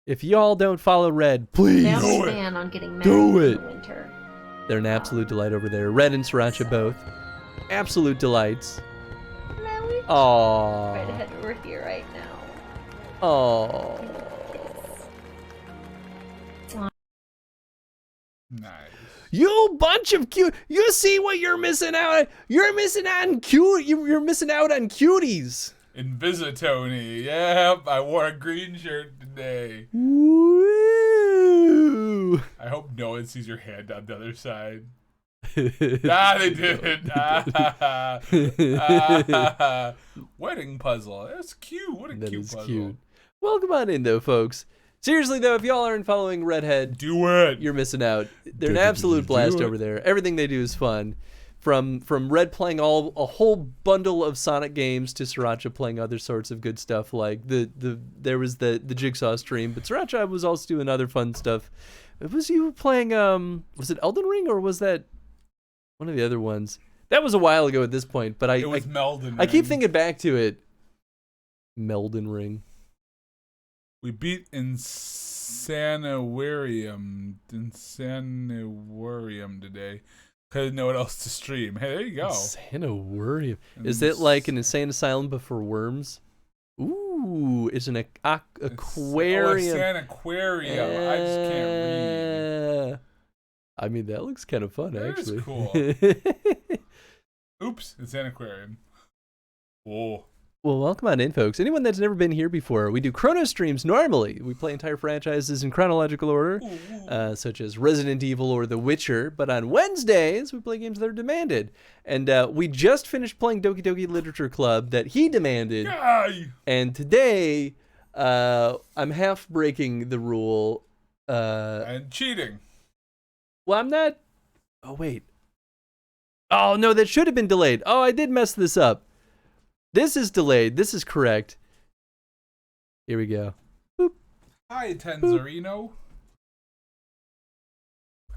If y'all don't follow Red, please Now Do it. plan on getting married Do in it. the winter. They're an absolute delight over there. Red and Sriracha both. Absolute delights. No, we Aww. Redhead, we're here right now. Aww. Nice. You bunch of cute. You see what you're missing out on? You're missing out on cute. You're missing out on cuties. Invisitony. Yep, I wore a green shirt today. Woo. I hope no one sees your hand on the other side. Ah, they didn't. Wedding puzzle. That's cute. What a That cute is puzzle. cute. Welcome on in, though, folks. Seriously, though, if y'all aren't following Redhead, Do it. you're missing out. They're an absolute blast over there. Everything they do is fun. From Red playing a whole bundle of Sonic games to Sriracha playing other sorts of good stuff, like there was the Jigsaw stream, but Sriracha was also doing other fun stuff. Was you playing was it Elden Ring or was that one of the other ones? That was a while ago at this point, but It was Meldon. I keep thinking back to it. Meldon Ring. We beat Insanitarium today. Cause no one else to stream. Hey, there you go. Sanitarium. Is it like an insane asylum but for worms? Ooh, it's an aquarium. It's an aquarium. I just can't read. I mean, that looks kind of fun, That is actually. cool. Oops, it's an aquarium. Whoa. Well, welcome on in, folks. Anyone that's never been here before, we do Chrono streams normally. We play entire franchises in chronological order, such as Resident Evil or The Witcher. But on Wednesdays, we play games that are demanded. And we just finished playing Doki Doki Literature Club that he demanded. Yay! And today, I'm half breaking the rule. And cheating. Well, I'm not. Oh, wait. Oh, no, that should have been delayed. Oh, I did mess this up. This is delayed. This is correct. Here we go. Boop. Hi, Tenzorino.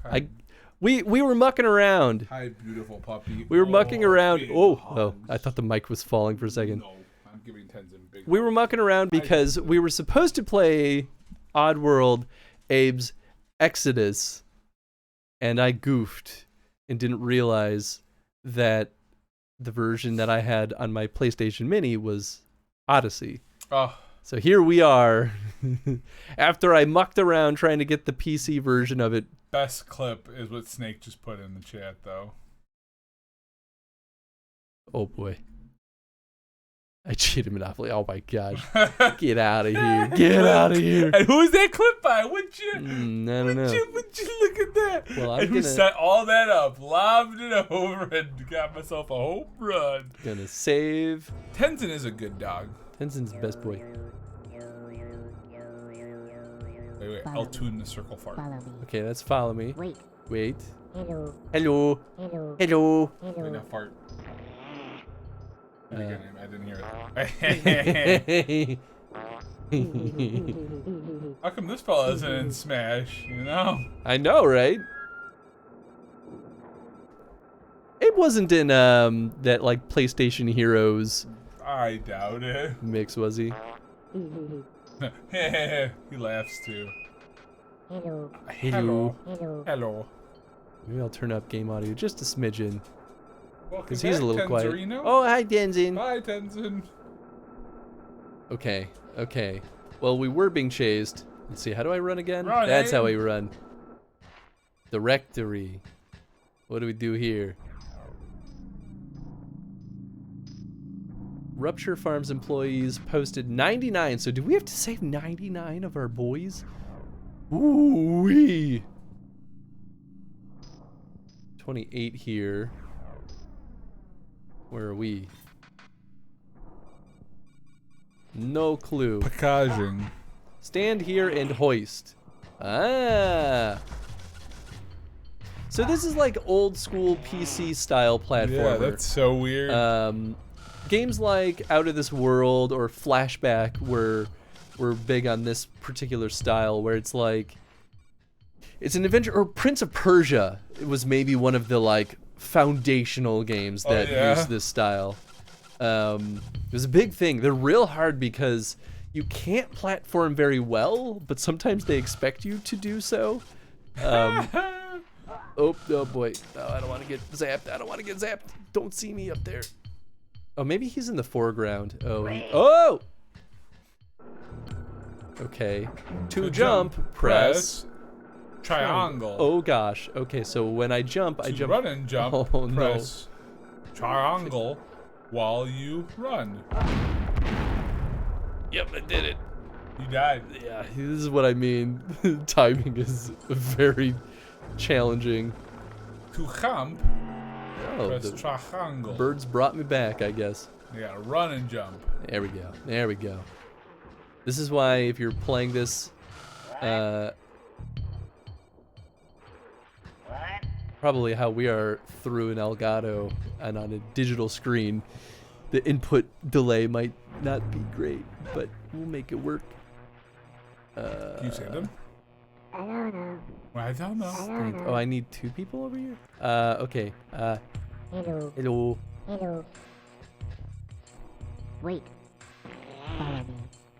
Hi. We were mucking around. Hi, beautiful puppy. We were mucking around. big Oh, hugs. I thought the mic was falling for a second. No, I'm giving Tenzin big We were hugs. mucking around because we were supposed to play Oddworld Abe's Exodus, and I goofed and didn't realize that the version that I had on my PlayStation Mini was Odyssey. Oh, So here we are, after I mucked around trying to get the PC version of it. best clip is what Snake just put in the chat, though. Oh boy. I cheated Monopoly. Oh my gosh. Get out of here. Get out of here. And who's that clip by? Would you? I don't know. Would you look at that? Well, I'm and who gonna- set all that up, lobbed it over, and got myself a home run. Gonna save. Tenzin is a good dog. Tenzin's the best boy. Wait, I'll tune the circle fart. Follow me. Okay, let's follow me. Wait. Wait. Hello. Hello. Hello. Hello. Wait, Hello. now fart. Uh, I didn't hear it. How come this fella isn't in Smash, you know? I know, right? It wasn't in that like PlayStation Heroes I doubt it. mix, was he? He laughs too. Hello. Hello. Hello. Hello. Maybe I'll turn up game audio just a smidgen. Welcome Because he's back, a little quiet. Tenzorino. Oh, hi, Tenzin. Bye, Tenzin. Okay, okay. Well, we were being chased. Let's see, how do I run again? Run, That's how aim. we run. Directory. What do we do here? Rupture Farms employees posted 99. So do we have to save 99 of our boys? Ooh-wee. 28 here. Where are we? No clue. Packaging. Stand here and hoist. Ah. So this is like old school PC style platformer. Yeah, that's so weird. Games like Out of This World or Flashback were big on this particular style, where it's like it's an adventure. Or Prince of Persia. It was maybe one of the like foundational games that used this style. It was a big thing. They're real hard because you can't platform very well, but sometimes they expect you to do so. Oh boy. Oh, I don't want to get zapped. I don't want to get zapped. Don't see me up there. Oh, maybe he's in the foreground. Oh! Okay. To jump, press triangle. Oh gosh. Okay, so when I jump, I jump. Run and jump, Oh, press triangle while you run. Yep, I did it. You died. Yeah, this is what I mean. Timing is very challenging. To jump, Oh, press the triangle. birds brought me back, I guess. You gotta run and jump. There we go. There we go. This is why if you're playing this, probably how we are through an Elgato and on a digital screen, the input delay might not be great, but we'll make it work. Can you save them? I don't know. I don't know. Oh, I need 2 people over here? Okay. Hello. Hello. Hello. Wait. Follow me.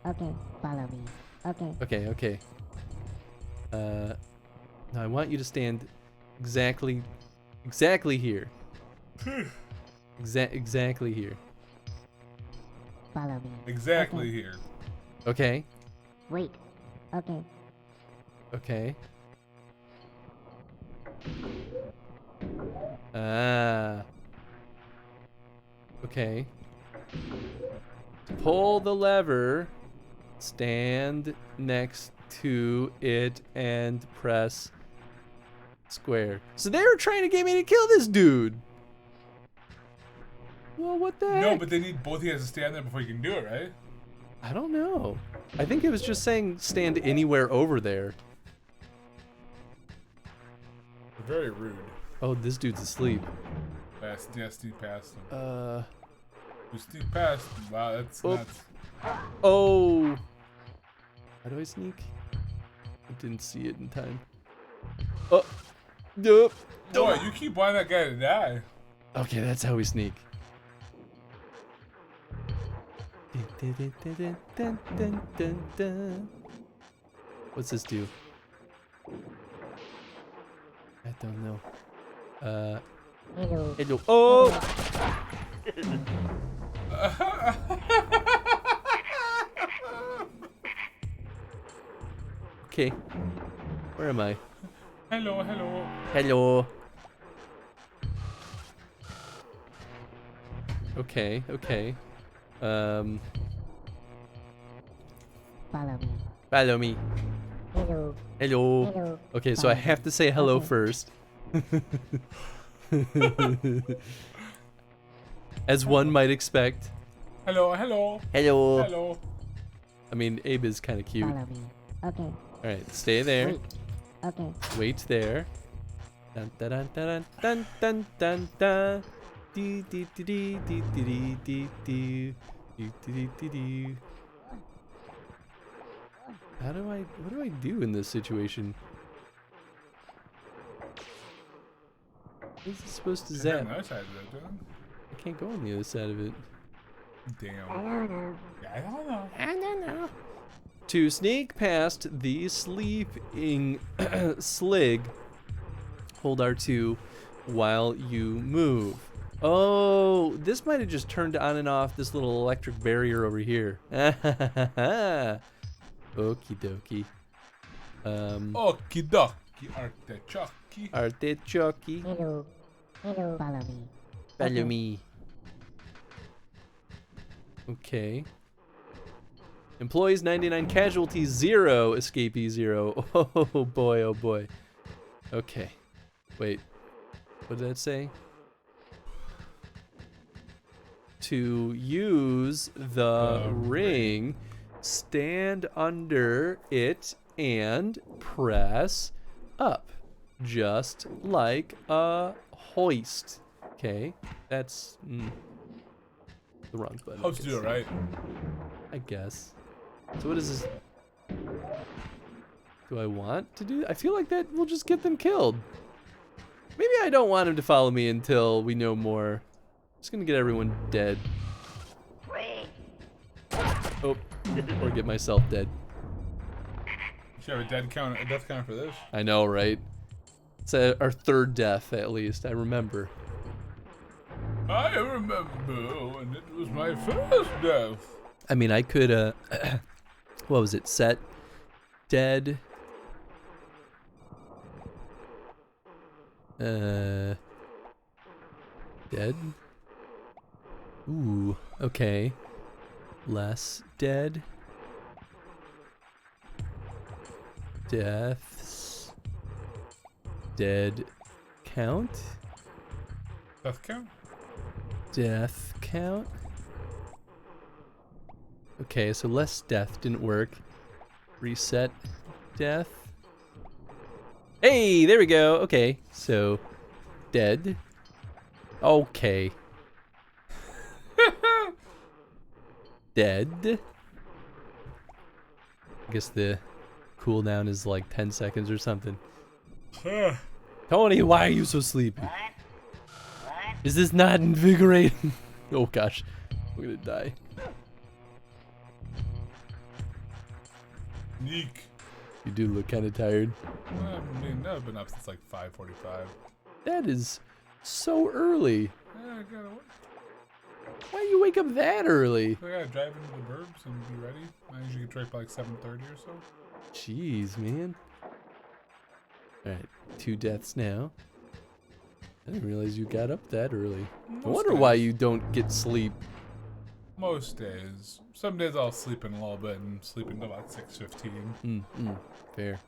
Okay, follow me. Okay. Okay. Now I want you to stand exactly here. Exactly here. Follow me. Exactly here. Okay. Wait. Okay. Okay. Ah. Okay. Pull the lever, stand next to it, and press square. So they were trying to get me to kill this dude. Well, what the heck? No, but they need both of you guys to stand there before you can do it, right? I don't know. I think it was just saying stand anywhere over there. Very rude. Oh, this dude's asleep. Yeah, sneak past him. You sneak past him. Wow, that's Oh. nuts. Oh! How do I sneak? I didn't see it in time. Oh! Nope. Boy, you keep wanting that guy to die. Okay, that's how we sneak. What's this do? I don't know. Hello. Hello. Oh! Okay. Where am I? Hello. Hello. Okay. Follow me. Follow me. Hello. Hello. Hello. Okay, so I have to say hello Okay. first. As one might expect. Hello. Hello. I mean, Abe is kind of cute. Follow me. Okay. Alright, stay there. Wait. Okay. Wait there. Dun dun dun dun dun dun dun. Dee dee dee dee dee dee dee dee dee dee dee dee. What do I do in this situation? What is this supposed to On zap? the other side of that, dude. I can't go on the other side of it. Damn. I don't know. Yeah, I don't know. To sneak past the sleeping slig, hold R2 while you move. Oh, this might have just turned on and off this little electric barrier over here. Okie dokie. Okie dokie, artichoke. Artichoke. Hello. Hello. Follow me. Follow me. Okay. Employees 99, casualties 0, escapee 0. Oh boy, oh boy. Okay. Wait. What did that say? To use the ring, stand under it and press up. Just like a hoist. Okay. That's the wrong button. How to do it right? I guess. So what is this? Do I want to do? I feel like that will just get them killed. Maybe I don't want him to follow me until we know more. I'm just gonna get everyone dead. Oh, or get myself dead. You should have a death counter for this. I know, right? It's our third death, at least. I remember. I remember when it was my first death. I mean, I could, what was it? Set dead. Dead? Ooh, okay. Less dead. Deaths. Dead count? Death count? Death count? Okay, so less death didn't work. Reset death. Hey, there we go. Okay, so dead. Okay. Dead. I guess the cooldown is like 10 seconds or something. Tony, why are you so sleepy? Is this not invigorating? Oh gosh, I'm gonna die. Neek. You do look kind of tired. I mean, I've been up since like 5:45. That is so early. Yeah, I gotta work. Why do you wake up that early? I gotta drive into the burbs and be ready. I usually get to work by like 7:30 or so. Jeez, man. Alright, 2 deaths now. I didn't realize you got up that early. I wonder why you don't get sleep. Most days. Some days I'll sleep in a little bit and sleep until about 6:15. Fair.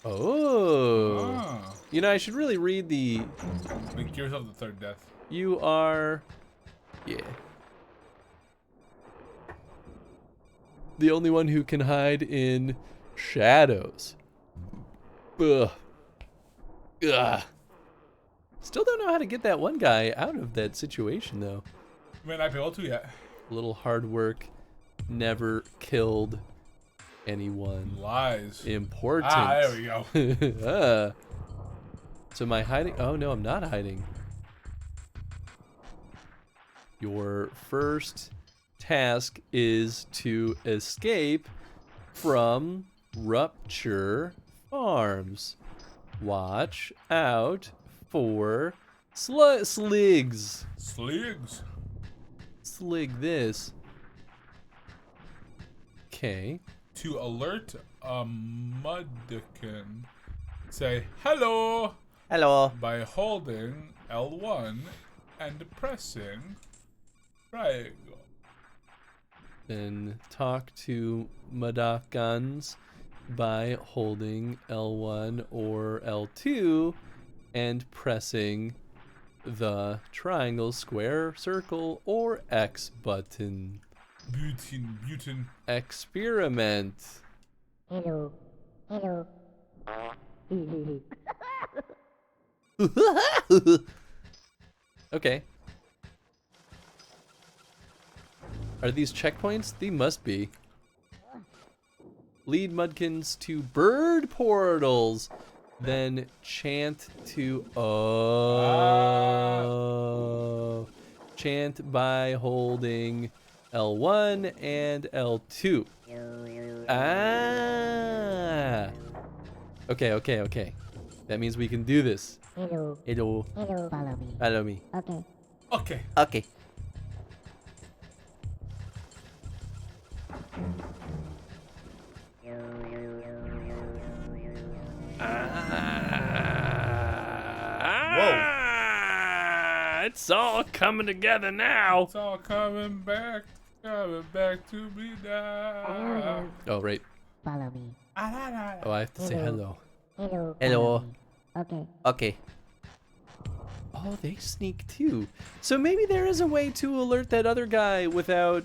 Oh. Ah. You know, I should really read the... Make yourself the third death. You are... Yeah. The only one who can hide in shadows. Ugh. Ugh. Still don't know how to get that one guy out of that situation, though. You might not be able to yet. A little hard work never killed anyone. Lies. Important. Ah, there we go. So am I hiding? Oh, no, I'm not hiding. Your first task is to escape from Rupture Farms. Watch out for sligs. Sligs. Slig this. Okay. To alert a mudkin, say hello Hello. by holding L1 and pressing triangle. Then talk to Madakans by holding L1 or L2 and pressing the triangle, square, circle, or X button. Butane. Experiment. Hello. Hello. Okay. Are these checkpoints? They must be. Lead Mudkins to bird portals. Then chant to... Oh. Chant by holding L1 and L2. Ah. Okay. That means we can do this. Hello. Hello. Hello. Follow me. Follow me. Okay. Okay. Okay. It's all coming together now. It's all coming back to me now. Oh, right. Follow me. Oh, I have to say hello. Hello. Hello. Follow me. Okay. Okay. Oh, they sneak too. So maybe there is a way to alert that other guy without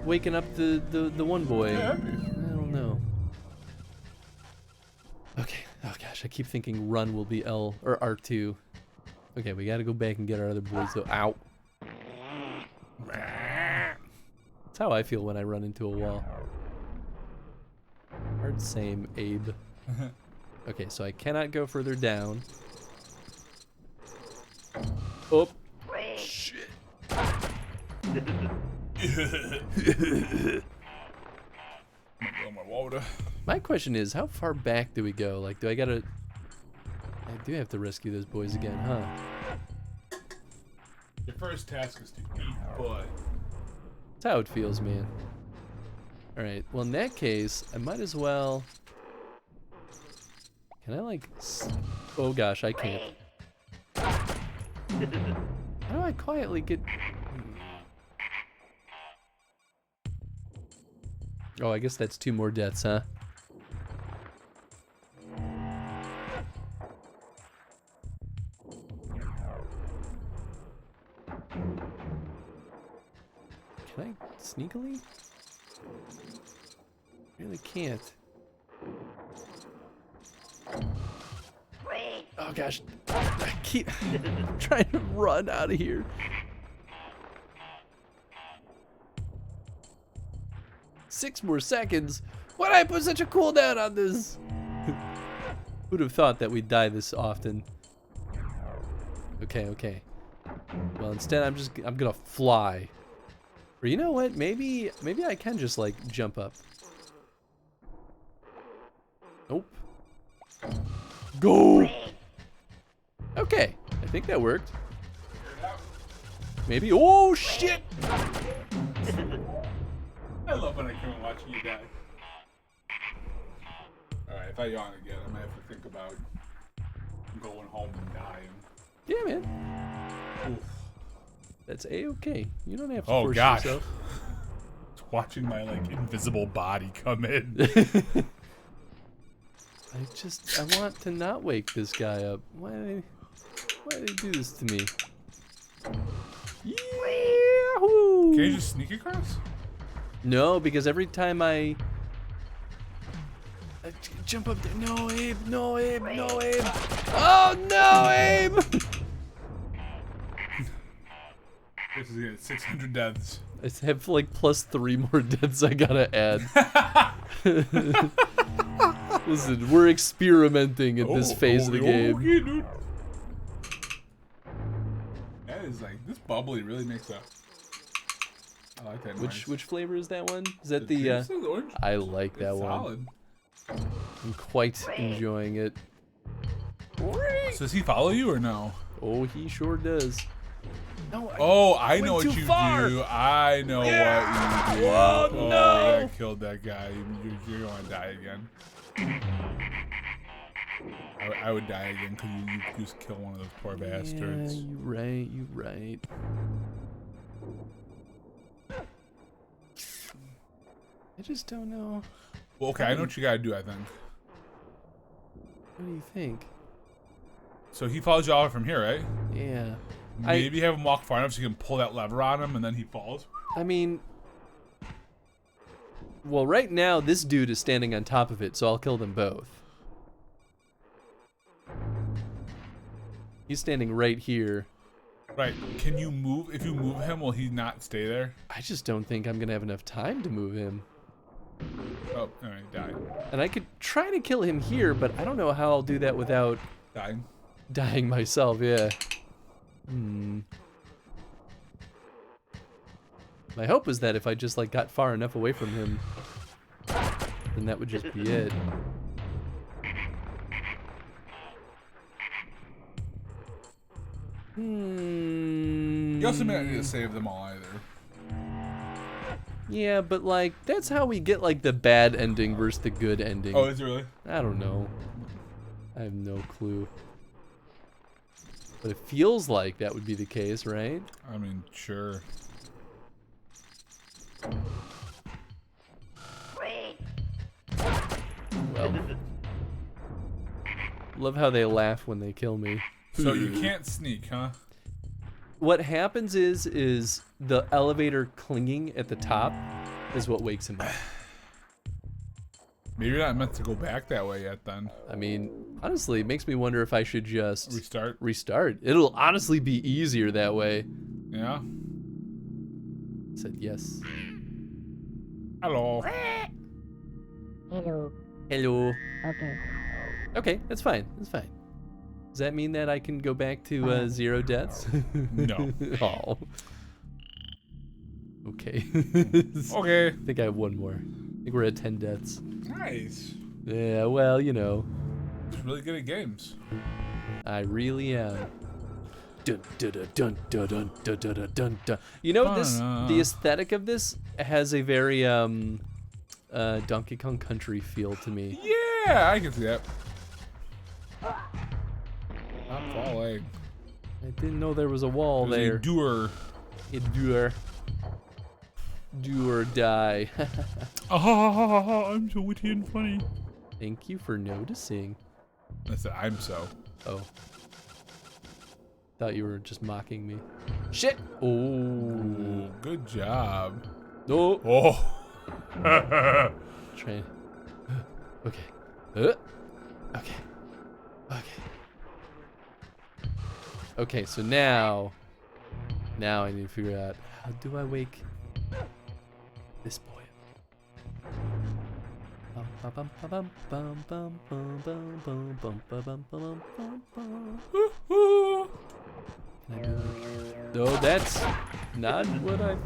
waking up the one boy. Yeah, I don't know. Okay. Oh gosh, I keep thinking run will be L or R2. Okay, we gotta go back and get our other boys though. Ow. That's how I feel when I run into a wall. Hard same, Abe. Okay, so I cannot go further down. Oh. Shit. Blow my water. My question is, how far back do we go? Like, do I gotta... I do have to rescue those boys again, huh? Your first task is to eat blood. That's how it feels, man. Alright, well in that case, I might as well... Can I like... Oh gosh, I can't. How do I quietly get... Oh, I guess that's 2 more deaths, huh? Can I sneakily? Really can't. Oh gosh, I keep trying to run out of here. Six more seconds. Why'd I put such a cooldown on this? Who'd have thought that we'd die this often? Okay. Well, instead I'm gonna fly. Or you know what? Maybe I can just like jump up. Nope. Go. Okay, I think that worked. Maybe. Oh shit! I love when I come and watch you die. Alright, if I yawn again, I might have to think about going home and dying. Yeah, man. Oof. That's a-okay. You don't have to Oh force gosh. yourself. Watching my like invisible body come in. I want to not wake this guy up. Why do they do this to me? Yahoo! Can you just sneak across? No, because every time I jump up there. No, Abe. No, Abe. No, Abe. Oh, no, Abe. This is it. 600 deaths. I have like +3 more deaths I gotta add. Listen, we're experimenting at this phase of the game. Okay, dude. That is like, this bubbly really makes up. I like that noise. Which flavor is that one? Is that This is orange. I like that It's one. solid. I'm quite enjoying it. So does he follow you or no? Oh, he sure does. No, Oh, I went know what too you far. do. I know what you do. Whoa, Oh, no. I killed that guy. You're going to die again. I would die again because you just kill one of those poor bastards. Yeah, you right. I just don't know. Well, okay, I know what you gotta do, I think. What do you think? So he follows you all from here, right? Yeah. Maybe have him walk far enough so you can pull that lever on him and then he falls. I mean... Well, right now, this dude is standing on top of it, so I'll kill them both. He's standing right here. Right. Can you move? If you move him, will he not stay there? I just don't think I'm gonna have enough time to move him. Oh, alright, died. And I could try to kill him here, but I don't know how I'll do that without Dying. dying myself, yeah. My hope is that if I just like got far enough away from him, then that would just be it. You also may not need to save them all either. Yeah, but like, that's how we get like the bad ending versus the good ending. Oh, is it really? I don't know. I have no clue. But it feels like that would be the case, right? I mean, sure. Well. Love how they laugh when they kill me. So you can't sneak, huh? What happens is the elevator clinging at the top is what wakes him up. Maybe you're not meant to go back that way yet then. I mean, honestly, it makes me wonder if I should just Restart? It'll honestly be easier that way. Yeah? Said yes. Hello. Hello. Hello. Okay. Okay, that's fine. That's fine. Does that mean that I can go back to 0 deaths? No. Oh. Okay. Okay. I think I have one more. think we're at 10 deaths. Nice. Yeah, well, you know. Just really good at games. I really am. Dun, dun, dun, dun, dun, dun, dun, dun, dun, dun. You know, the aesthetic of this has a very Donkey Kong Country feel to me. Yeah, I can see that. Not falling. I didn't know there was a wall There's there. a doer. Endure. Do or die. I'm so witty and funny. Thank you for noticing. I said I'm so. Oh. Thought you were just mocking me. Shit! Oh. Ooh, good job. No. Oh. Train. Okay. Okay. Okay. Okay, so now I need to figure out how do I wake this boy No, that's not what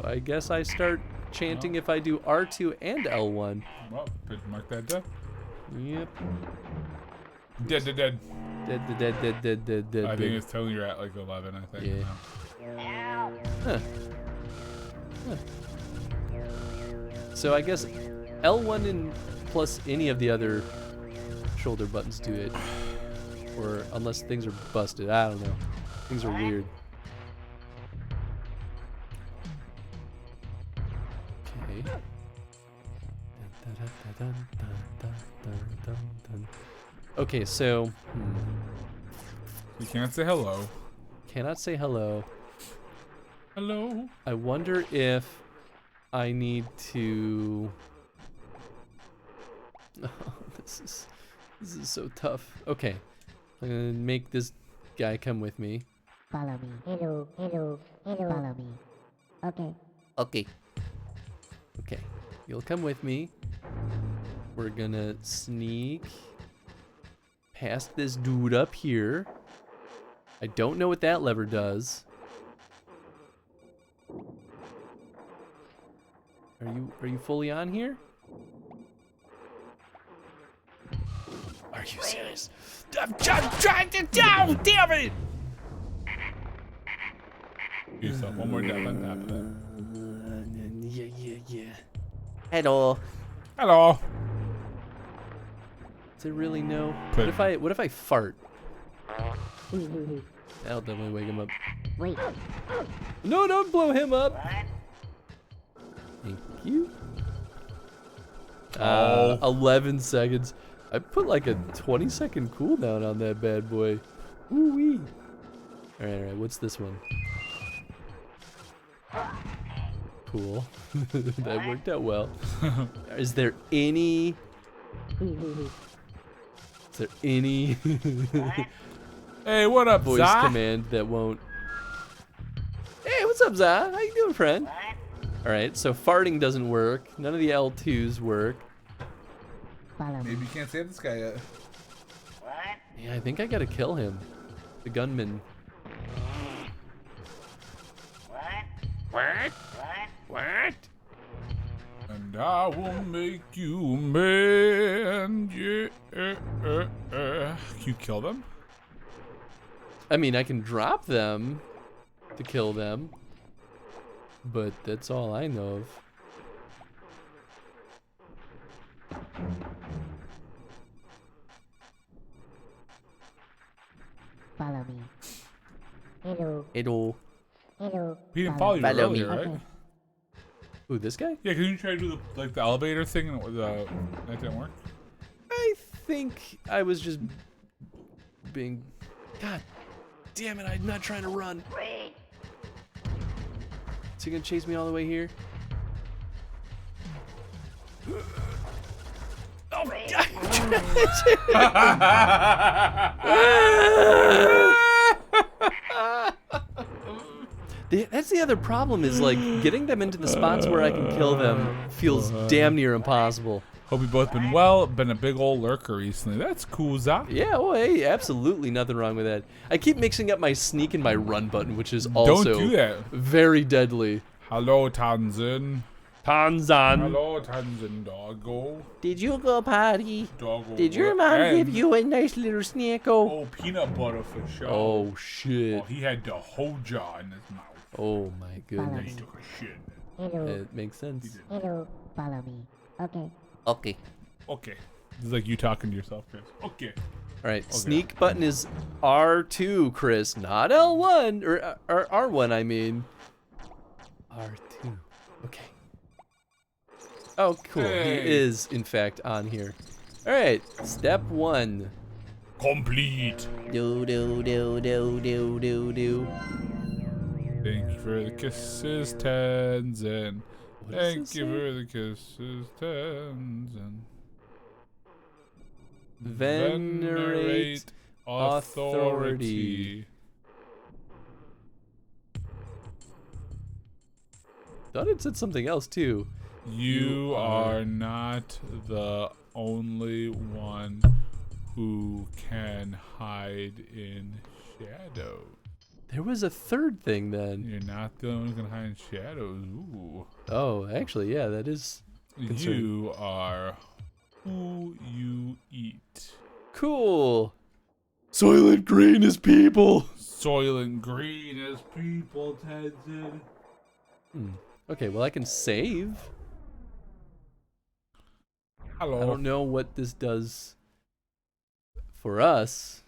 I guess I start chanting if I do R2 and L1. Well, mark that down. Yep. Dead. Dead. I think it's telling you're at like 11, I think. Yeah. Huh. Huh. So I guess L1 and plus any of the other shoulder buttons do it. Or unless things are busted. I don't know. Things are weird. Okay. Okay, so You can't say hello. cannot say hello. Hello. I wonder if I need to. Oh, this is so tough. Okay, I'm gonna make this guy come with me. Follow me. Hello. Follow me. Okay. Okay. Okay, you'll come with me. We're gonna sneak past this dude up here. I don't know what that lever does. Are you fully on here? Are you serious? I'm trying to down, damn it! Give yourself one more death on top of that. Yeah. Hello. Hello. Is it really no? Put- What if I fart? That'll definitely wake him up. Wait. No, don't blow him up. Thank you. 11 seconds. I put like a 20-second cooldown on that bad boy. Woo-wee. All right. What's this one? Cool. That worked out well. Is there any Hey, what up, voice Zah? command that won't? Hey, what's up, Zah? How you doing, friend? All right, so farting doesn't work. None of the L2s work. Follow me. Maybe you can't save this guy yet. Yeah, I think I gotta kill him. The gunman. What? And I will make you a man. Yeah. Can you kill them? I mean, I can drop them to kill them, but that's all I know of. Follow me. Hello. Hello. He didn't follow you Follow me. earlier, right? Okay. Ooh, this guy? Yeah, can you try to do the elevator thing and that didn't work? I think I was just being. God damn it! I'm not trying to run. Is he gonna chase me all the way here? Oh my God! That's the other problem is like getting them into the spots where I can kill them feels damn near impossible. Hope you both been well. Been a big old lurker recently. That's cool, Zah. Yeah, well, hey, absolutely nothing wrong with that. I keep mixing up my sneak and my run button, which is also Don't do that. very deadly. Hello, Tanzin. Tanzan. Hello, Tanzan doggo. Did you go potty? Doggo. Did your mom give And- you a nice little snackle? Oh, peanut butter for sure. Oh shit. Oh, he had the whole jar in his mouth. Oh my He goodness. took a shit. Hello. It makes sense. Hello. Follow me. Okay. Okay. Okay. This is like you talking to yourself, Chris. Okay. All right, sneak button is R2, Chris, not L1 or R1. I mean R2. Okay. Oh, cool. Hey. He is in fact on here. All right, step 1. Complete. Do do do do do do do. Thank you for the kisses, Tanzan. What does Thank this you say? for the kisses, Tanzan. Venerate authority. Thought it said something else too. You are not the only one who can hide in shadow. There was a third thing then. You're not the only one who can hide in shadows. Ooh. Oh, actually, yeah, that is concerning. You are who you eat. Cool. Soylent Green is people. Soylent Green is people, Tenzin. Okay, well I can save. Hello. I don't know what this does for us.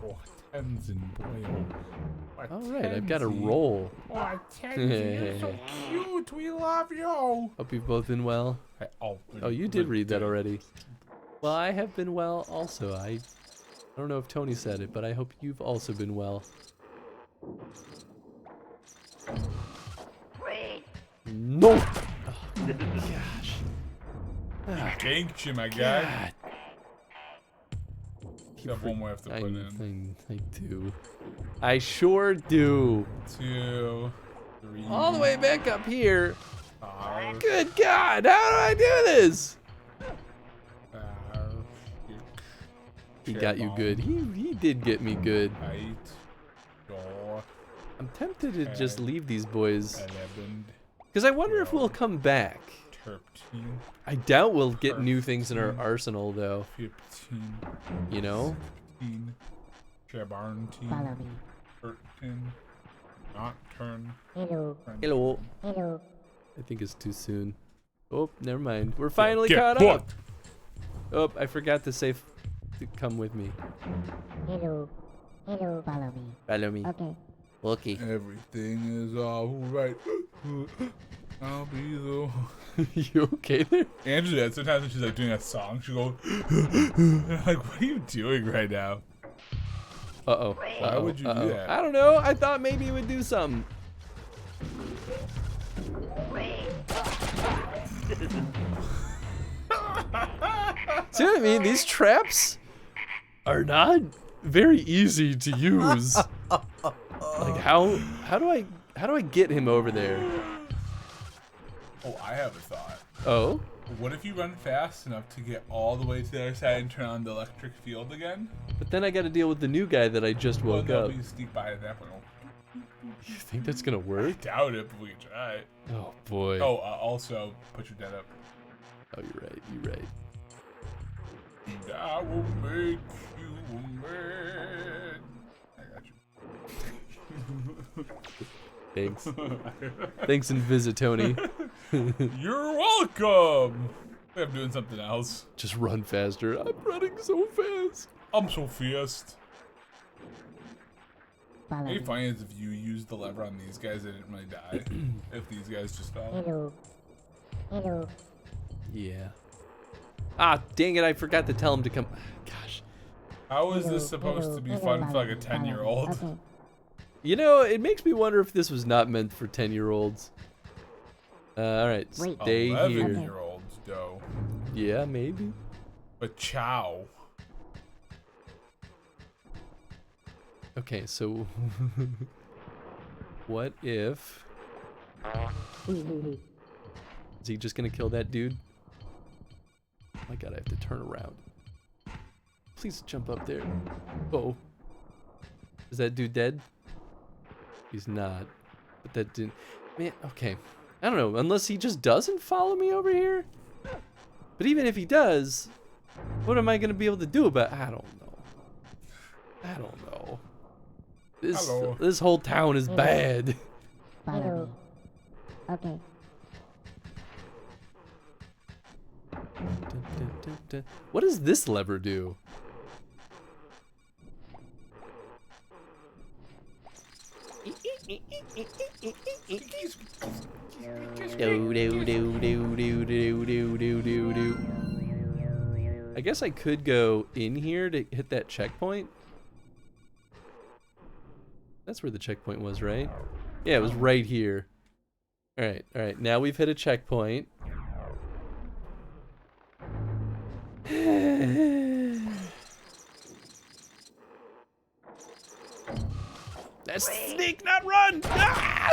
Oh, Tenzin, boy. Oh, All right, I've got a Tenzin. roll. Oh, Tenzin, you're so cute. We love you. Hope you've both been well. Oh, you did read that already. Well, I have been well also. I don't know if Tony said it, but I hope you've also been well. No! Oh, gosh. Thank you, my guy. God. You have one more I have to put in. I do. I sure do. 2, 3. All the way back up here. 5, Good God, how do I do this? 6, He got you good. He did get me good. 8, 4, I'm tempted to just leave these boys. 11, Because I wonder if we'll come back. 13, I doubt we'll get new things in our arsenal, though. 15, You know? 16, Jabarntine, Follow me. 13, Nocturne, Hello. Hello. Hello. I think it's too soon. Oh, never mind. We're finally Get caught booked. up. Oh, I forgot to say to come with me. Hello. Hello. Follow me. Follow me. Okay. Okay. Everything is alright. I'll be the You okay there? Andrew does sometimes when she's like doing a song, she goes and I'm like, what are you doing right now? Uh-oh. Why would you do that? I don't know. I thought maybe it would do something. See what I mean? These traps are not very easy to use. Like how do I get him over there? Oh, I have a thought. Oh? What if you run fast enough to get all the way to the other side and turn on the electric field again? But then I got to deal with the new guy that I just woke well, up. no, you sneak by at that point. You think that's gonna work? Doubt it, but we can try. Oh boy. Oh, also put your dead up. Oh, you're right. You're right. And I will make you a man. I got you. Thanks. Thanks, Invisitony. You're welcome. I'm doing something else. Just run faster. I'm running so fast. I'm so fast. Follow It'd me. be funny is if you used the lever on these guys, they didn't really die. If these guys just fell. Hello. Hello. Yeah. Ah, dang it! I forgot to tell him to come. Gosh. How is this supposed to be fun for like a 10-year-old? Okay. You know, it makes me wonder if this was not meant for 10-year-olds. All right, Wait. stay here. 11-year-olds, though. Yeah, maybe. But chow. Okay, so what if? Is he just gonna kill that dude? Oh my god, I have to turn around. Please jump up there. Oh. Is that dude dead? He's not. But that didn't. Man, okay. I don't know, unless he just doesn't follow me over here. But even if he does, what am I gonna be able to do about? I don't know. I don't know. This whole town is bad. Follow me. Okay. What does this lever do? Do do do do do do do do do do. I guess I could go in here to hit that checkpoint. That's where the checkpoint was, right? Yeah, it was right here. All right. Now we've hit a checkpoint. That's sneak, not run! Ah!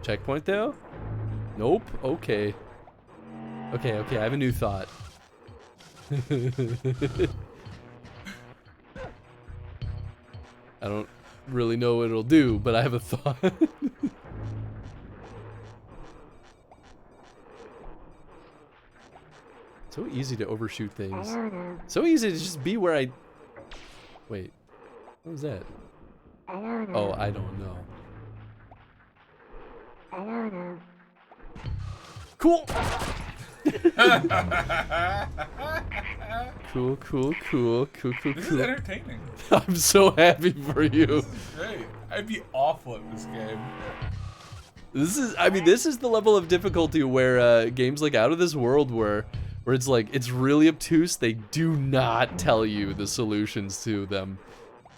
Checkpoint though? Nope. Okay. Okay, I have a new thought. I don't really know what it'll do, but I have a thought. So easy to overshoot things. So easy to just be where I... Wait. What was that? Oh, I don't know. Cool! Cool. This is entertaining. I'm so happy for you. This is great. I'd be awful at this game. This is the level of difficulty where games like Out of This World where it's like, it's really obtuse. They do not tell you the solutions to them.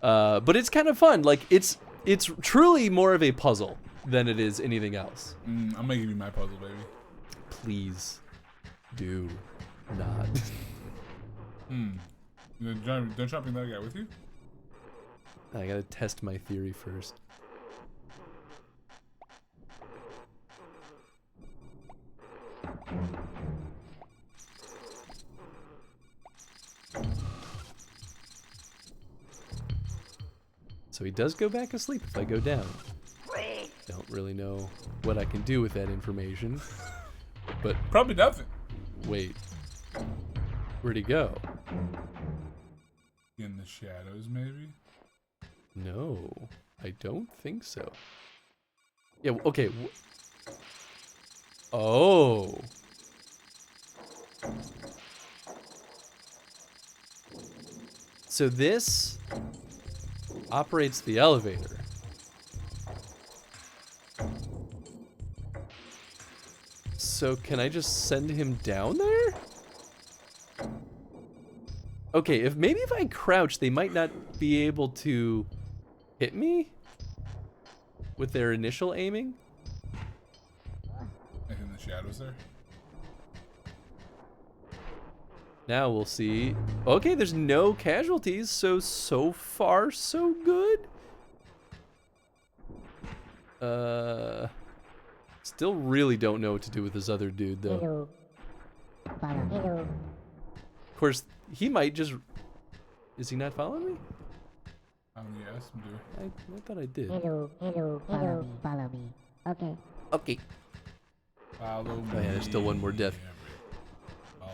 But it's kind of fun. Like, it's truly more of a puzzle than it is anything else. I'm gonna give you my puzzle, baby. Please do not. Don't jump in that guy with you? I gotta test my theory first. So he does go back asleep if I go down. Don't really know what I can do with that information, but Probably nothing. wait, where'd he go? In the shadows, maybe? No, I don't think so. Yeah, okay. Oh. So this operates the elevator. So can I just send him down there? Okay, if I crouch, they might not be able to hit me with their initial aiming. In the shadows there? Now we'll see. Okay, there's no casualties, so far so good. Still really don't know what to do with this other dude though. Of course, he might just... Is he not following me? Yes, I'm doing. I thought I did. Follow me. Okay. Okay. Follow me. Oh yeah, there's still one more death.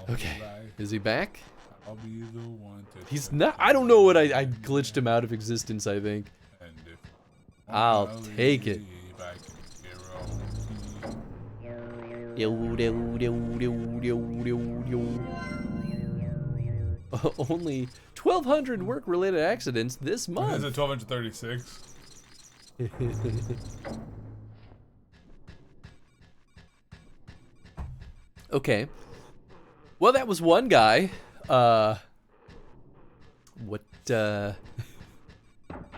Okay, is he back? I'll be the one to He's not. I don't know what I glitched him out of existence, I think. I'll take it. Only 1,200 work-related accidents this Is month. it 1236? Okay. Well, that was one guy. What do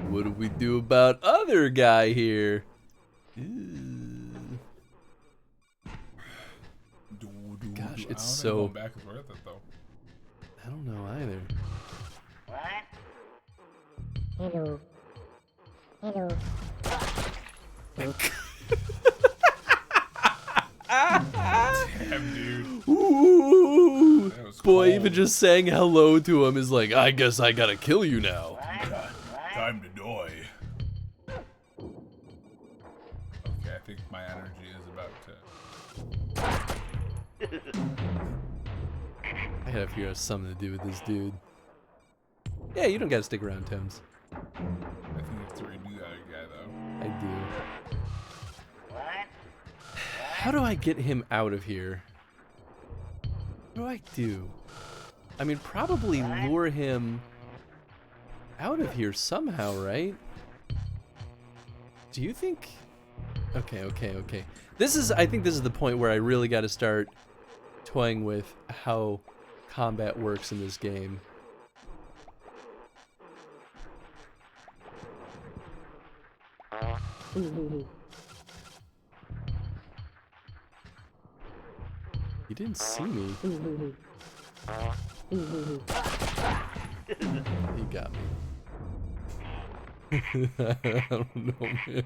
we do about other guy here? Gosh, it's so... Going back is worth it, though. I don't know either. Hello. Damn, dude. Ooh. That was Boy, even just saying hello to him is like, I guess I gotta kill you now. Time to die. Okay, I think my energy is about to. I gotta figure out something to do with this dude. Yeah, you don't gotta stick around, Tones. I think you have to redo that guy though. I do. How do I get him out of here? What do I do? I mean, probably lure him out of here somehow, right? Do you think? Okay. I think this is the point where I really got to start toying with how combat works in this game. He didn't see me. He got me. I don't know, man.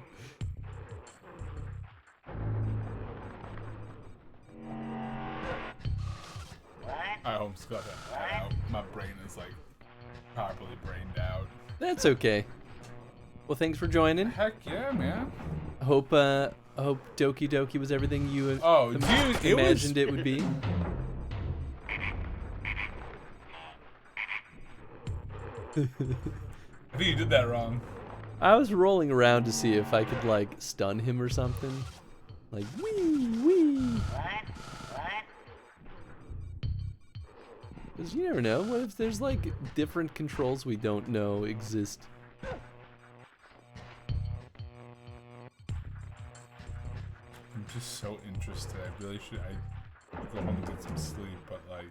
I almost got that. My brain is like properly brained out. That's okay. Well, thanks for joining. Heck yeah, man. I hope Doki Doki was everything you Dude, imagined it would be. I think you did that wrong. I was rolling around to see if I could like stun him or something. Like wee. Because you never know. What if there's like different controls we don't know exist? I'm just so interested. I really should. I go home and get some sleep, but like.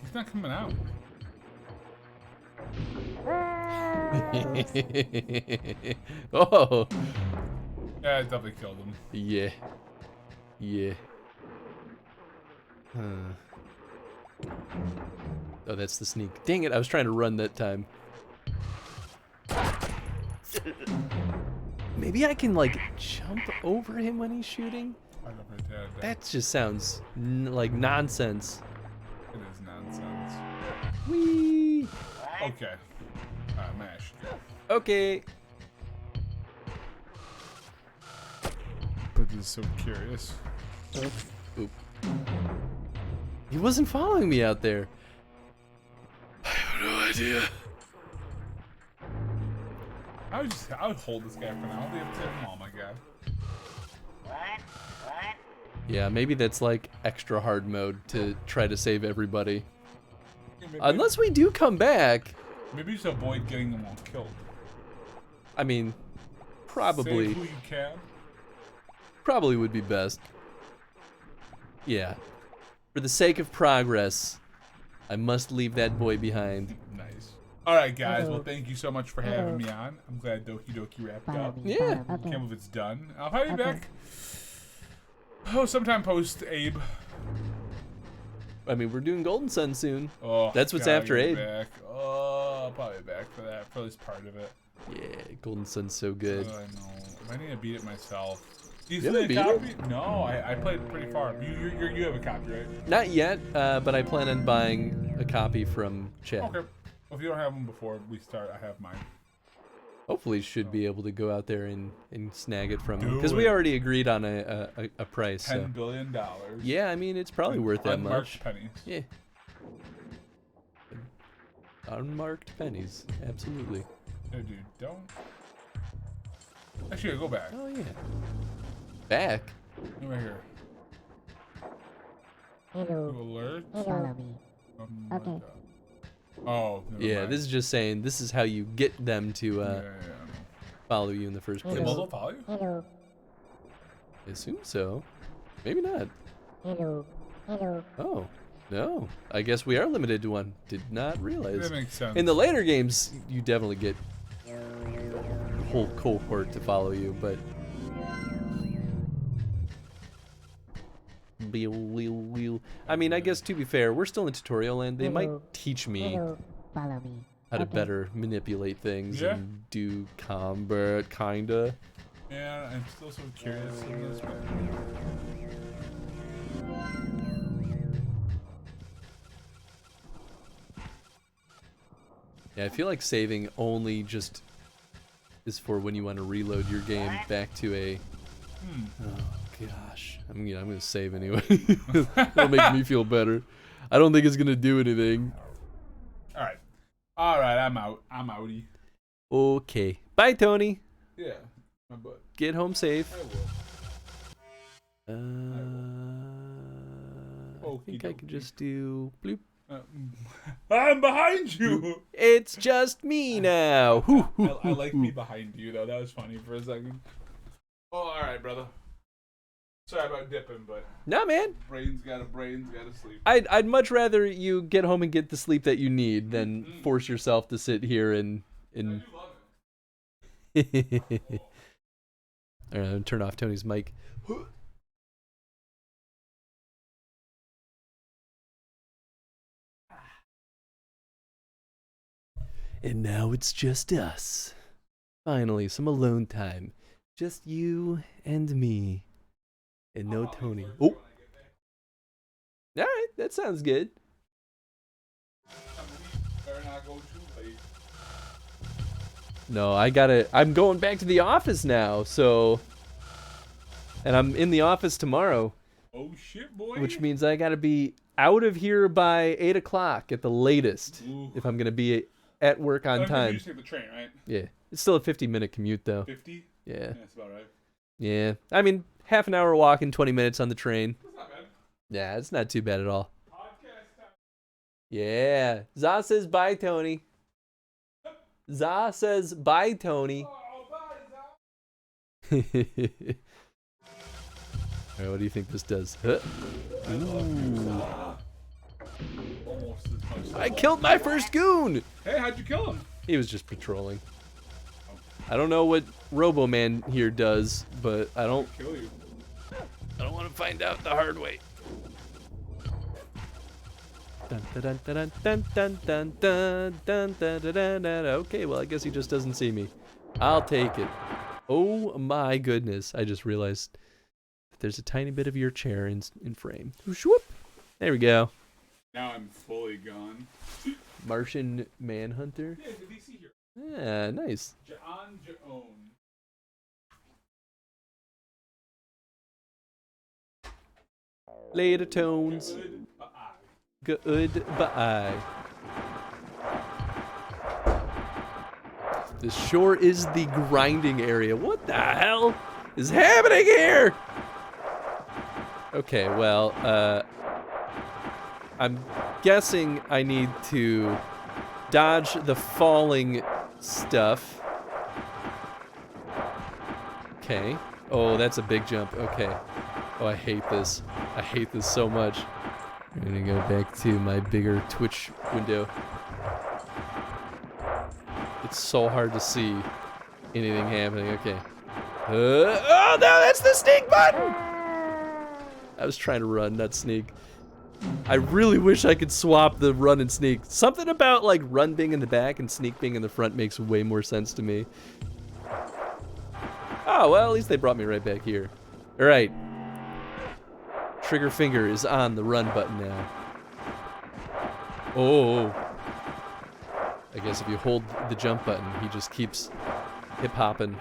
He's not coming out. Oh. Yeah, I definitely killed him. Yeah. Oh, that's the sneak. Dang it, I was trying to run that time. Maybe I can, like, jump over him when he's shooting? I never did. That just sounds like nonsense. It is nonsense. Whee! Okay. Mash. Okay. But this is so curious. Oop. He wasn't following me out there. I have no idea. I would hold this guy for now. I'll be able to hit him. Oh my god. Yeah, maybe that's like extra hard mode to try to save everybody. Yeah, maybe, Unless we do come back. maybe just avoid getting them all killed. I mean, probably. Save who you can. Probably would be best. Yeah. For the sake of progress, I must leave that boy behind. Nice. Alright guys, well thank you so much for having me on. I'm glad Doki Doki wrapped up. Yeah. Can't believe it's done. I'll probably be back. Oh, sometime post Abe. I mean, we're doing Golden Sun soon. Oh, That's what's gotta after get Abe. back. Oh, I'll probably be back for that, for this part of it. Yeah, Golden Sun's so good. I know. I need to beat it myself. Do you You still haven't need a beat copy? No, I played pretty far. You have a copy, right? Not yet, but I plan on buying a copy from Chad. Okay. Well, if you don't have one before we start, I have mine. Hopefully should be able to go out there and snag it from him. Do Because we it. already agreed on a price. So. $10 billion. Yeah, I mean, it's probably worth that Unmarked much. pennies. Yeah. Unmarked pennies, absolutely. Hey, dude, don't. Actually, go back. Oh, yeah. Back? Right here. Hello. You alert? Follow me. My Okay. God. Oh, never Yeah, mind. this is just saying this is how you get them to Yeah. follow you in the first Can place. Muzzle follow you? Hello. I assume so. Maybe not. Hello. Hello. Oh, no. I guess we are limited to one. Did not realize. That makes sense. In the later games, you definitely get a whole cohort to follow you, but... I mean, I guess to be fair, we're still in tutorial land. They might teach me Hello. Follow me. how to better manipulate things Yeah. and do combat, kinda. Yeah, I'm still so curious in this one. Yeah, I feel like saving only just is for when you want to reload your game back to a. Oh gosh, I'm gonna save anyway. That'll make me feel better. I don't think it's gonna do anything. All right, I'm out. I'm outie. Okay, bye, Tony. Yeah, my butt. Get home safe. I will. I think I can just do bloop. I'm behind you. It's just me now. I like me behind you though. That was funny for a second. Oh, all right, brother. Sorry about dipping, but Nah, man. brains gotta sleep. I'd much rather you get home and get the sleep that you need than force yourself to sit here and. I do love it. All right, I'm gonna turn off Tony's mic. And now it's just us. Finally, some alone time. Just you and me. And no Tony. Oh! Alright, that sounds good. Better not go too late. No, I'm going back to the office now, so. And I'm in the office tomorrow. Oh shit, boy. Which means I gotta be out of here by 8 o'clock at the latest. Ooh. If I'm gonna be at work on You time. just take the train, right? Yeah. It's still a 50-minute commute, though. 50? Yeah. Yeah, that's about right. Yeah. I mean, half an hour walk and 20 minutes on the train. That's not bad. Yeah, it's not too bad at all. Podcast time. Yeah. Za says bye, Tony. Za says bye, Tony. Oh, bye, Zach. Alright, what do you think this does? Huh? Ooh. Almost as much. I killed my first goon! Hey, how'd you kill him? He was just patrolling. I don't know what Robo-Man here does, but I don't Kill you. want to find out the hard way. Dun, dun, dun, dun, dun, dun, dun, dun, dun, dun, dun, dun. Okay, well, I guess he just doesn't see me. I'll take it. Oh my goodness. I just realized that there's a tiny bit of your chair in frame. Whoop. There we go. Now I'm fully gone. Martian Manhunter. Yeah, the DC here. Yeah, nice. John Joan. Later, Tones. Goodbye. This sure is the grinding area. What the hell is happening here? Okay, well, I'm guessing I need to dodge the falling stuff. Okay. Oh, that's a big jump. Okay. Oh, I hate this. I hate this so much. I'm gonna go back to my bigger Twitch window. It's so hard to see anything happening. Okay. Oh, no, that's the sneak button! I was trying to run, not sneak. I really wish I could swap the run and sneak. Something about like run being in the back and sneak being in the front makes way more sense to me. Oh, well, at least they brought me right back here. All right. Trigger finger is on the run button now. Oh. I guess if you hold the jump button, he just keeps hip-hopping.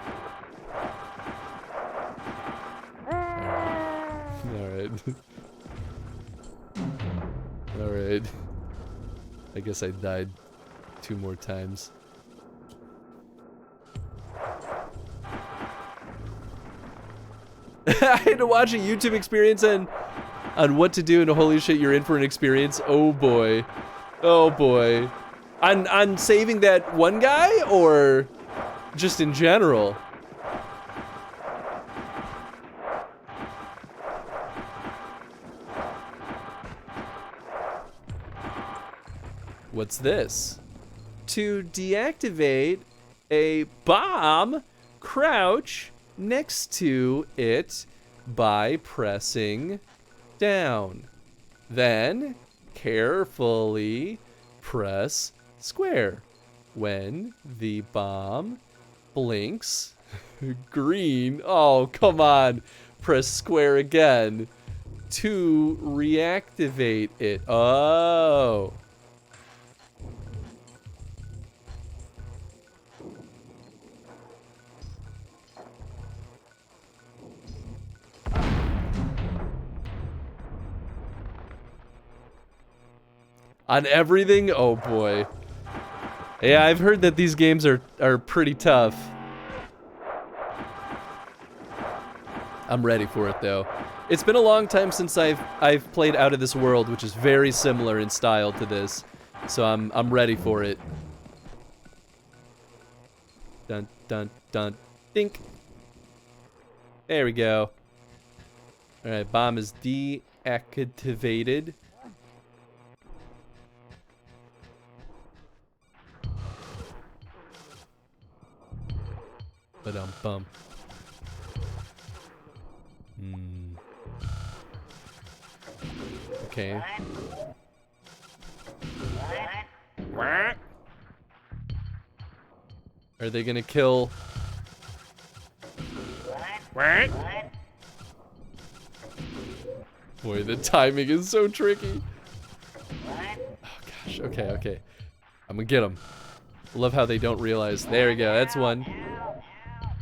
Alright. Alright. I guess I died 2 more times. I had to watch a YouTube experience on what to do, and holy shit, you're in for an experience. Oh boy. Oh boy. On saving that one guy, or just in general? What's this? To deactivate a bomb, crouch next to it by pressing down. Then carefully press square. when the bomb blinks green. Oh, come on. Press square again to reactivate it. Oh. On everything? Oh boy. Yeah, I've heard that these games are pretty tough. I'm ready for it though. It's been a long time since I've played Out of This World, which is very similar in style to this. So I'm ready for it. Dun dun dun dink. There we go. Alright, bomb is deactivated. Ba-dum-bum. Okay. Are they gonna kill? Boy, the timing is so tricky. Oh gosh, okay, okay. I'm gonna get them. Love how they don't realize. There we go, that's one.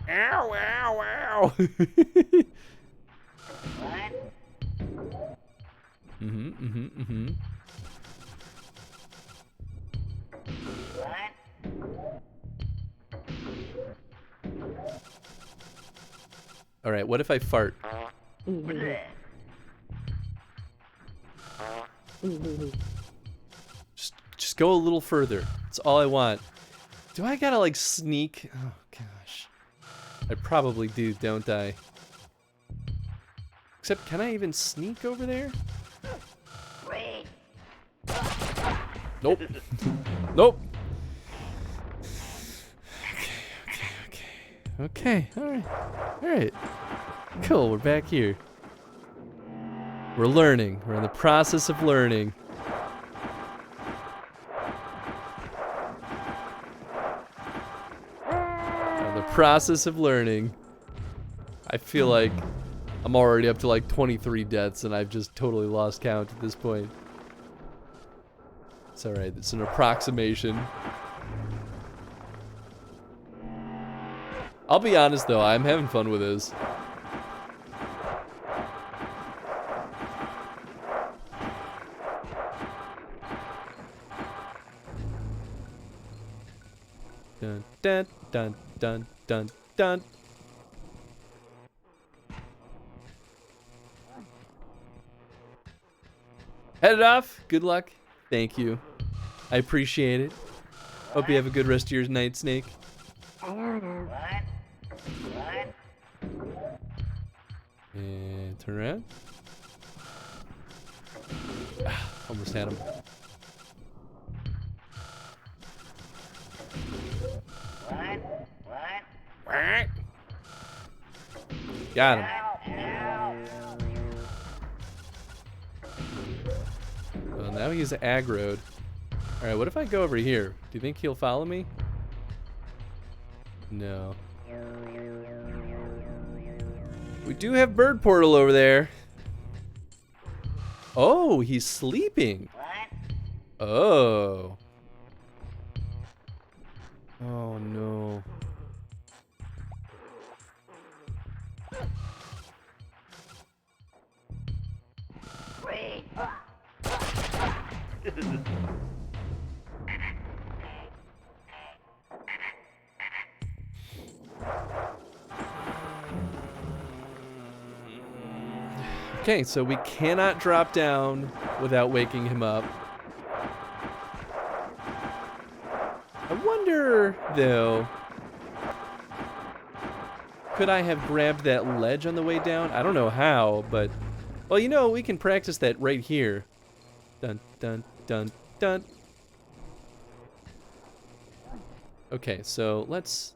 Ow, ow, ow. All right, what if I fart? Just go a little further. That's all I want. Do I gotta like sneak? Oh gosh. I probably do, don't I? Except, can I even sneak over there? Nope. Nope. Okay, alright. Alright. Cool, we're back here. We're learning. We're in the process of learning. Process of learning. I feel like I'm already up to like 23 deaths and I've just totally lost count at this point. It's alright, it's an approximation. I'll be honest though, I'm having fun with this. Dun dun dun dun. Dun, dun. Head it off. Good luck. Thank you. I appreciate it. Hope you have a good rest of your night, Snake. I don't know. And turn around. Ah, almost had him. Got him. Well, now he's aggroed. Alright, what if I go over here? Do you think he'll follow me? No. We do have bird portal over there. Oh, he's sleeping. Oh. Oh no. Okay, so we cannot drop down without waking him up. I wonder, though, could I have grabbed that ledge on the way down? I don't know how, but, well, you know, we can practice that right here. Dun, dun, dun, dun. Okay, so let's...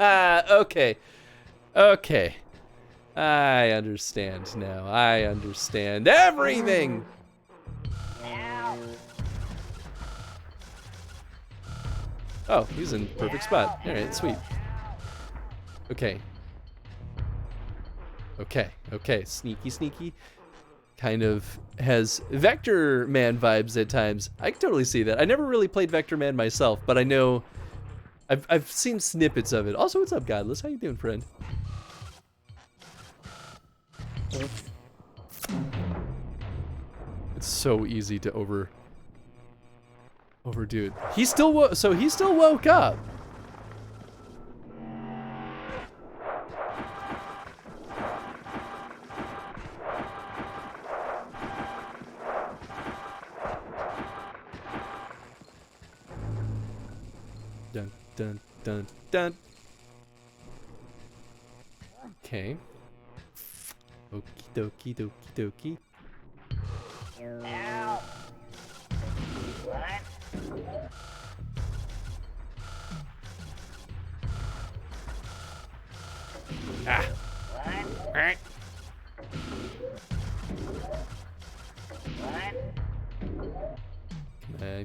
Okay. Okay. I understand now. I understand everything! Oh, he's in perfect spot. All right, sweet. Okay. Okay, sneaky, sneaky. Kind of has Vector Man vibes at times. I can totally see that. I never really played Vector Man myself, but I know I've seen snippets of it. Also, what's up, Godless? How you doing, friend? It's so easy to overdo it. He still woke up. Dun dun dun dun. Okay. Okie dokie dokie dokie. Ah. Alright.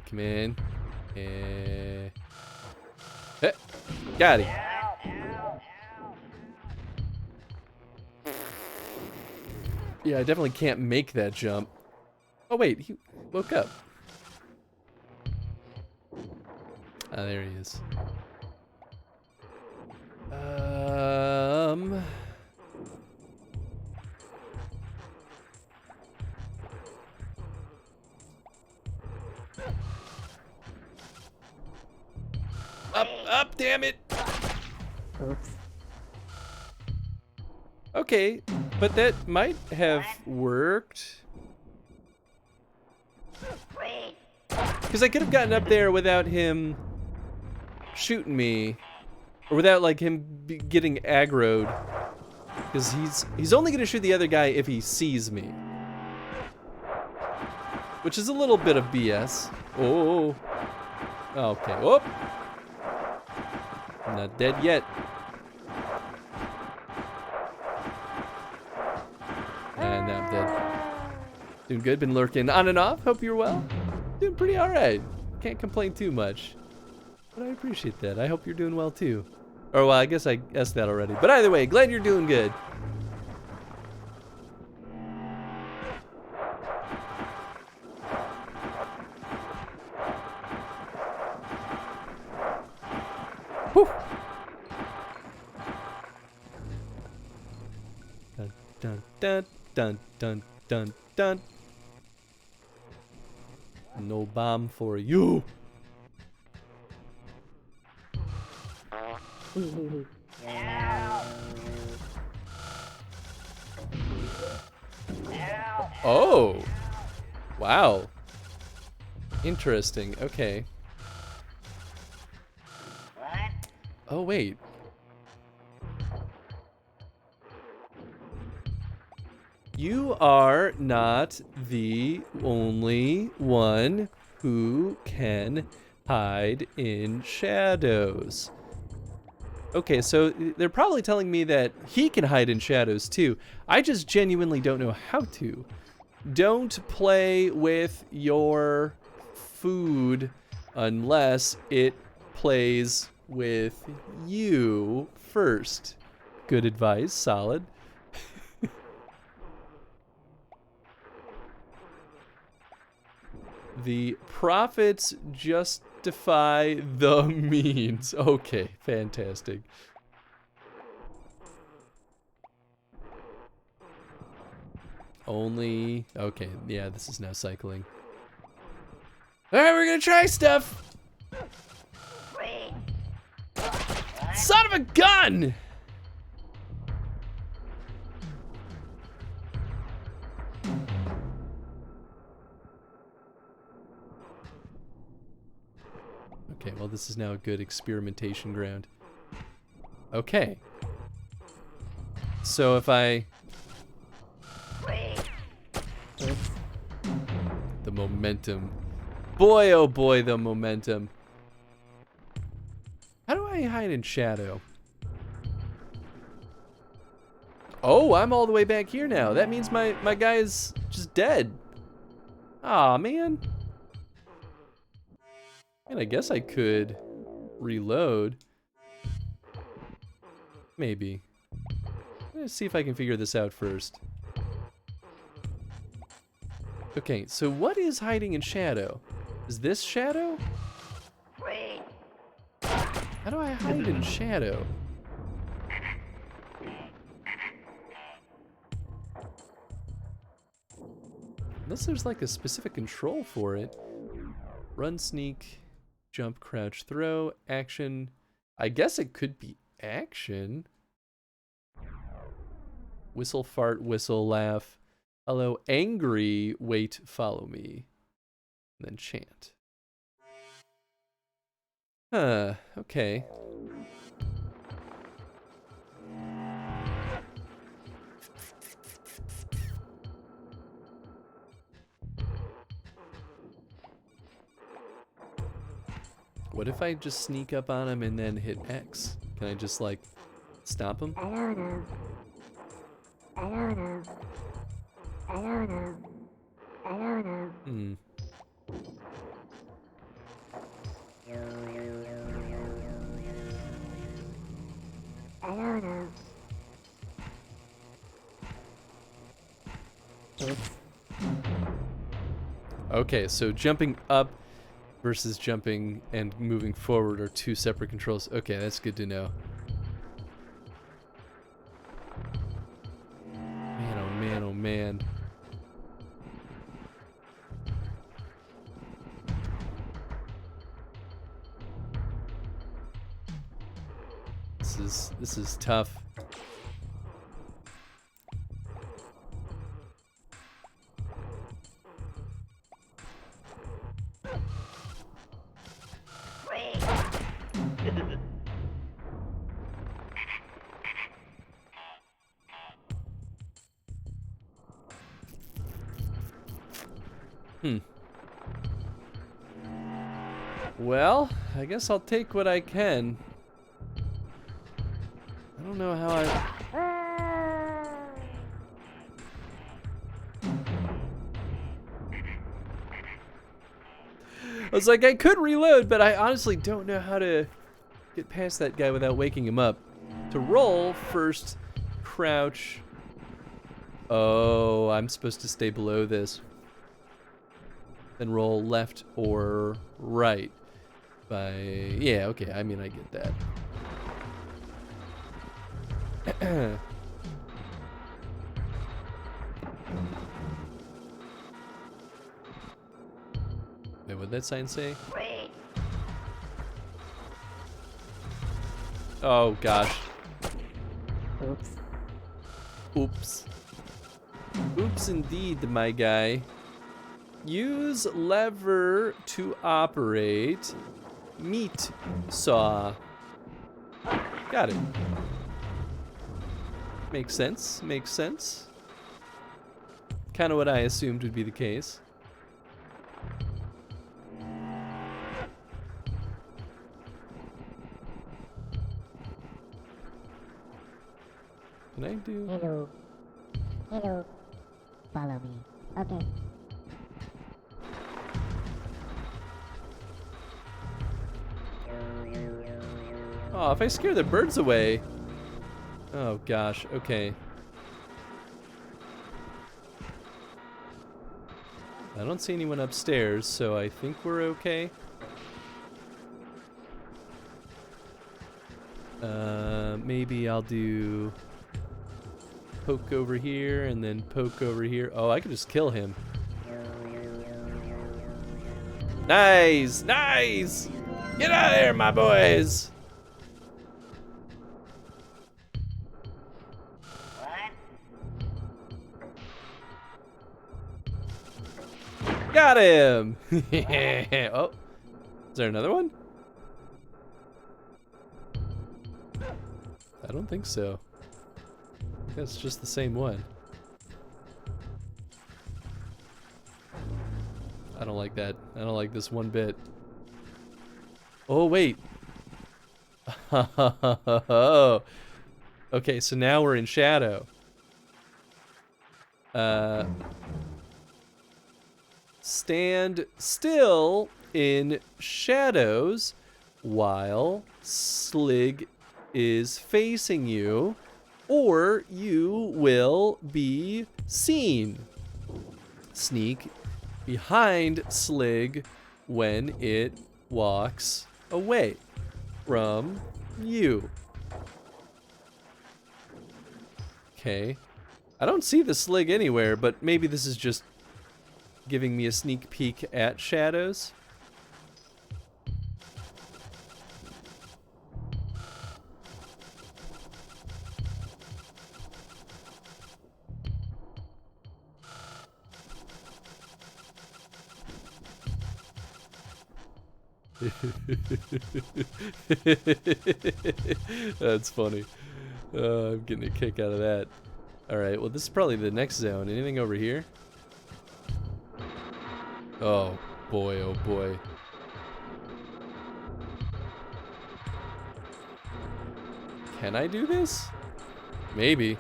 Come in. Got it. Yeah, I definitely can't make that jump. Oh wait, he woke up. Ah, there he is. Up, damn it. Oops. Okay, but that might have worked. Because I could have gotten up there without him shooting me, or without like him getting aggroed. Because he's only gonna shoot the other guy if he sees me, which is a little bit of BS. Oh, okay. Whoop. I'm not dead yet. And now I'm dead. Doing good, been lurking on and off. Hope you're well. Doing pretty alright. Can't complain too much. But I appreciate that. I hope you're doing well too. Or well, I guess I asked that already. But either way, glad you're doing good. Whew. Dun dun dun dun dun dun dun. No bomb for you. Oh. Wow. Interesting. Okay. Oh, wait. You are not the only one who can hide in shadows. Okay, so they're probably telling me that he can hide in shadows too. I just genuinely don't know how to. Don't play with your food unless it plays with you first. Good advice, solid. The profits justify the means. Okay, fantastic. Only, okay, yeah, this is now cycling. All right, we're gonna try stuff. Son of a gun! Okay, well, this is now a good experimentation ground. Okay. So if I... The momentum. Boy, oh boy, the momentum. How do I hide in shadow? Oh, I'm all the way back here now. That means my guy is just dead. Aw, man. And I guess I could reload. Maybe. Let's see if I can figure this out first. Okay, so what is hiding in shadow? Is this shadow? How do I hide in shadow? Unless there's like a specific control for it. Run, sneak, jump, crouch, throw, action. I guess it could be action. Whistle, fart, whistle, laugh. Hello, angry, wait, follow me. And then chant. Huh, okay. What if I just sneak up on him and then hit X? Can I just like stomp him? I don't know. I don't know. I don't know. I don't know. Hmm. I don't know. Oops. Okay, so jumping up versus jumping and moving forward are two separate controls. Okay, that's good to know. Man, oh man, oh man. This is tough. Well, I guess I'll take what I can. I don't know how I was like, I could reload, but I honestly don't know how to get past that guy without waking him up. To roll, first crouch. Oh, I'm supposed to stay below this. Then roll left or right. Yeah, okay, I mean, I get that. Wait, what'd that sign say? Oh, gosh. Oops. Oops. Oops, indeed, my guy. Use lever to operate meat saw. Got it. Makes sense. Makes sense. Kind of what I assumed would be the case. Can I do? Hello. Hello. Follow me. Okay. Oh, if I scare the birds away. Oh gosh, okay. I don't see anyone upstairs, so I think we're okay. Maybe I'll do poke over here and then poke over here. Oh, I could just kill him. Nice! Nice! Get out of there, my boys! Got him! Oh, is there another one? I don't think so. That's just the same one. I don't like that. I don't like this one bit. Oh, wait. Okay, so now we're in shadow. Stand still in shadows while Slig is facing you, or you will be seen. Sneak behind Slig when it walks away from you. Okay. I don't see the Slig anywhere, but maybe this is just giving me a sneak peek at shadows. That's funny. I'm getting a kick out of that. Alright, well this is probably the next zone. Anything over here? Oh boy, oh boy. Can I do this? Maybe.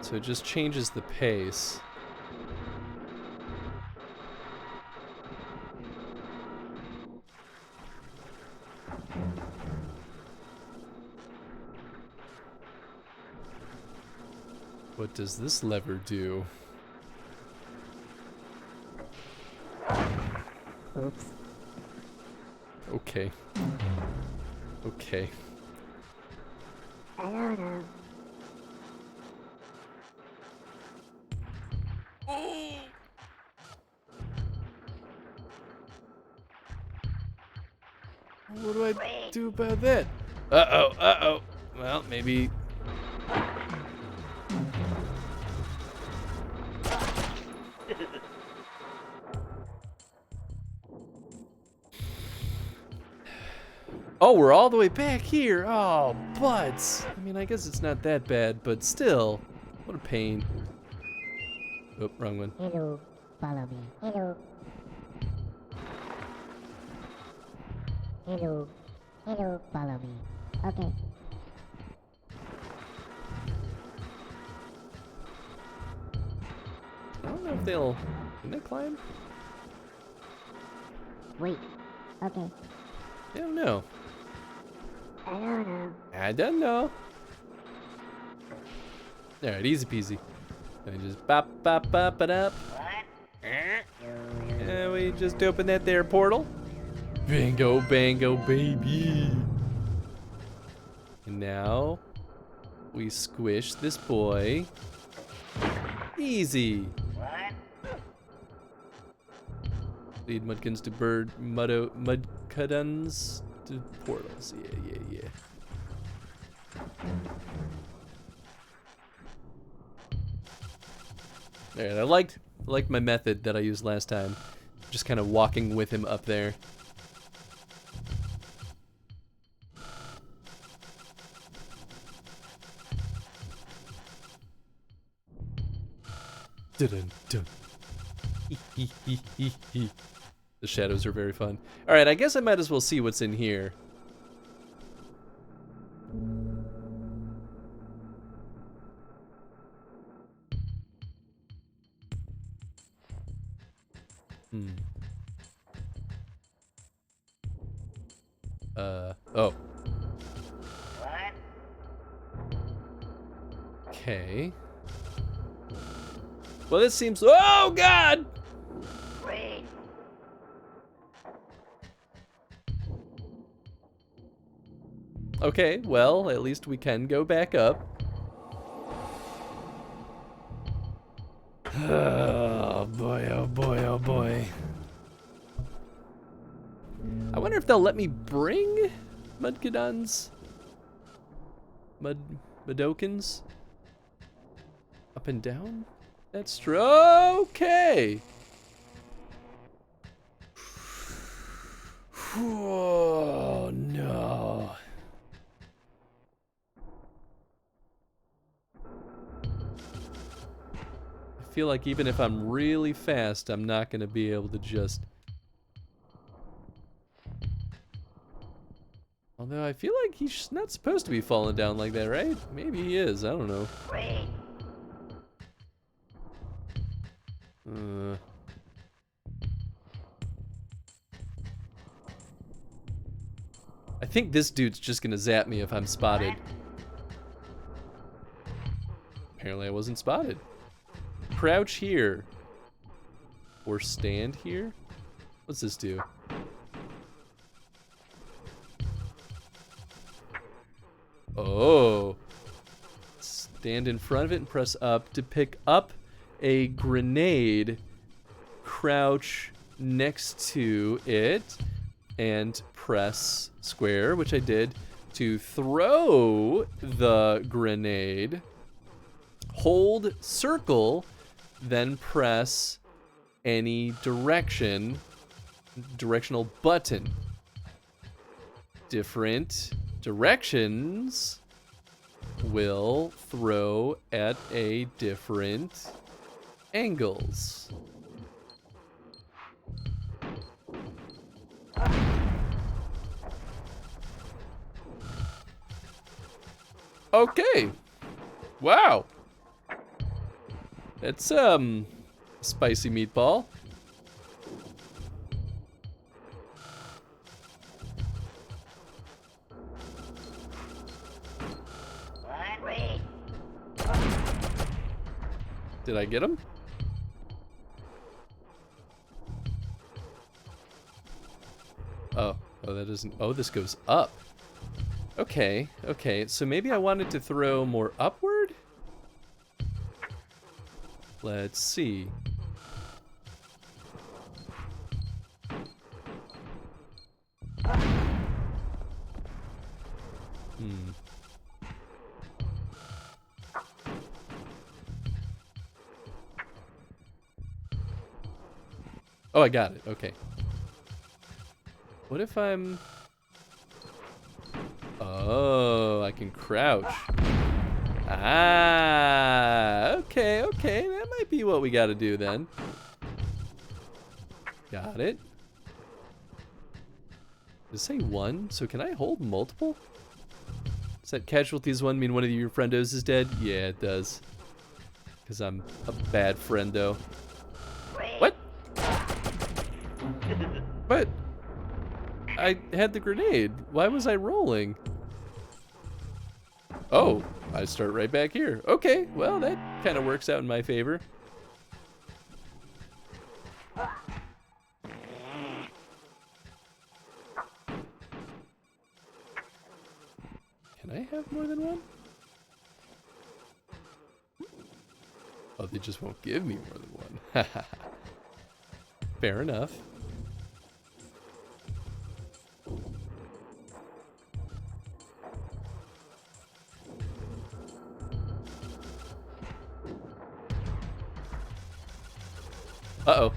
So it just changes the pace. What does this lever do? Oops. Okay. Okay. I don't know. What do I do about that? Uh-oh, uh-oh. Well, maybe... Oh, we're all the way back here. Oh, butts. I mean, I guess it's not that bad, but still. What a pain. Oh, wrong one. Hello, follow me. Hello. Hello. Hello, follow me. Okay. I don't know if they'll... Can they climb? Wait. Okay. I don't know. I don't know. I don't know. Alright, easy peasy. And just bop bop bop it up. And we just open that there portal. Bingo bango baby. And now we squish this boy. Easy. Lead mudkins to mudcuddons to portals. Yeah. Alright, I liked my method that I used last time. Just kind of walking with him up there. Dun-dun-dun. The shadows are very fun. Alright, I guess I might as well see what's in here. Oh. What? Okay. Well, this seems... Oh, God! Wait. Okay, well, at least we can go back up. Oh, boy, oh, boy, oh, boy. I wonder if they'll let me bring Mudkidons? Mudokins? Up and down? That's true. Okay. Oh, no. I feel like even if I'm really fast, I'm not going to be able to just Although I feel like he's not supposed to be falling down like that, right? Maybe he is. I don't know. I think this dude's just gonna zap me if I'm spotted. Apparently I wasn't spotted. Crouch here. Or stand here? What's this do? Oh. Stand in front of it and press up to pick up a grenade. Crouch next to it and press square, which I did, to throw the grenade. Hold circle, then press any directional button. Different directions will throw at a different angles. Okay. Wow. That's spicy meatball. Did I get him? Oh, that doesn't. Oh, this goes up. Okay, so maybe I wanted to throw more upward? Let's see. Oh, I got it. Okay. What if I'm... Oh, I can crouch. Ah, okay. That might be what we gotta do then. Got it. Does it say one? So can I hold multiple? Does that casualties one mean one of your friendos is dead? Yeah, it does. Because I'm a bad friendo. What? But I had the grenade. Why was I rolling? Oh, I start right back here. Okay, well, that kind of works out in my favor. Can I have more than one? Oh, they just won't give me more than one. Fair enough. Uh-oh.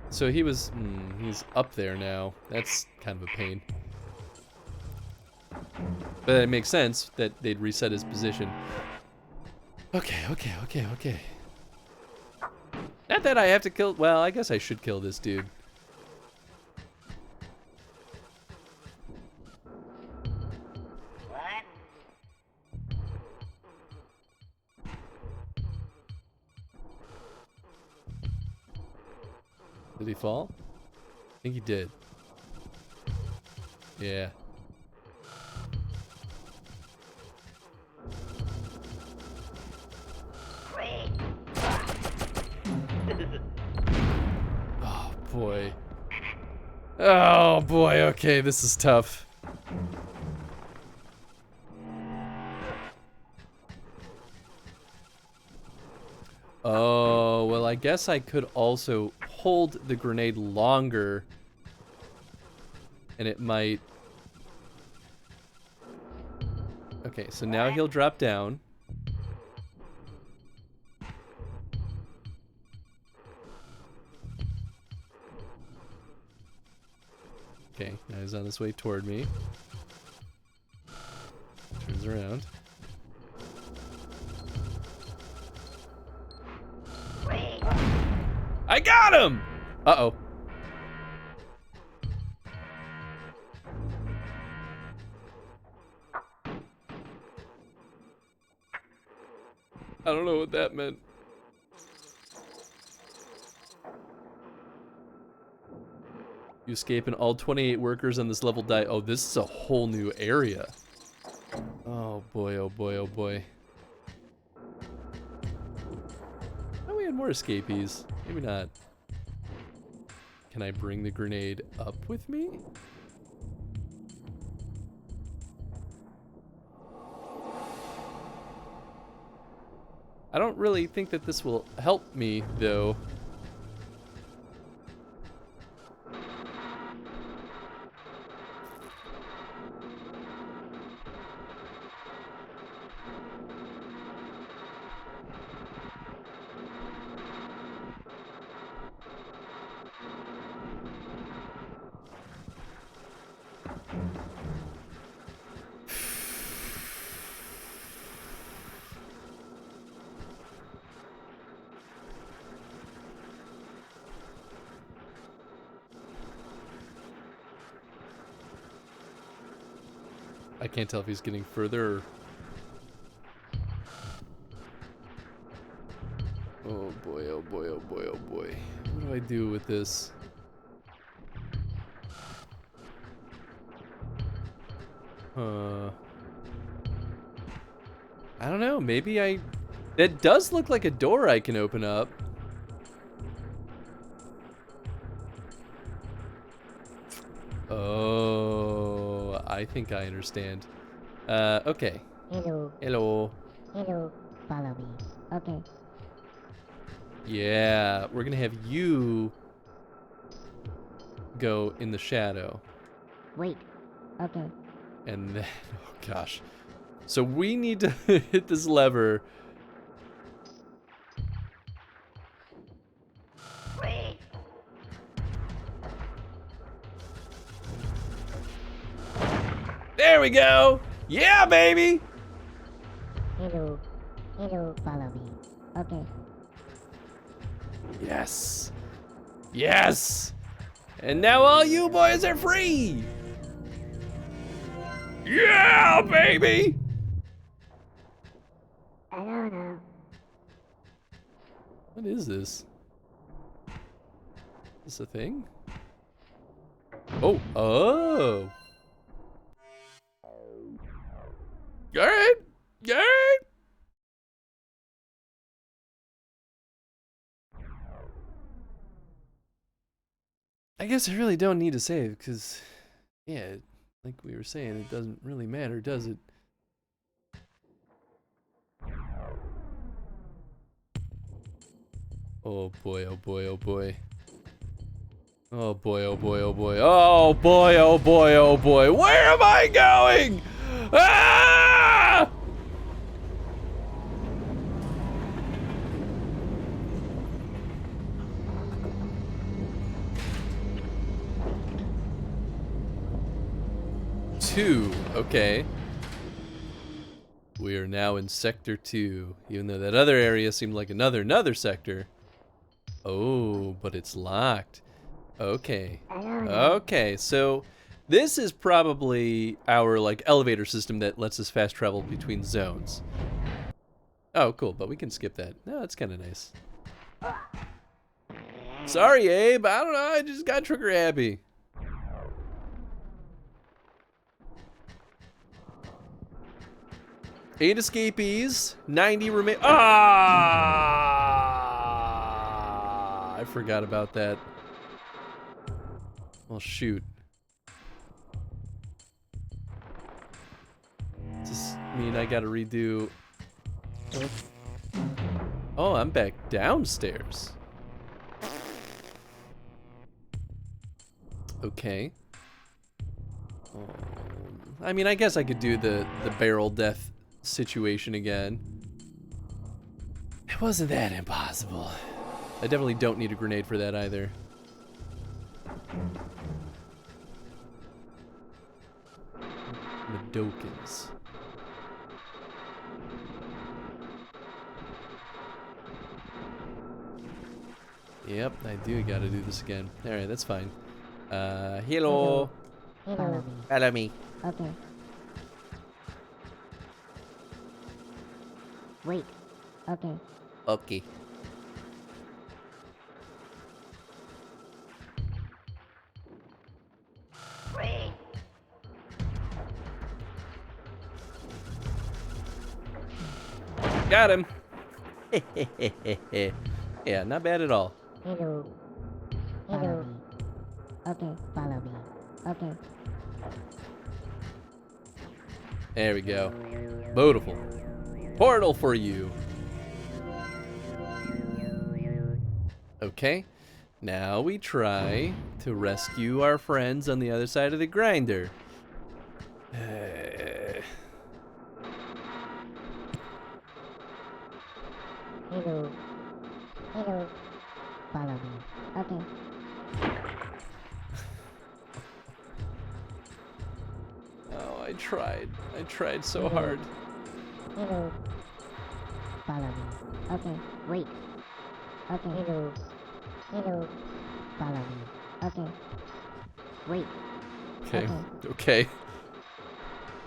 So he's up there now. That's kind of a pain. But it makes sense that they'd reset his position. Okay. Not that I have to kill... Well, I guess I should kill this dude. Did he fall? I think he did. Yeah. Oh boy. Oh boy, okay, this is tough. Oh, well, I guess I could also hold the grenade longer, and it might... Okay, so now he'll drop down. Okay, now he's on his way toward me. Turns around. I got him! Uh-oh. I don't know what that meant. You escape and all 28 workers on this level die. Oh, this is a whole new area. Oh boy, oh boy, oh boy. Oh, we had more escapees. Maybe not. Can I bring the grenade up with me? I don't really think that this will help me, though. I can't tell if he's getting further or... Oh boy, oh boy, oh boy, oh boy. What do I do with this? I don't know, maybe I... That does look like a door I can open up. Oh, I think I understand. Okay. Hello. Hello. Hello. Follow me. Okay. Yeah, we're gonna have you go in the shadow. Wait. Okay. And then, oh gosh. So we need to hit this lever. There we go! Yeah, baby! Hello. Hello. Follow me. Okay. Yes! Yes! And now all you boys are free! Yeah, baby! I don't know. What is this? Is this a thing? Oh, oh! Alright! Alright! I guess I really don't need to save, because, yeah, like we were saying, it doesn't really matter, does it? Oh boy, oh boy, oh boy. Oh boy, oh boy, oh boy. Oh boy, oh boy, oh boy. Where am I going? Ah! Two, okay. We are now in Sector 2, even though that other area seemed like another sector. Oh, but it's locked. Okay. Okay, so this is probably our like elevator system that lets us fast travel between zones. Oh, cool, but we can skip that. No, that's kind of nice. Sorry, Abe, I don't know, I just got trigger happy. Eight escapees, 90 remain. Ah! I forgot about that. Well, shoot. Does this mean I gotta redo? Oh, I'm back downstairs. Okay. I mean, I guess I could do the barrel death situation again. It wasn't that impossible. I definitely don't need a grenade for that either. Medokins. Yep, I do gotta do this again. Alright, that's fine. Hello. Follow me. Follow me. Okay. Wait. Okay. Okay. Got him. Yeah, not bad at all. Hello. Follow me. Okay, follow me. Okay. There we go. Beautiful. Portal for you. Okay. Now we try to rescue our friends on the other side of the grinder. Hello. Hello. Follow me. Okay. Oh, I tried. I tried so hard. Hello. Follow me. Okay. Wait. Okay. Hello. Hello. Follow me. Okay. Wait. Okay. Okay. Okay.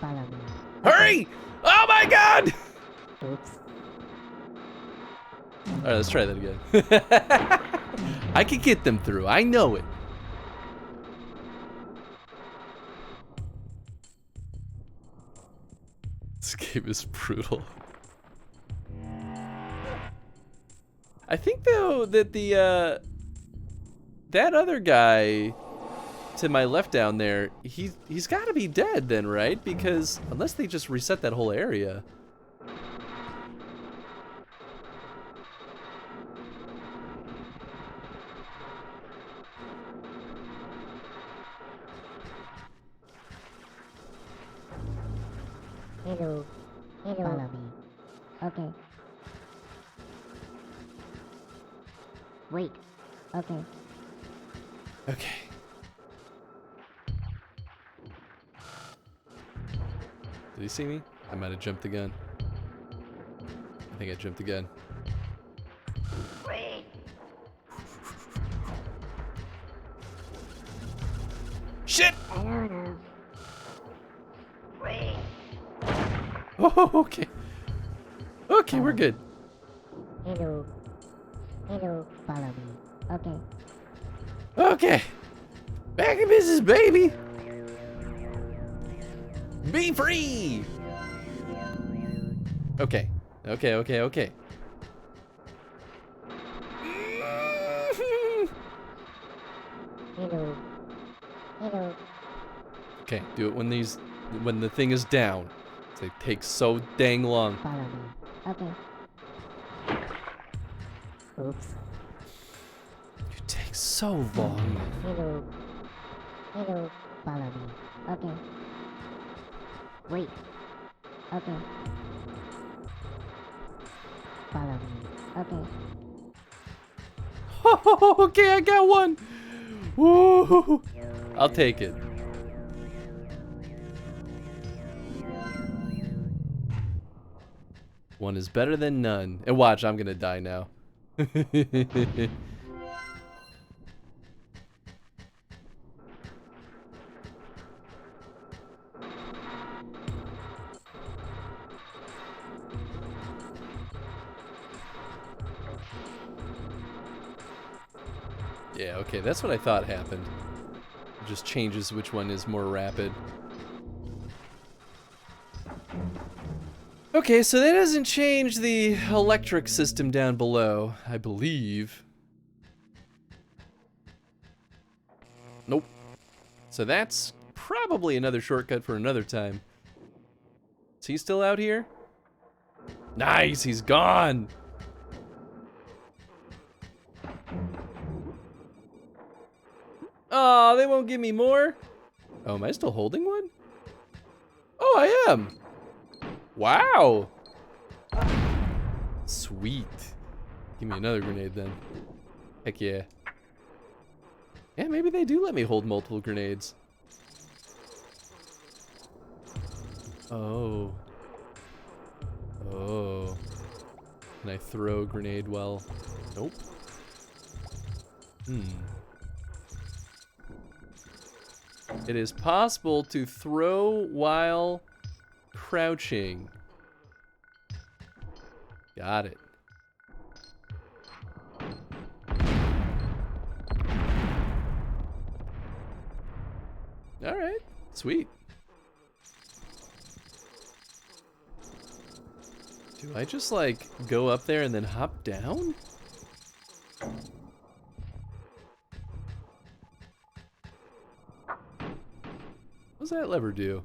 Follow me. Hurry! Oh my god! Oops. Alright, let's try that again. I can get them through. I know it. This game is brutal. I think though that the that other guy to my left down there, he's got to be dead then, right? Because unless they just reset that whole area. Hello. Hello. Follow me. Okay. Wait. Okay. Okay. Did he see me? I might have jumped the gun. I think I jumped the gun. Shit! I don't know. Oh, okay. Okay, we're good. Hello. Hello. Follow me. Okay. Okay. Back in business, baby. Be free. Okay. Okay, okay, okay. Hello. Hello. Okay, do it when the thing is down. It takes so dang long. Follow me. Okay. Oops. You take so long. Hello. Hello. Follow me. Okay. Wait. Okay. Follow me. Okay. Okay, I got one. Woo! I'll take it. One is better than none. And watch, I'm gonna die now. Yeah, okay, that's what I thought happened. It just changes which one is more rapid. Okay, so that doesn't change the electric system down below, I believe. Nope. So that's probably another shortcut for another time. Is he still out here? Nice, he's gone! Oh, they won't give me more? Oh, am I still holding one? Oh, I am! Wow! Sweet. Give me another grenade then. Heck yeah. Yeah, maybe they do let me hold multiple grenades. Oh. Oh. Can I throw a grenade while... Nope. It is possible to throw while crouching. Got it. All right. Sweet. Do I just like go up there and then hop down? What does that lever do?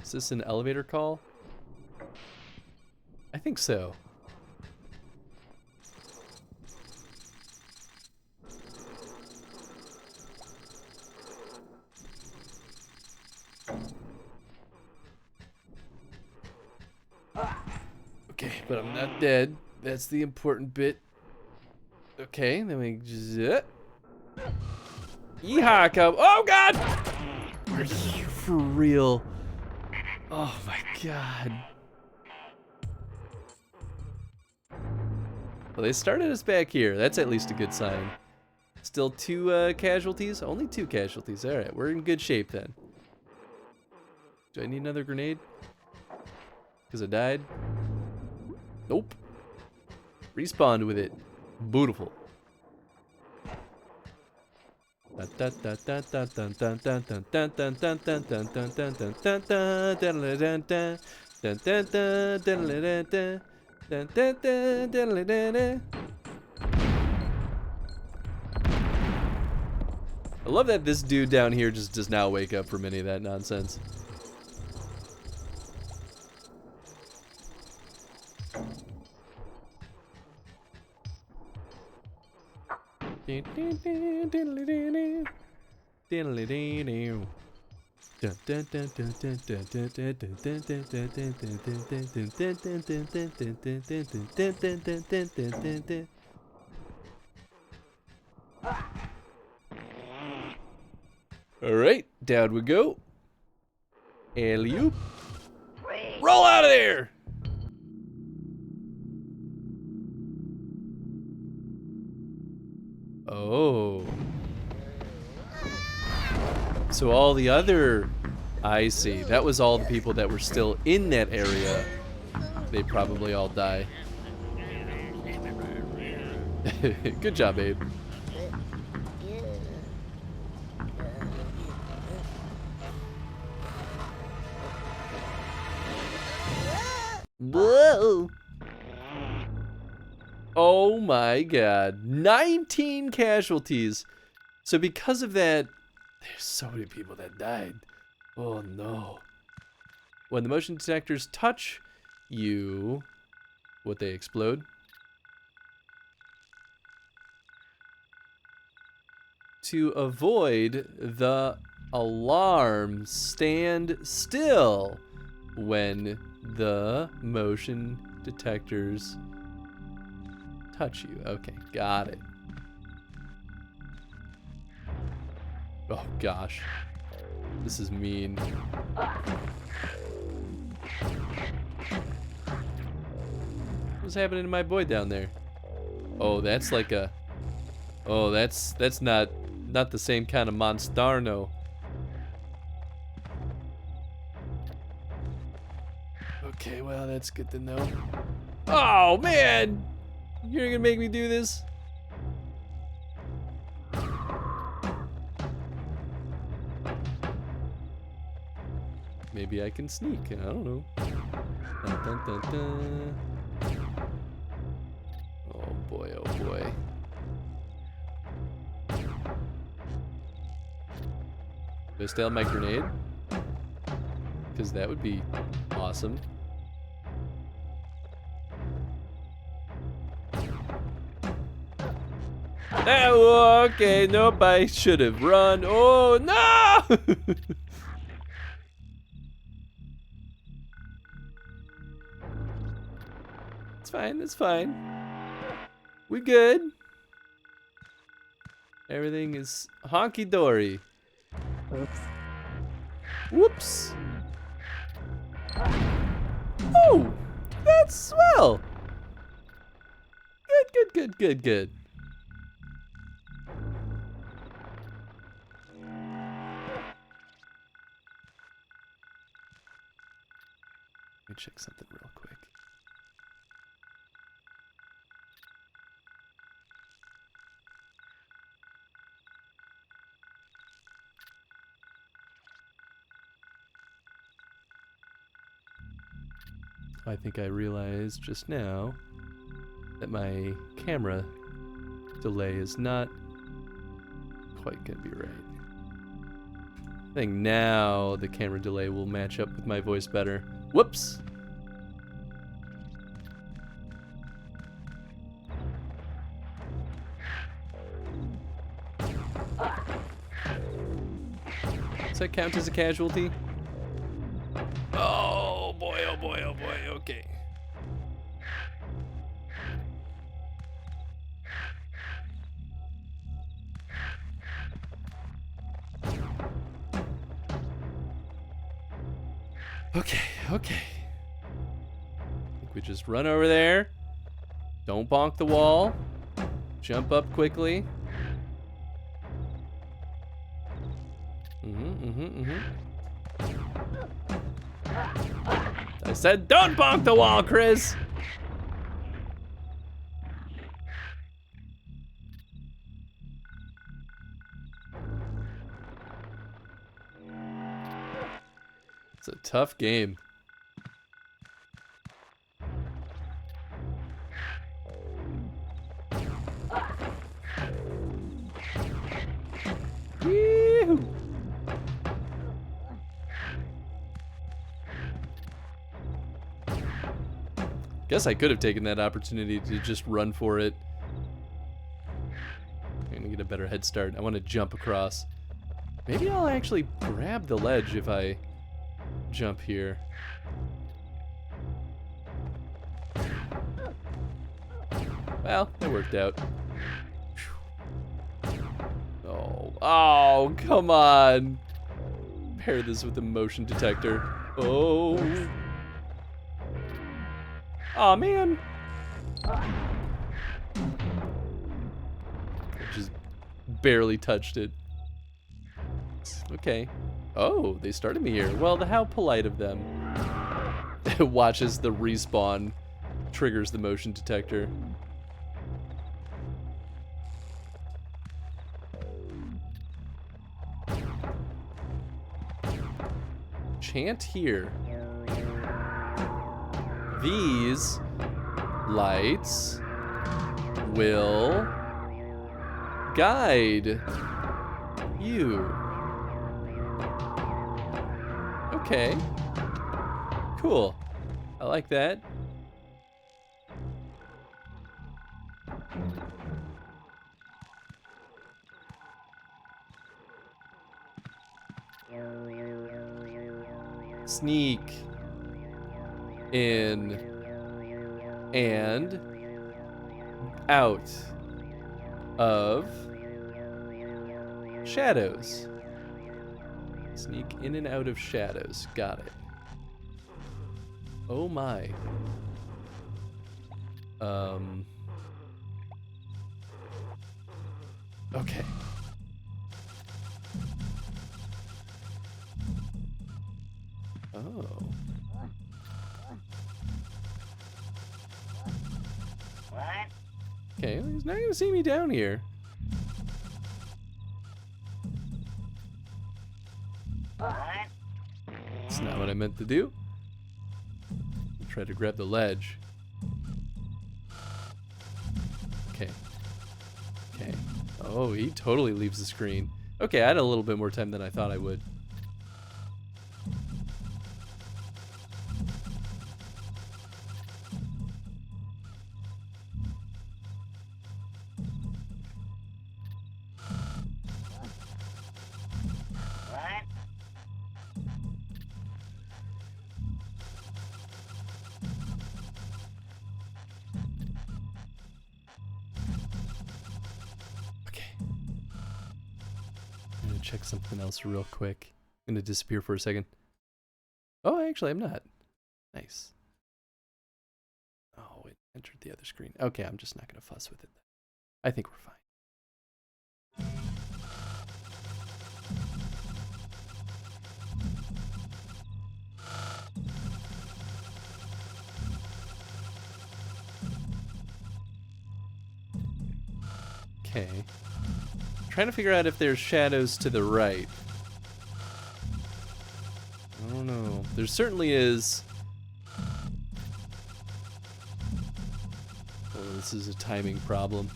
Is this an elevator call? I think so. Okay, but I'm not dead. That's the important bit. Okay, then we just... Yeehaw, come... Oh, God! Are you for real? Oh, my God. Well, they started us back here. That's at least a good sign. Still 2 casualties? Only 2 casualties. All right, we're in good shape then. Do I need another grenade? Because I died? Nope. Respawned with it. Beautiful. I love that this dude down here just does not wake up from any of that nonsense. All right, down we go. Alley-oop. Roll out of there. Oh. So all the other... I see. That was all the people that were still in that area. They probably all die. Good job, Abe. Whoa. Oh my God. 19 casualties. So because of that, there's so many people that died. Oh no. When the motion detectors touch you, what, they explode? To avoid the alarm, stand still when the motion detectors touch you. Okay, got it. Oh gosh. This is mean. What's happening to my boy down there? Oh, that's like a... Oh, that's not the same kind of Monstarno. Okay, well, that's good to know. Oh, man! You're gonna make me do this? Maybe I can sneak. I don't know. Dun, dun, dun, dun. Oh boy, oh boy. Do I still have my grenade? Because that would be awesome. Oh, okay, nope, I should have run. Oh, no! It's fine, it's fine. We good. Everything is honky-dory. Oops. Whoops. Oh, that's swell. Good, good, good, good, good. Let me check something real quick. I think I realized just now that my camera delay is not quite gonna be right. I think now the camera delay will match up with my voice better. Whoops! Does that count as a casualty? Oh boy, oh boy, oh boy, okay. Okay, okay. I think we just run over there. Don't bonk the wall. Jump up quickly. I said don't bonk the wall, Chris! It's a tough game. Yee-hoo. Guess I could have taken that opportunity to just run for it. I'm gonna get a better head start. I want to jump across. Maybe I'll actually grab the ledge if I jump here. Well, it worked out. Oh, come on. Pair this with a motion detector. Oh. Aw, man. I just barely touched it. Okay. Oh, they started me here. Well, how polite of them. It watches the respawn, triggers the motion detector. Chant here. These lights will guide you. Okay. Cool. I like that. Sneak in and out of shadows. Sneak in and out of shadows. Got it. Oh my. Okay. Oh. Okay, he's not gonna see me down here. That's not what I meant to do. Try to grab the ledge. Okay. Okay. Oh, he totally leaves the screen. Okay, I had a little bit more time than I thought I would. Check something else real quick. I'm gonna disappear for a second. Oh, actually, I'm not. Nice. Oh, it entered the other screen. Okay, I'm just not gonna fuss with it. I think we're fine. Okay. Trying to figure out if there's shadows to the right. I don't know. There certainly is. Oh, this is a timing problem.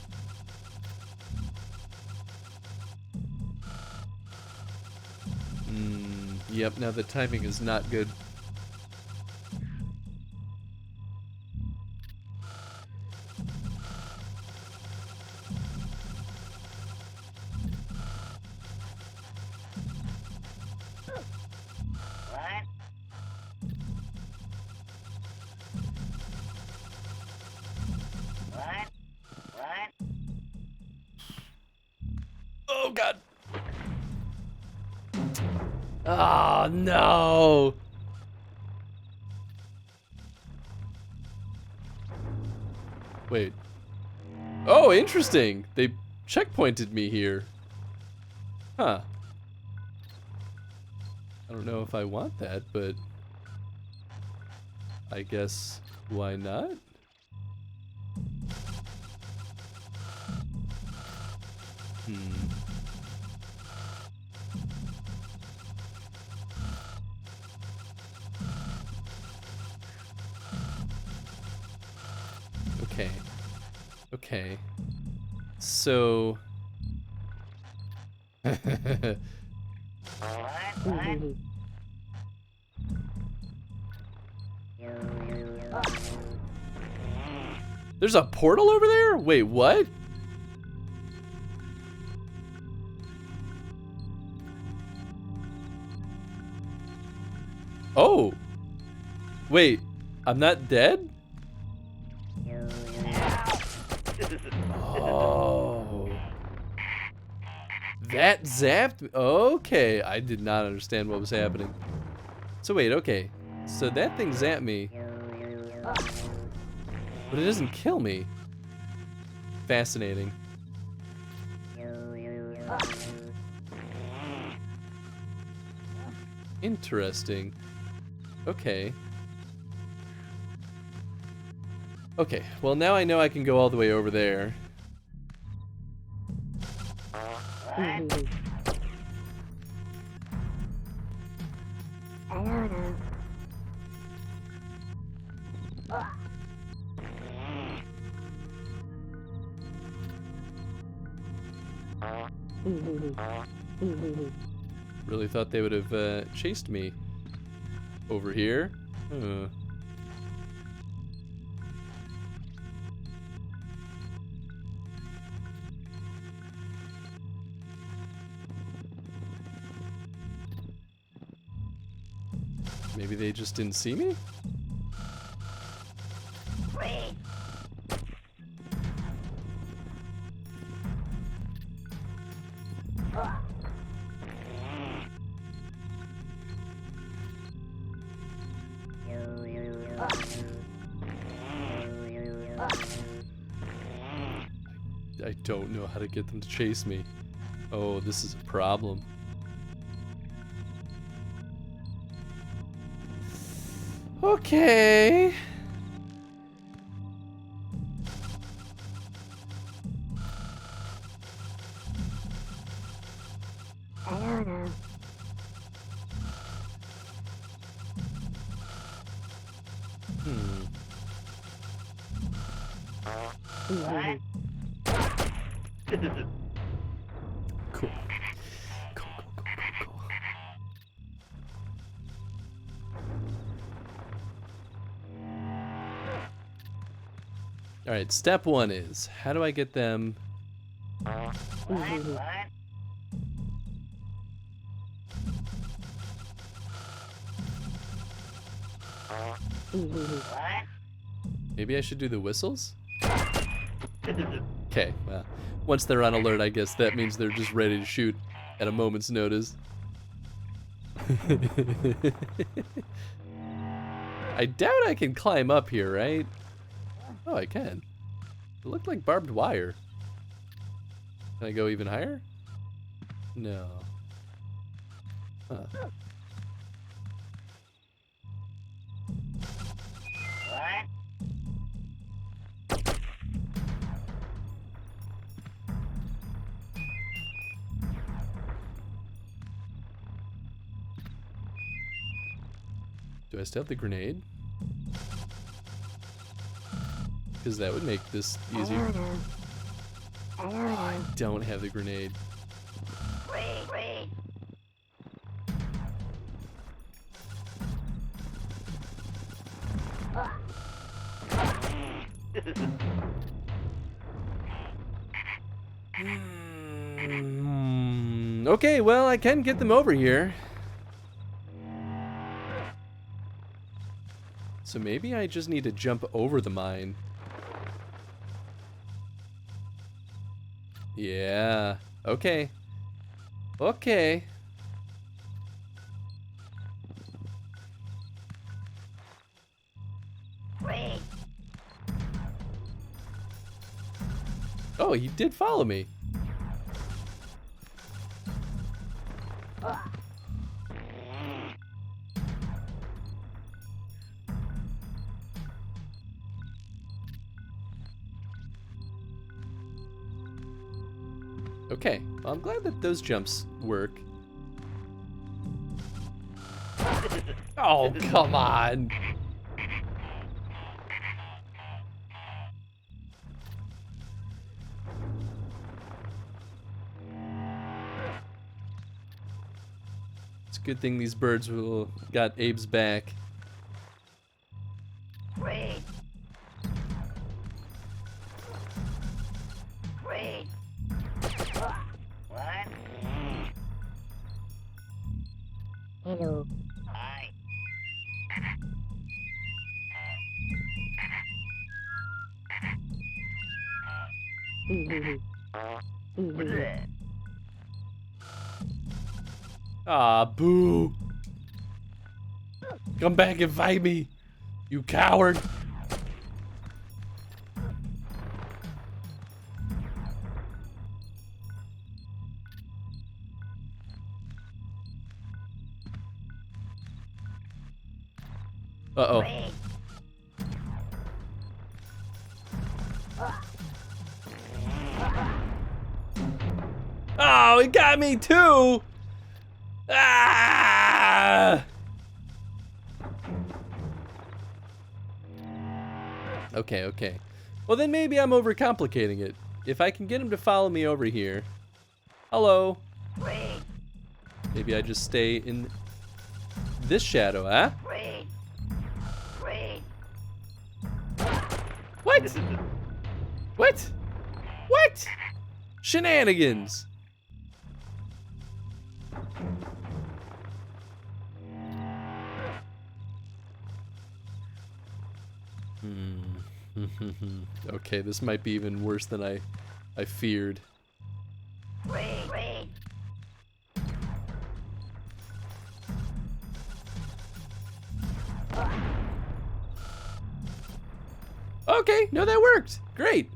Yep, now the timing is not good. Oh god. Oh no. Wait. Oh, interesting. They checkpointed me here. Huh. I don't know if I want that, but I guess why not? Okay. Okay. So... There's a portal over there? Wait, what? Oh! Wait, I'm not dead? Oh. That zapped me? Okay, I did not understand what was happening. So wait, okay. So that thing zapped me. But it doesn't kill me. Fascinating. Interesting. Okay. Okay, well now I know I can go all the way over there. I don't know. Really thought they would have chased me over here. Maybe they just didn't see me? I don't know how to get them to chase me. Oh, this is a problem. Okay. I don't know. Cool. Cool. Alright, step one is, how do I get them... Maybe I should do the whistles? Okay, well, once they're on alert, I guess that means they're just ready to shoot at a moment's notice. I doubt I can climb up here, right? Oh, I can. It looked like barbed wire. Can I go even higher? No. Huh. Do I still have the grenade? Because that would make this easier. I don't have the grenade. Wait. Okay, well, I can get them over here. So maybe I just need to jump over the mine. Yeah. Okay. Okay. Wait. Oh, he did follow me. Okay, well, I'm glad that those jumps work. Oh, come on. It's a good thing these birds will got Abe's back. Wait. What? Hello. Hi. What's that? Ah, boo. Come back and fight me, you coward. Uh-oh. Wait. Oh, he got me too! Ah! Okay. Well, then maybe I'm overcomplicating it. If I can get him to follow me over here. Hello. Wait. Maybe I just stay in this shadow, huh? Wait. What? What? Shenanigans. Okay, this might be even worse than I feared. Wait. Okay, no, that worked. Great.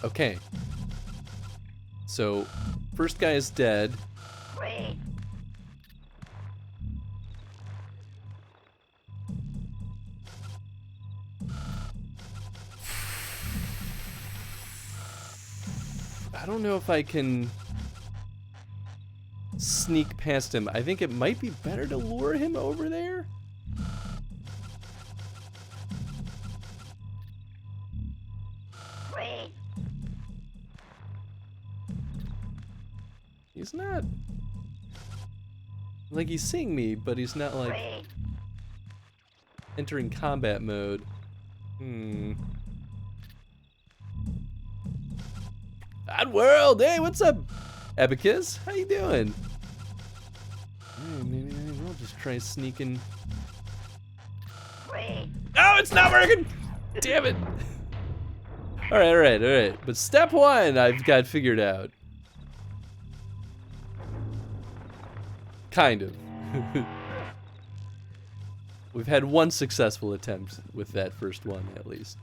Okay. So, first guy is dead. Wait. I don't know if I can sneak past him. I think it might be better to lure him over there. Wait. He's not like he's seeing me, but he's not like Wait. entering combat mode. Oddworld, hey, what's up, Abacus? How you doing? Maybe I'll just try sneaking. Wait. Oh, it's not working! Damn it! All right. But step one, I've got figured out. Kind of. We've had one successful attempt with that first one, at least.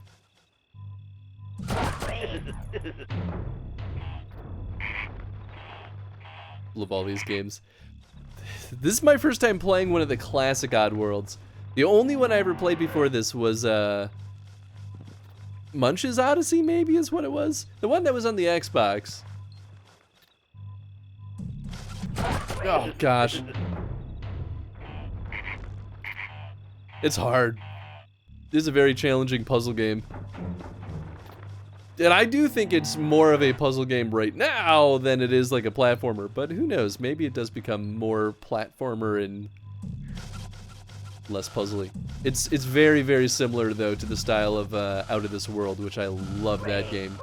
Love all these games. This is my first time playing one of the classic Oddworlds. The only one I ever played before this was Munch's Odyssey, maybe is what it was. The one that was on the Xbox. Oh gosh. It's hard. This is a very challenging puzzle game. And I do think it's more of a puzzle game right now than it is like a platformer, but who knows? Maybe it does become more platformer and less puzzly. It's very, very similar though to the style of Out of This World, which I love that game.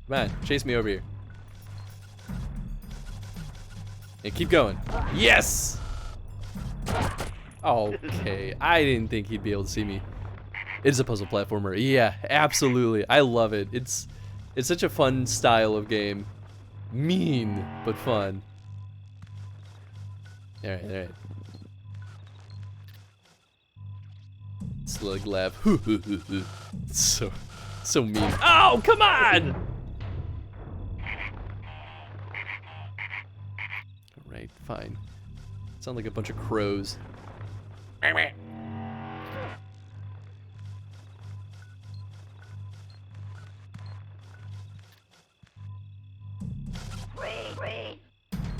Come on, chase me over here. And keep going. Yes! Okay, I didn't think he'd be able to see me. It's a puzzle platformer. Yeah, absolutely. I love it. It's such a fun style of game. Mean, but fun. Alright, alright. Slug laugh. So mean. Oh, come on! Alright, fine. Sound like a bunch of crows.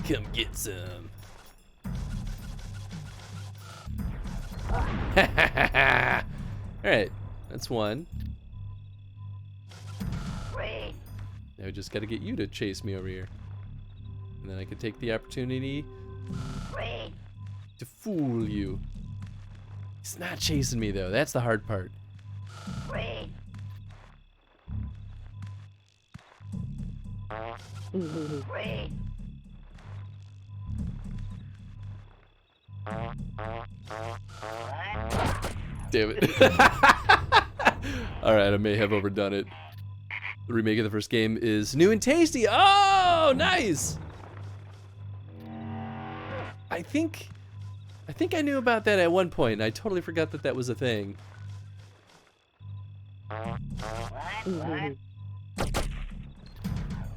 Come get some. Alright, that's one. Now we just gotta get you to chase me over here. And then I can take the opportunity to fool you. He's not chasing me though, that's the hard part. Damn it. Alright, I may have overdone it. The remake of the first game is new and tasty. Oh, nice! I think I knew about that at one point. I totally forgot that that was a thing.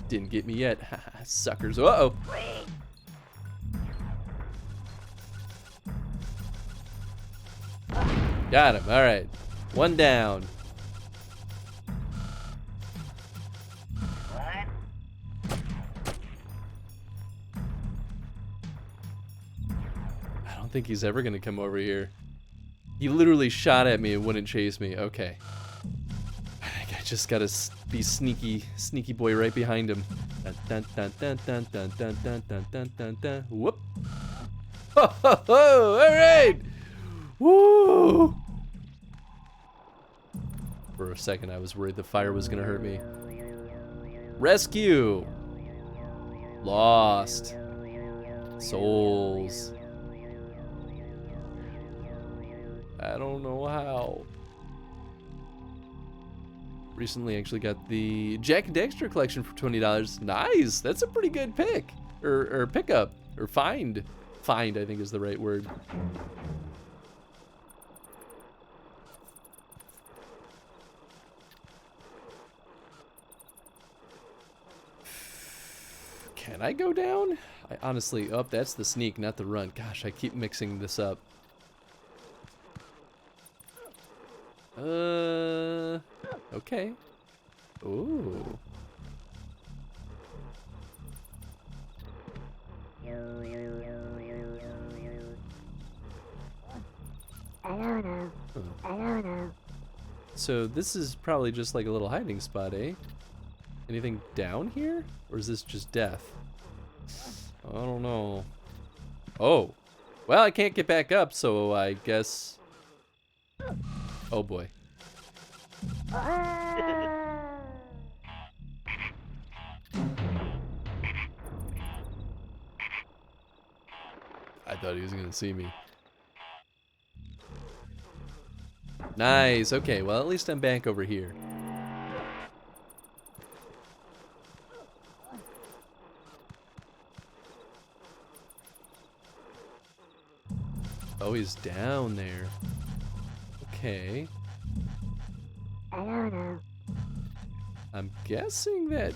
Didn't get me yet. Suckers. Uh-oh. Got him. All right. One down. I don't think he's ever going to come over here. He literally shot at me and wouldn't chase me. Okay. I just got to be sneaky boy right behind him. Dun, dun, dun, dun, dun, dun, dun, dun, dun, dun, dun. Whoop. Ho, ho, ho. All right. Woo! For a second, I was worried the fire was gonna hurt me. Rescue! Lost. Souls. I don't know how. Recently actually got the Jack and Dexter collection for $20. Nice! That's a pretty good pick. Or pickup. Or find. Find, I think is the right word. Can I go down? I honestly, oh, that's the sneak, not the run. Gosh, I keep mixing this up. Okay. Ooh. I don't know. I don't know. So this is probably just like a little hiding spot, eh? Anything down here? Or is this just death? I don't know. Oh. Well, I can't get back up, so I guess... Oh boy. I thought he was gonna see me. Nice, okay, well at least I'm back over here. Oh, he's down there. Okay. I don't know. I'm guessing that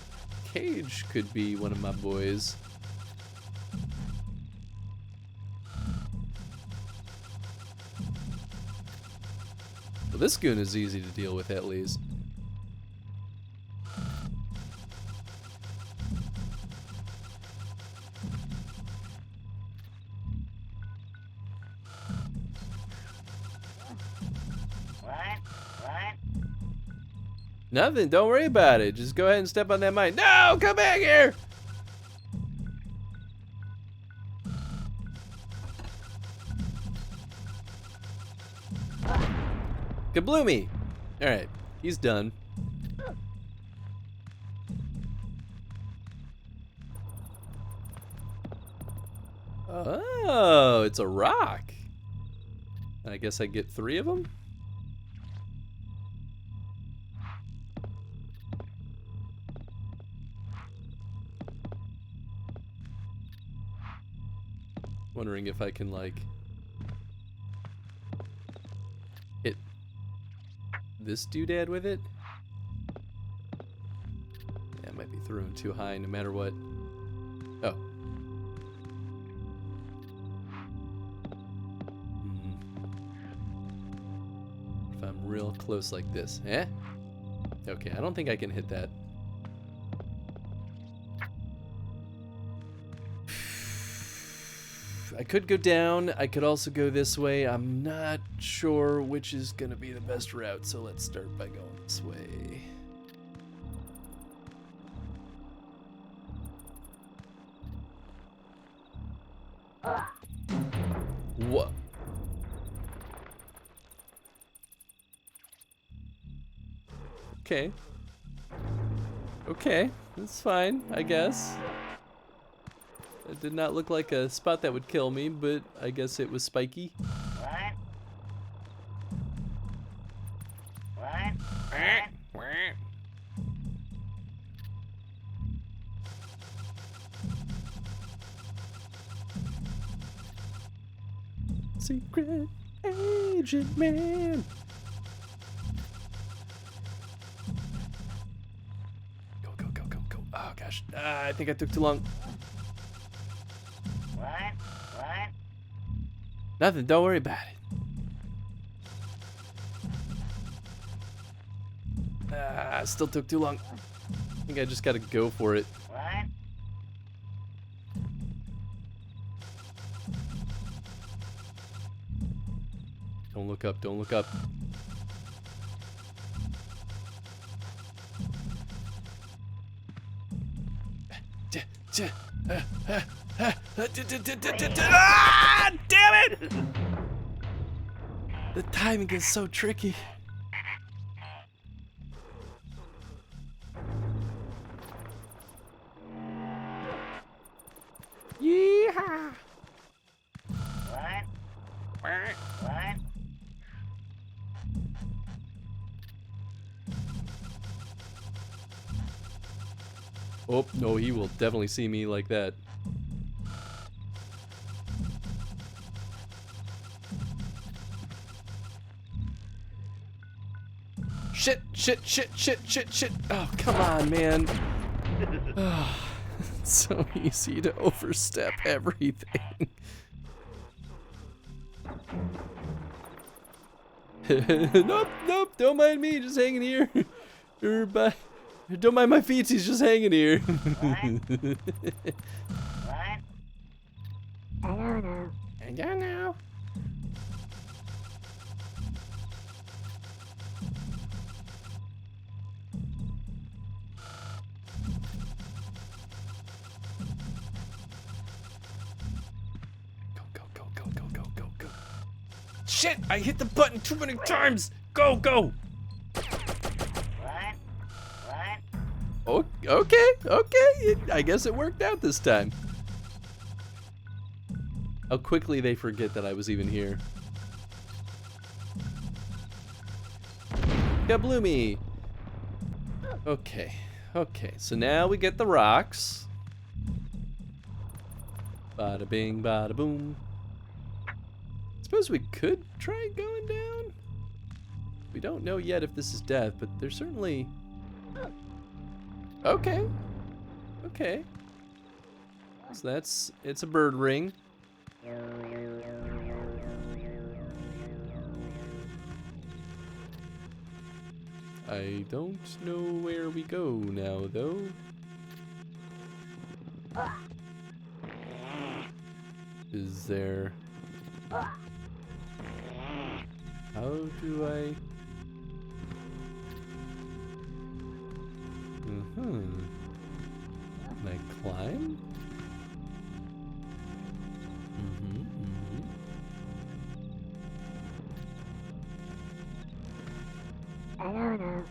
cage could be one of my boys. this goon is easy to deal with at least. Nothing, don't worry about it. Just go ahead and step on that mine. No, come back here! Kabloomy! Alright, he's done. Oh, it's a rock. I guess I get 3 of them? Wondering if I can, like, hit this doodad with it. Yeah, I might be throwing too high no matter what. Oh. If I'm real close like this. Eh? Okay, I don't think I can hit that. I could go down, I could also go this way. I'm not sure which is gonna be the best route, so let's start by going this way. What? Okay. Okay, that's fine, I guess. It did not look like a spot that would kill me, but I guess it was spiky. Secret Agent Man. Go, go, go, go, go. Oh gosh, I think I took too long. Nothing, don't worry about it. Still took too long. I think I just gotta go for it. Don't look up, don't look up. Ah, damn it! The timing is so tricky. Yeehaw! Oh, no, he will definitely see me like that. Shit, shit, shit, shit, shit, shit. Oh, come on, man. Oh, it's so easy to overstep everything. Nope, nope, don't mind me, just hanging here. Don't mind my feet, he's just hanging here. I don't know. I don't know. Go, go, go, go, go, go, go. Shit, I hit the button too many times. Go, go. Okay, okay. I guess it worked out this time. How quickly they forget that I was even here. Kabloomy! Okay, okay. So now we get the rocks. Bada bing, bada boom. Suppose we could try going down? We don't know yet if this is death, but there's certainly... Okay. Okay. So it's a bird ring. I don't know where we go now, though. Is there... How do I... Can I climb? I don't know.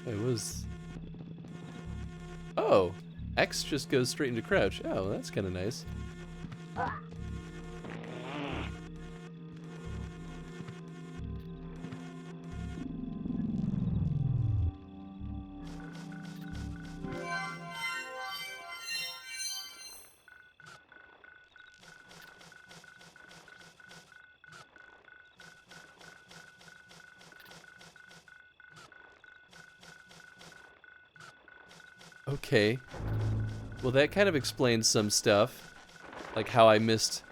It was... Oh! X just goes straight into crouch. Oh, that's kind of nice. Okay. Well, that kind of explains some stuff. Like how I missed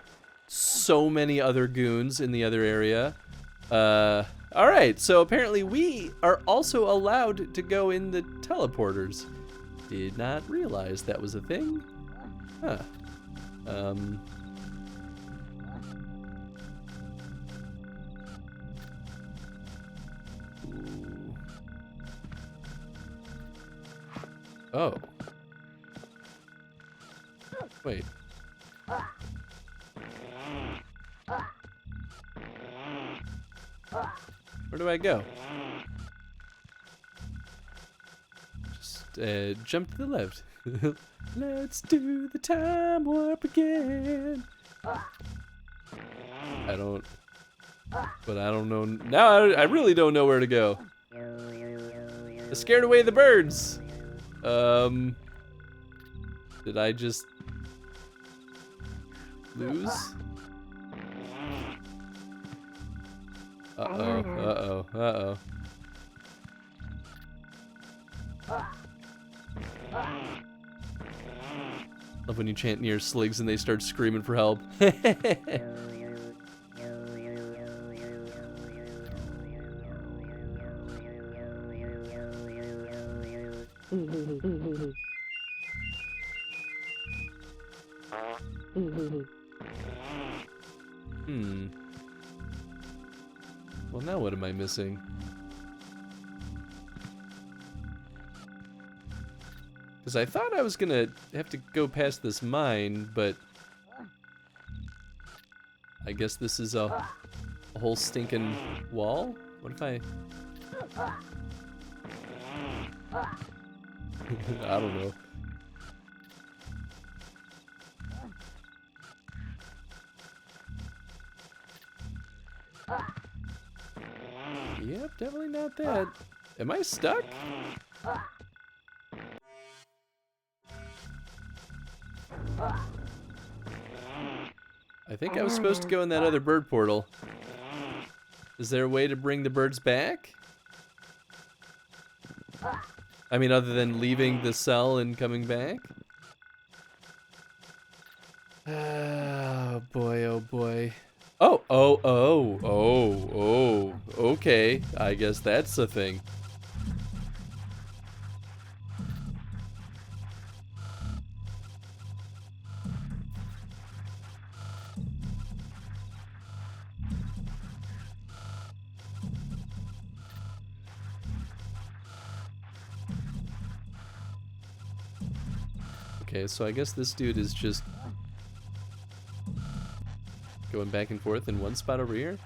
so many other goons in the other area. Alright, so apparently we are also allowed to go in the teleporters. Did not realize that was a thing. Huh. Oh. Wait. Where do I go? Just jump to the left. Let's do the time warp again. I don't know. Now I really don't know where to go. I scared away the birds. Did I just lose? Uh-oh. Love when you chant near sligs and they start screaming for help. Well, now what am I missing? Because I thought I was gonna have to go past this mine, but I guess this is a whole stinking wall? What if I... I don't know. Yep, definitely not that. Am I stuck? I think I was supposed to go in that other bird portal. Is there a way to bring the birds back? I mean, other than leaving the cell and coming back? Oh boy, oh boy. Oh, okay. I guess that's the thing. Okay, so I guess this dude is just going back and forth in one spot over here.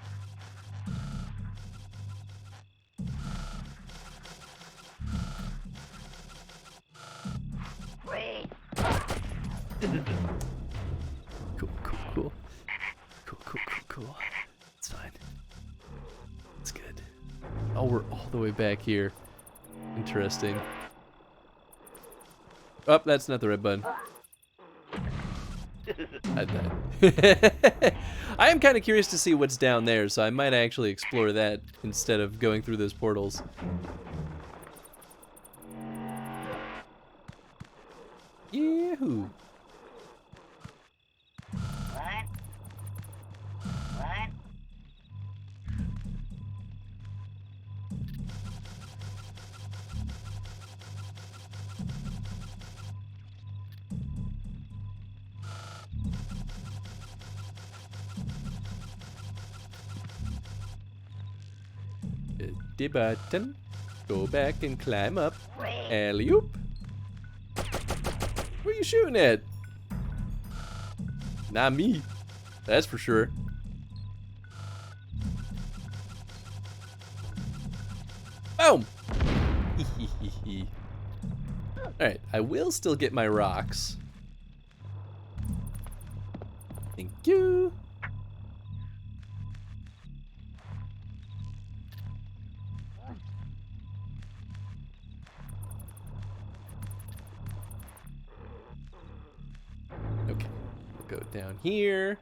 Cool. It's fine. It's good. Oh, we're all the way back here. Interesting. Oh, that's not the red button. I died. I am kind of curious to see what's down there, so I might actually explore that instead of going through those portals. Yahoo! the button. Go back and climb up. Alley-oop. Who are you shooting at? Not me. That's for sure. Boom! Alright, I will still get my rocks. Thank you. Okay, we'll go down here.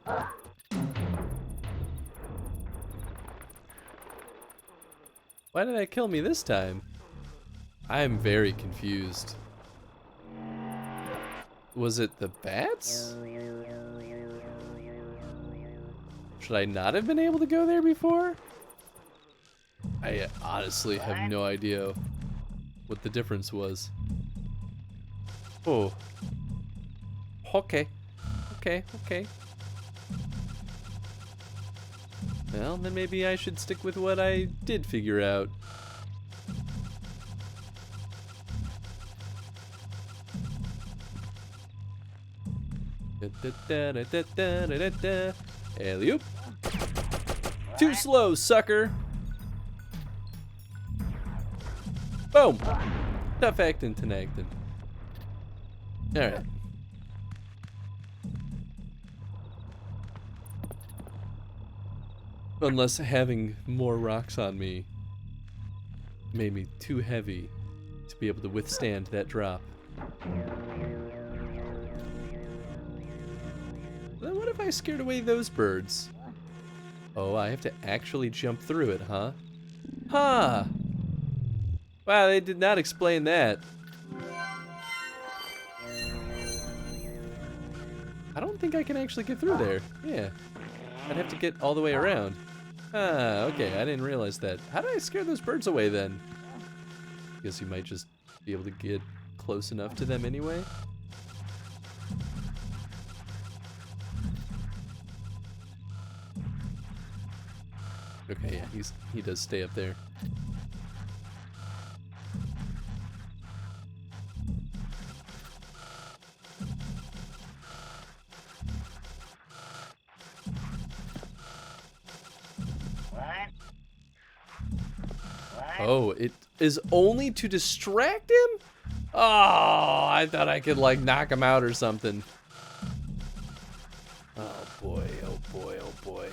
Why did that kill me this time? I am very confused. Was it the bats? Should I not have been able to go there before? I honestly have no idea what the difference was. Oh. Okay. Okay. Well, then maybe I should stick with what I did figure out. Alley-oop. Too slow, sucker. Boom. Tough acting, Tenactin. Alright. Unless having more rocks on me made me too heavy to be able to withstand that drop. Then what if I scared away those birds? Oh, I have to actually jump through it, huh? Huh! Wow, they did not explain that. I don't think I can actually get through there. Yeah. I'd have to get all the way around. Ah, okay, I didn't realize that. How did I scare those birds away then? Guess you might just be able to get close enough to them anyway. Okay, yeah, he does stay up there. Oh, it is only to distract him? Oh, I thought I could like knock him out or something. Oh boy, oh boy, oh boy.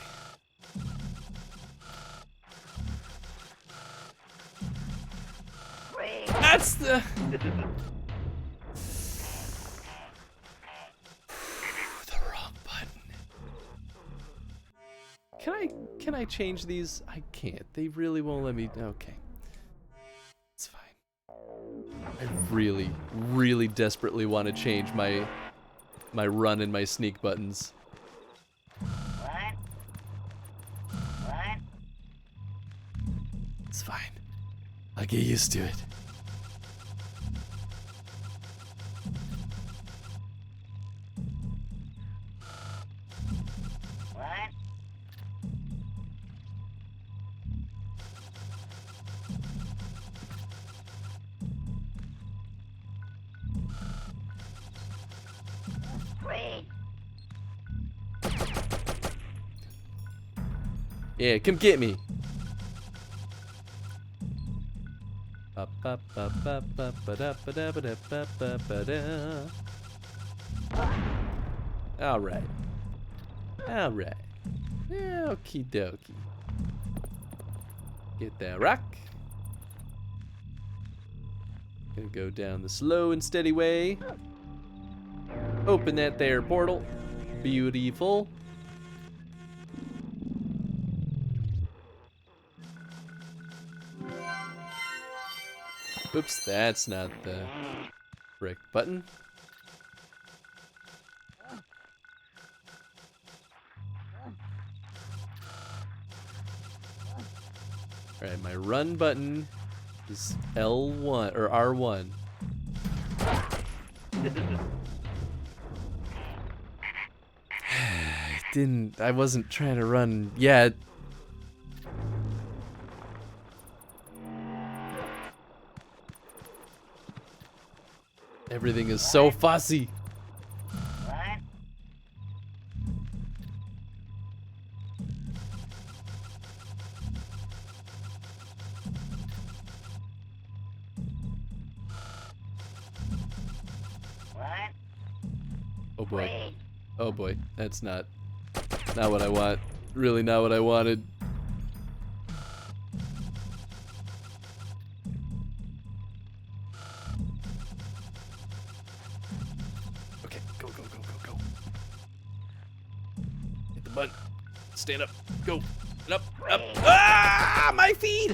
That's the... the wrong button. Can I change these? I can't. They really won't let me. Okay. It's fine. I really, really desperately want to change my run and my sneak buttons. It's fine. I'll get used to it. Yeah, come get me. All right. Okie dokie. Get that rock. Gonna go down the slow and steady way. Open that there portal. Beautiful. Oops, that's not the correct button. Alright, my run button is L1 or R1. I wasn't trying to run yet. Everything is so fussy. What? What? Oh boy. Wait. Oh boy. That's not what I want. Really not what I wanted. Okay, go, go, go, go, go. Hit the button. Stand up. Go. Up, up. Ah, my feet!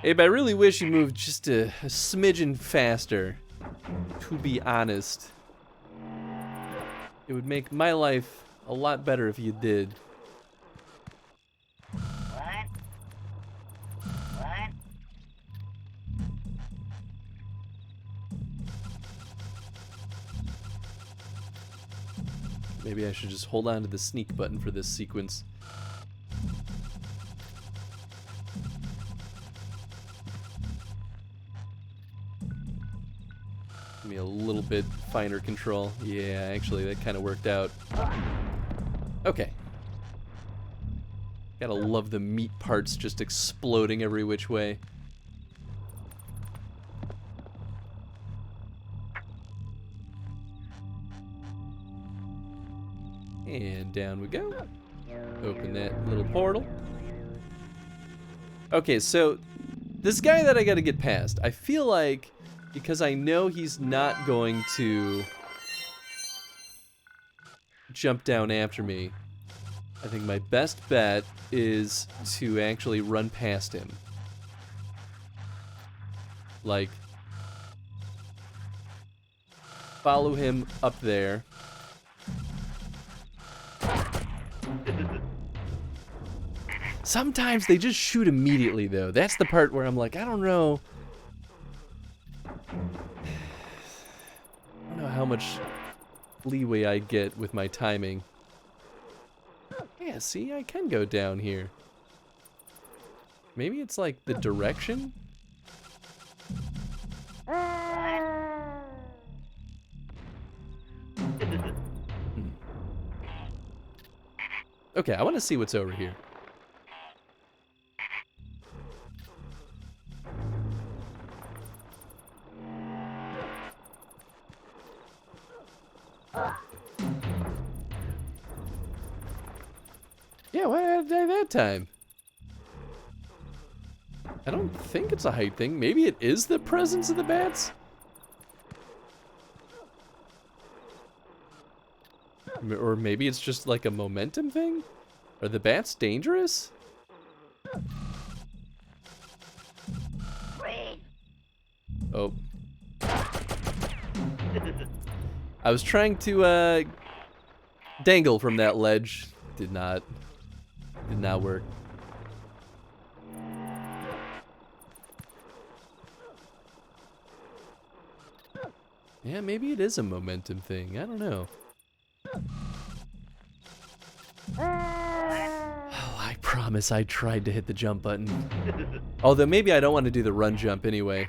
Abe, I really wish you moved just a smidgen faster. To be honest. It would make my life a lot better if you did. What? What? Maybe I should just hold on to the sneak button for this sequence. Give me a little bit finer control. Yeah, actually, that kind of worked out. Okay. Gotta love the meat parts just exploding every which way. And down we go. Open that little portal. Okay, so this guy that I gotta get past, I feel like, because I know he's not going to jump down after me, I think my best bet is to actually run past him. Like, follow him up there. Sometimes they just shoot immediately, though. That's the part where I'm like, I don't know. I don't know how much leeway I get with my timing. Yeah, see, I can go down here. Maybe it's like the direction? Okay, I want to see what's over here. Yeah, what did I that time? I don't think it's a height thing. Maybe it is the presence of the bats? Or maybe it's just like a momentum thing? Are the bats dangerous? Wait. Oh. I was trying to dangle from that ledge. Did not work. Yeah, maybe it is a momentum thing. I don't know. Oh, I promise I tried to hit the jump button. Although maybe I don't want to do the run jump anyway.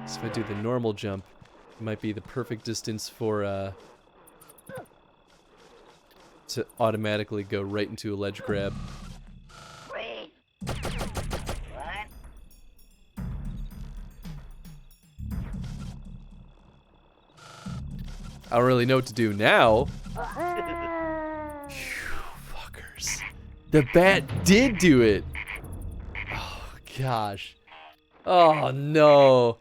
So if I do the normal jump, it might be the perfect distance for to automatically go right into a ledge grab. Wait. What? I don't really know what to do now. Phew, fuckers. The bat did do it. Oh, gosh. Oh, no.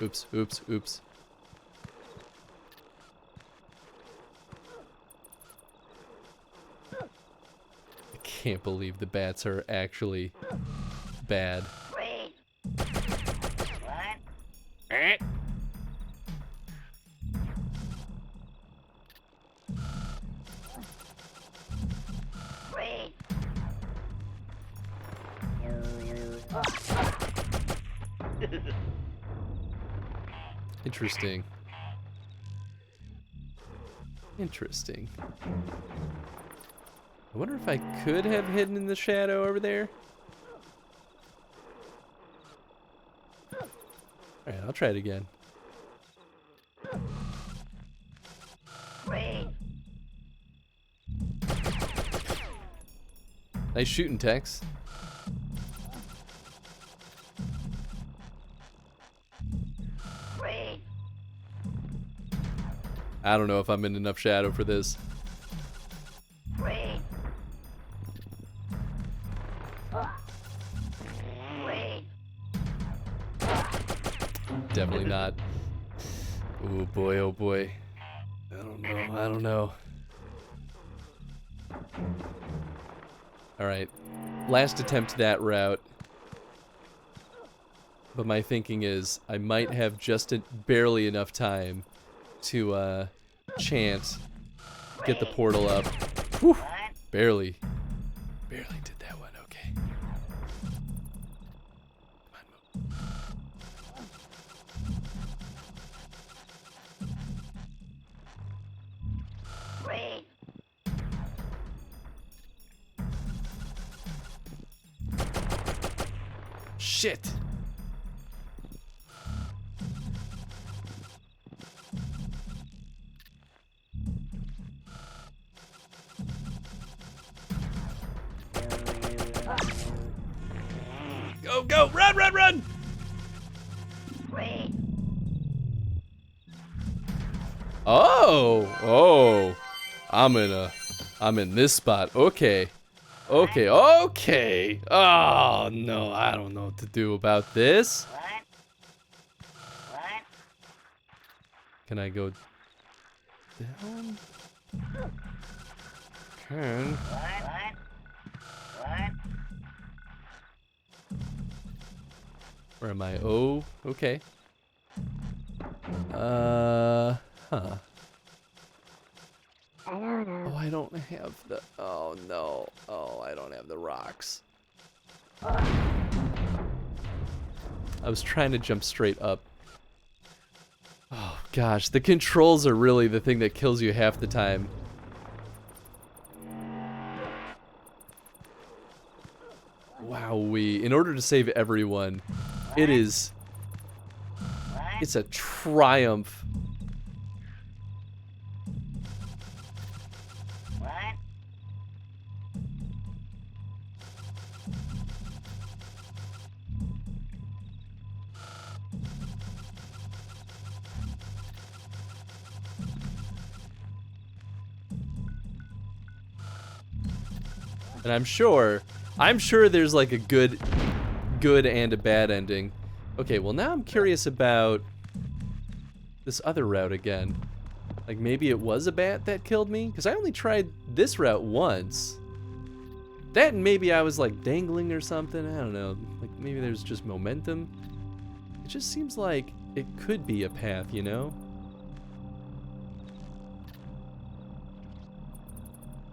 Oops, oops, oops. I can't believe the bats are actually bad. Wait. What? Wait. Interesting. Interesting. I wonder if I could have hidden in the shadow over there. Alright, I'll try it again. Nice shooting, Tex. I don't know if I'm in enough shadow for this. Definitely not. Oh boy, oh boy. I don't know, I don't know. Alright, last attempt that route. But my thinking is I might have just barely enough time to chant, get the portal up. Whew, barely did that one, okay. Come on, move. Shit! Go, go! Run, run, run! Oh! Oh! I'm in this spot. Okay. Okay, okay! Oh, no, I don't know what to do about this. Can I go down? Can. Where am I? Oh, okay. Huh. I don't know. Oh, I don't have the... Oh, no. Oh, I don't have the rocks. I was trying to jump straight up. Oh, gosh. The controls are really the thing that kills you half the time. Wowee. In order to save everyone, it's a triumph. And I'm sure there's like a good and a bad ending. Okay, well now I'm curious about this other route again. Like maybe it was a bat that killed me? Because I only tried this route once. That and maybe I was like dangling or something, I don't know. Like maybe there's just momentum. It just seems like it could be a path, you know?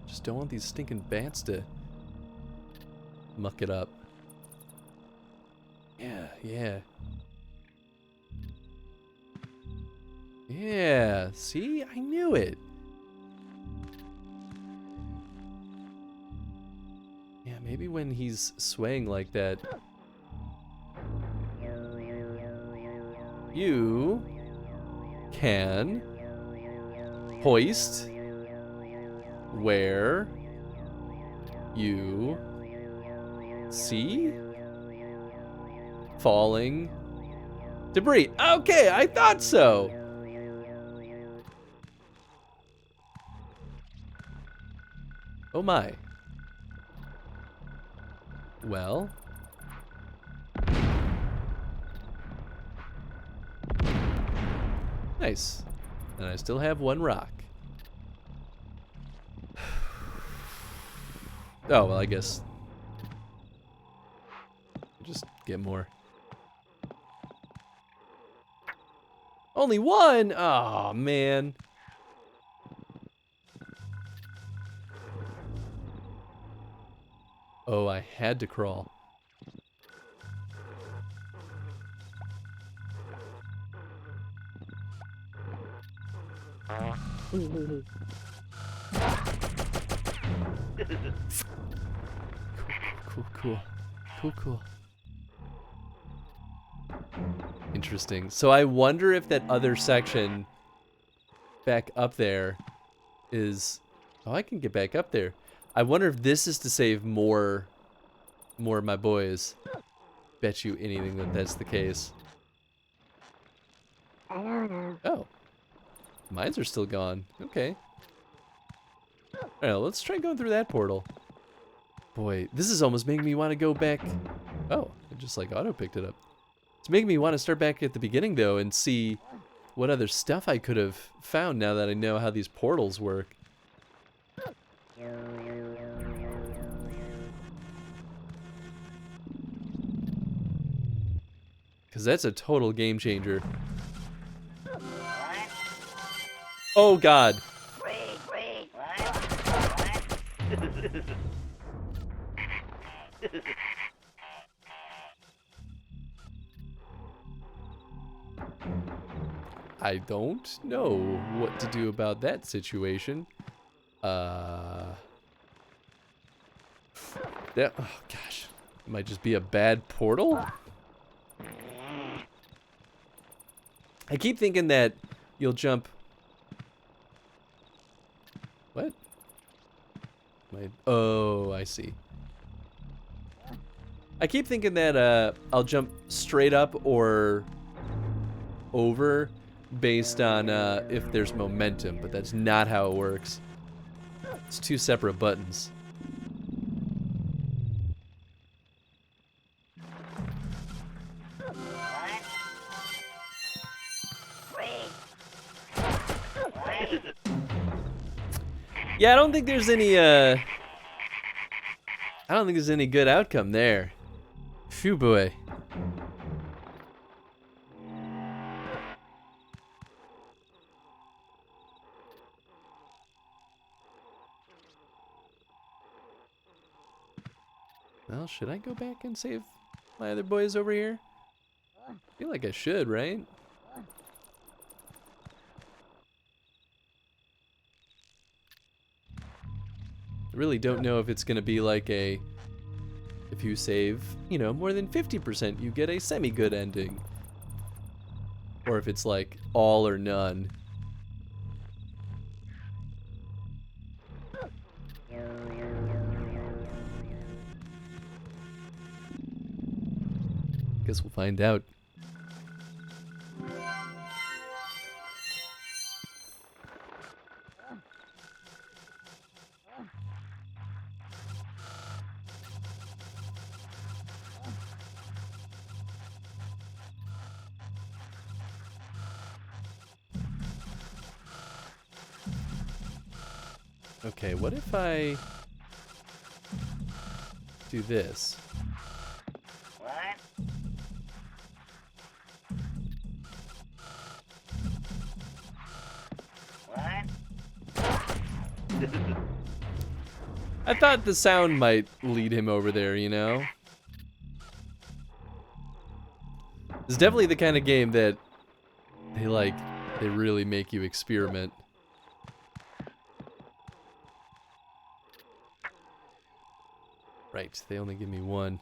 Just don't want these stinking bats to muck it up. Yeah, yeah. Yeah, see? I knew it. Yeah, maybe when he's swaying like that. You can hoist where you see falling debris. Okay, I thought so. Oh my. Well. Nice. And I still have one rock. Oh, well, I guess. Just get more. Only one? Oh, man. Oh, I had to crawl. Cool. Interesting. So I wonder if that other section back up there is... Oh, I can get back up there. I wonder if this is to save more of my boys. Bet you anything that that's the case. I don't know. Oh. Mines are still gone. Okay. Alright, let's try going through that portal. Boy, this is almost making me want to go back. Oh, it just like auto picked it up. It's making me want to start back at the beginning though and see what other stuff I could have found now that I know how these portals work. Because that's a total game changer. Oh God. I don't know what to do about that situation. That, oh gosh. It might just be a bad portal? I keep thinking that you'll jump... What? Oh, I see. I keep thinking that I'll jump straight up or over based on if there's momentum, but that's not how it works. It's two separate buttons. Yeah, I don't think there's any good outcome there. Phew boy. Well, should I go back and save my other boys over here? I feel like I should, right? I really don't know if it's gonna be like a, if you save, you know, more than 50%, you get a semi-good ending. Or if it's like all or none. Guess we'll find out. Okay, what if I do this? I thought the sound might lead him over there, you know? It's definitely the kind of game that they really make you experiment. Right, they only give me one.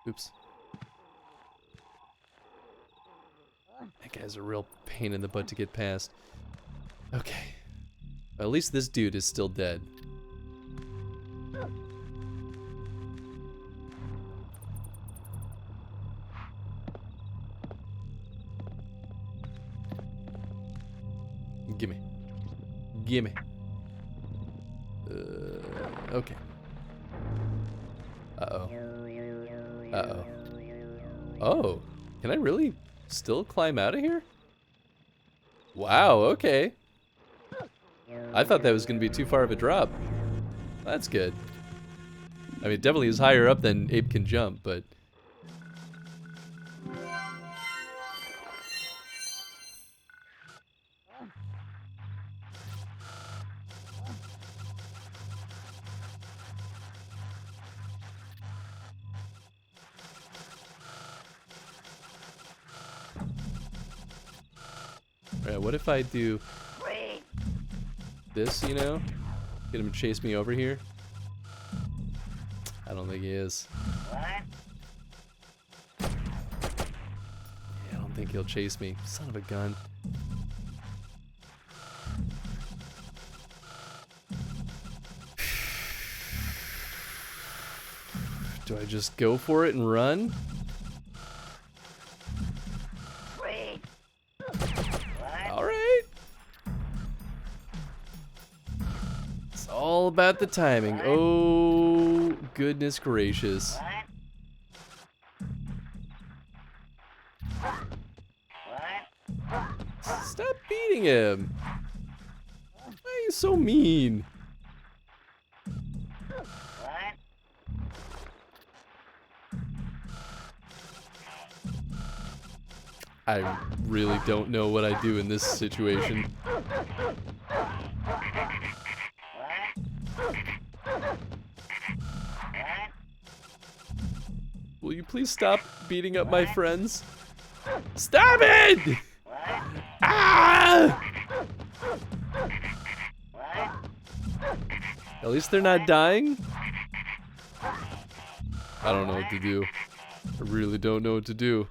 Oops. That guy's a real pain in the butt to get past. Okay. At least this dude is still dead. Gimme. Gimme. Okay. Uh-oh. Uh-oh. Oh, can I really still climb out of here? Wow, okay. I thought that was going to be too far of a drop. That's good. I mean, it definitely is higher up than Ape can jump, but... Yeah, what if I do this, you know? Get him to chase me over here? I don't think he is. Yeah, I don't think he'll chase me. Son of a gun. Do I just go for it and run? Alright. It's all about the timing. Oh, goodness gracious. Stop beating him. Why are you so mean? I really don't know what I do in this situation. Will you please stop beating up my friends? Stop it! Ah! At least they're not dying. I don't know what to do. I really don't know what to do.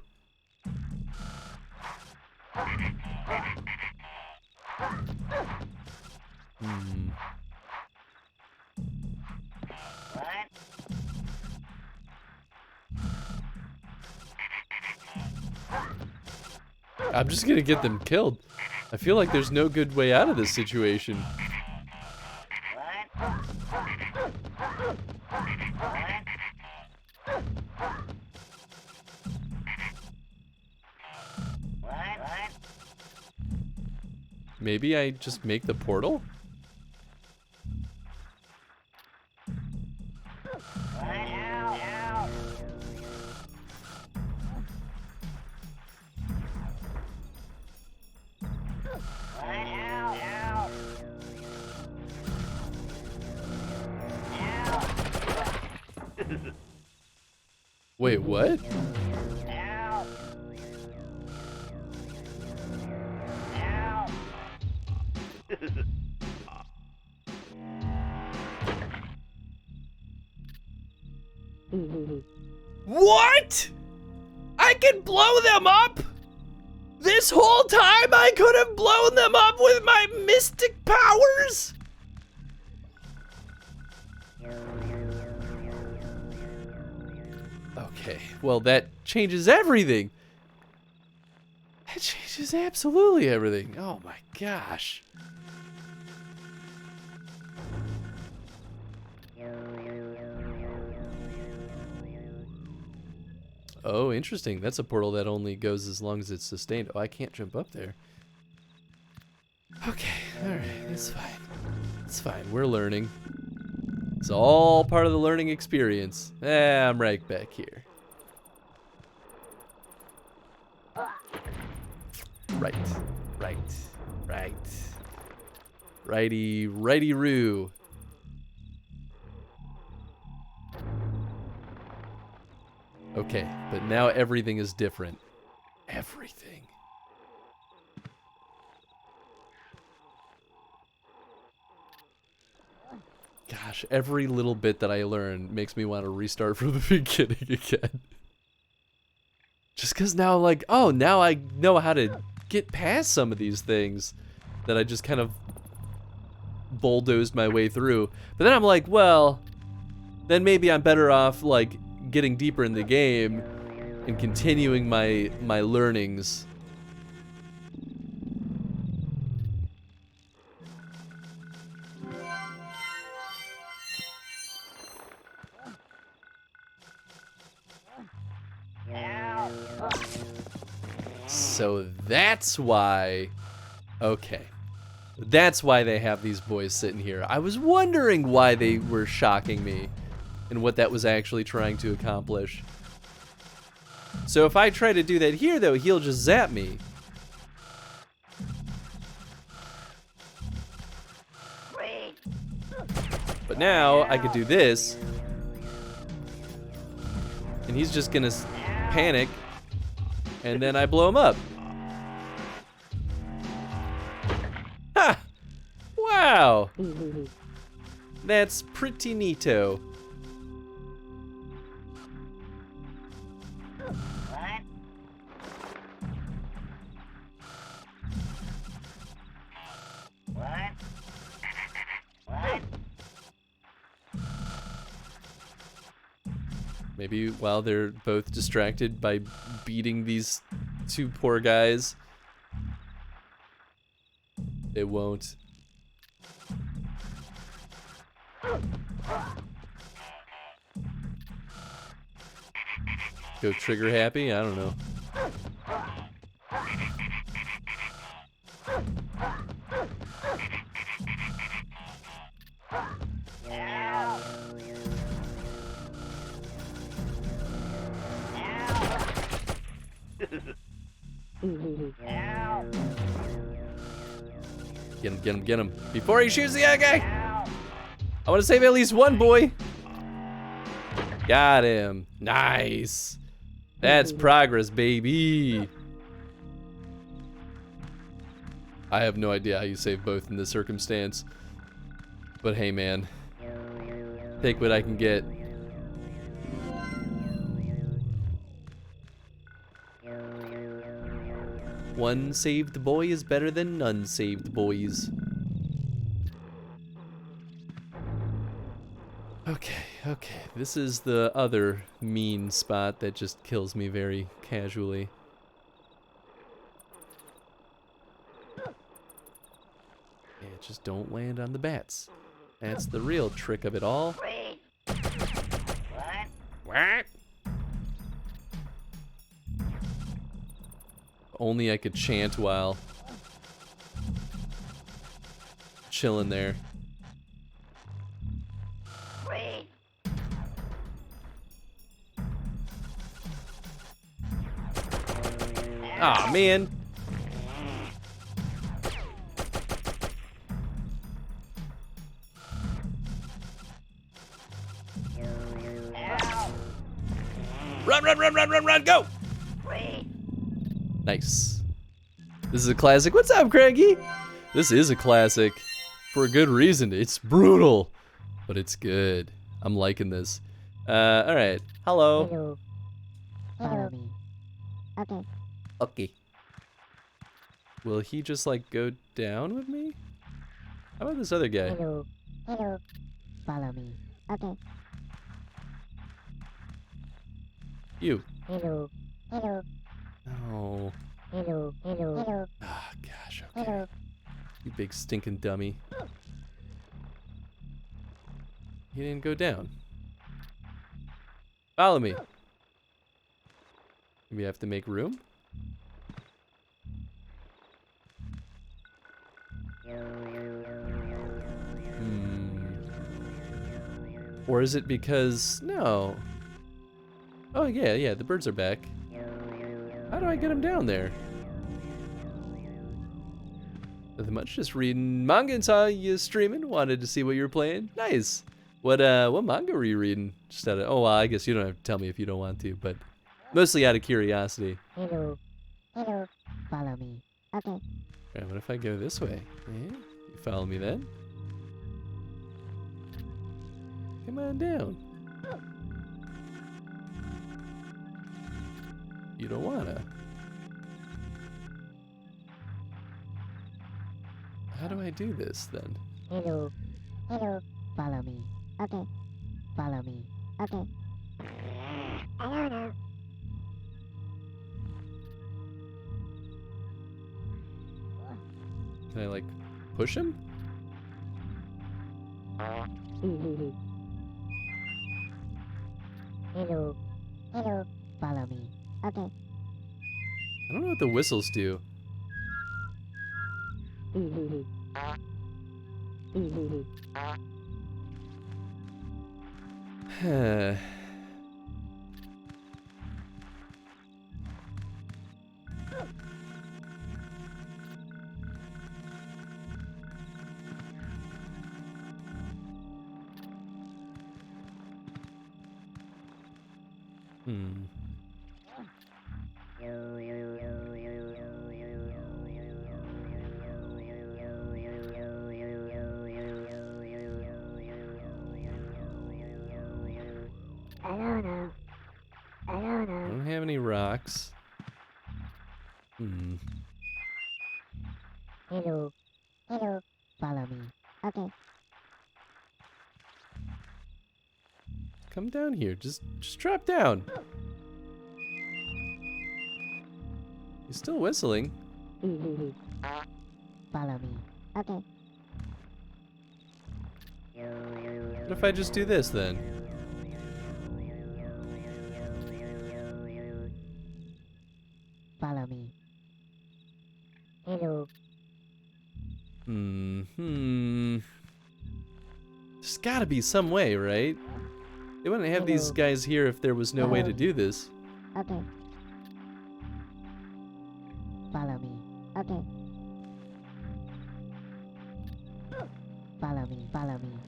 I'm just gonna get them killed. I feel like there's no good way out of this situation. Maybe I just make the portal? Wait, what? What? I can blow them up? This whole time I could have blown them up with my mystic powers? Okay, well that changes everything. That changes absolutely everything. Oh my gosh. Oh, interesting. That's a portal that only goes as long as it's sustained. Oh, I can't jump up there. Okay, alright, that's fine. It's fine, we're learning. It's all part of the learning experience. I'm right back here. Right. Righty-roo. Okay, but now everything is different. Everything. Gosh, every little bit that I learn makes me want to restart from the beginning again. Just because now I'm like, oh, now I know how to get past some of these things that I just kind of bulldozed my way through. But then I'm like, well, then maybe I'm better off, like, getting deeper in the game and continuing my learnings. So that's why, okay, that's why they have these boys sitting here. I was wondering why they were shocking me and what that was actually trying to accomplish. So if I try to do that here, though, he'll just zap me. But now I could do this, and he's just gonna panic, and then I blow him up. Wow. That's pretty neato. Maybe while they're both distracted by beating these two poor guys, they won't. Go trigger happy? I don't know. Get him, get him, get him. Before he shoots the other guy! I want to save at least one boy. Got him. Nice. That's progress, baby. I have no idea how you save both in this circumstance. But hey, man. Take what I can get. One saved boy is better than none saved boys. Okay. This is the other mean spot that just kills me very casually. Yeah, just don't land on the bats. That's the real trick of it all. What? Only I could chant while chilling there. Aw, man. Run, go! Nice. This is a classic. What's up, Craigie? This is a classic. For a good reason. It's brutal. But it's good. I'm liking this. Alright. Hello. Hello. Follow me. Okay. Okay. Will he just, like, go down with me? How about this other guy? Hello. Hello. Follow me. Okay. You. Hello. Hello. Oh. Hello. Hello. Hello. Ah, gosh, okay. Hello. You big stinking dummy. He didn't go down. Follow me. Maybe I have to make room? Or is it because... No. Oh, yeah, the birds are back. How do I get them down there? Nothing much, just reading manga and saw you streaming. Wanted to see what you were playing. Nice. What manga were you reading? Just out of... Oh, well, I guess you don't have to tell me if you don't want to, but... Mostly out of curiosity. Hello. Hello. Follow me. Okay. Alright, what if I go this way? Yeah? You follow me then? Come on down. You don't wanna. How do I do this then? Hello. Hello. Follow me. Okay. Follow me. Okay. I don't know. Can I, like, push him? Hello. Hello. Follow me. Okay. I don't know what the whistles do. I don't know. I don't I know. don't have any rocks. Hmm. Hello. Hello. Follow me. Okay. Come down here. Just drop down. He's still whistling. Follow me. Okay. What if I just do this then? Follow me. Hello. There's gotta be some way, right? They wouldn't have these guys here if there was no way to do this. Okay. Follow me. Okay. Follow me. Follow me.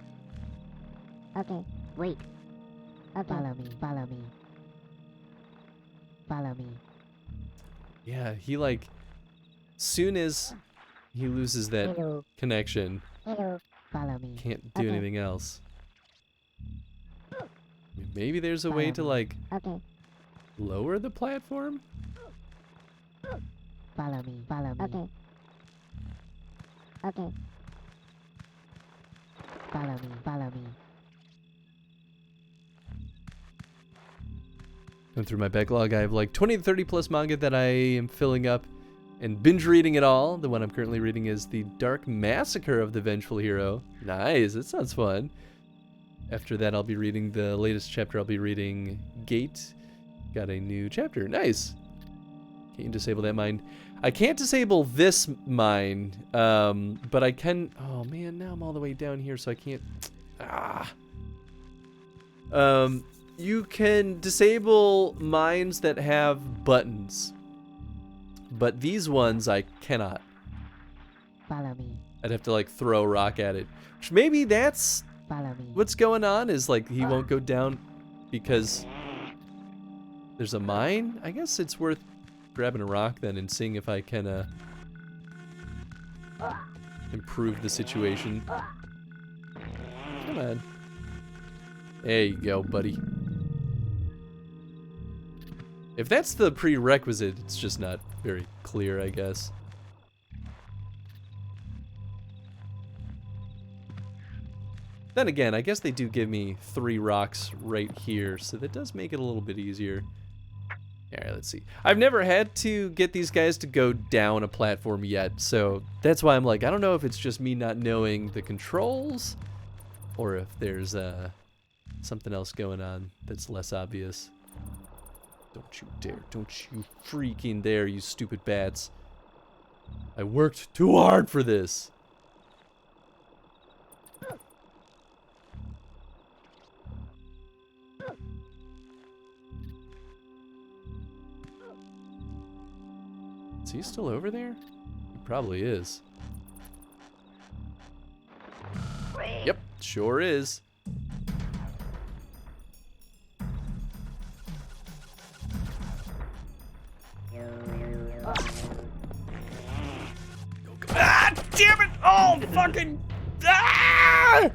Okay. Wait. Okay. Follow me. Follow me. Follow me. Yeah, he like, soon as he loses that Hello. connection, Hello. Follow me. can't do Okay. anything else. Maybe there's a way to like Okay. lower the platform? Follow me. Follow me. Okay. Okay. Follow me. Follow me. Going through my backlog, I have like 20 to 30 plus manga that I am filling up and binge reading it all. The one I'm currently reading is The Dark Massacre of the Vengeful Hero. Nice, that sounds fun. After that, I'll be reading the latest chapter. I'll be reading Gate. Got a new chapter. Nice. Can't disable that mine. I can't disable this mine, but I can... Oh man, now I'm all the way down here, so I can't... You can disable mines that have buttons, but these ones I cannot. Follow me. I'd have to like throw a rock at it. Which maybe that's Follow me. what's going on, is like he won't go down because there's a mine. I guess it's worth grabbing a rock then and seeing if I can improve the situation. Come on. There you go, buddy. If that's the prerequisite, it's just not very clear, I guess. Then again, I guess they do give me 3 rocks right here, so that does make it a little bit easier. Alright, let's see. I've never had to get these guys to go down a platform yet, so that's why I'm like, I don't know if it's just me not knowing the controls, or if there's something else going on that's less obvious. Don't you dare. Don't you freaking dare, you stupid bats. I worked too hard for this. Is he still over there? He probably is. Yep, sure is. Ah, damn it! Oh, fucking! Ah!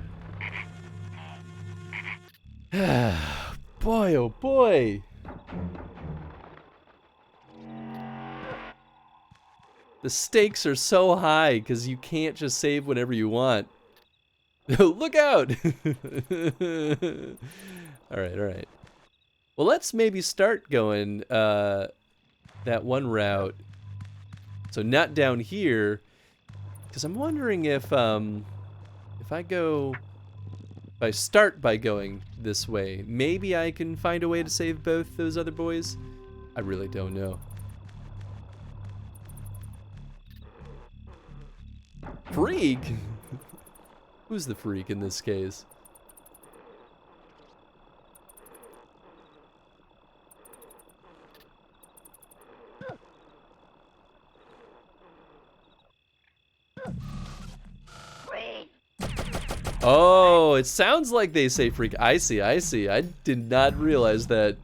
Boy, oh boy. The stakes are so high because you can't just save whenever you want. Look out! Alright, alright. Well, let's maybe start going that one route. So not down here, because I'm wondering if I start by going this way, maybe I can find a way to save both those other boys. I really don't know. Freak? Who's the freak in this case? Oh, it sounds like they say freak. I see, I see. I did not realize that.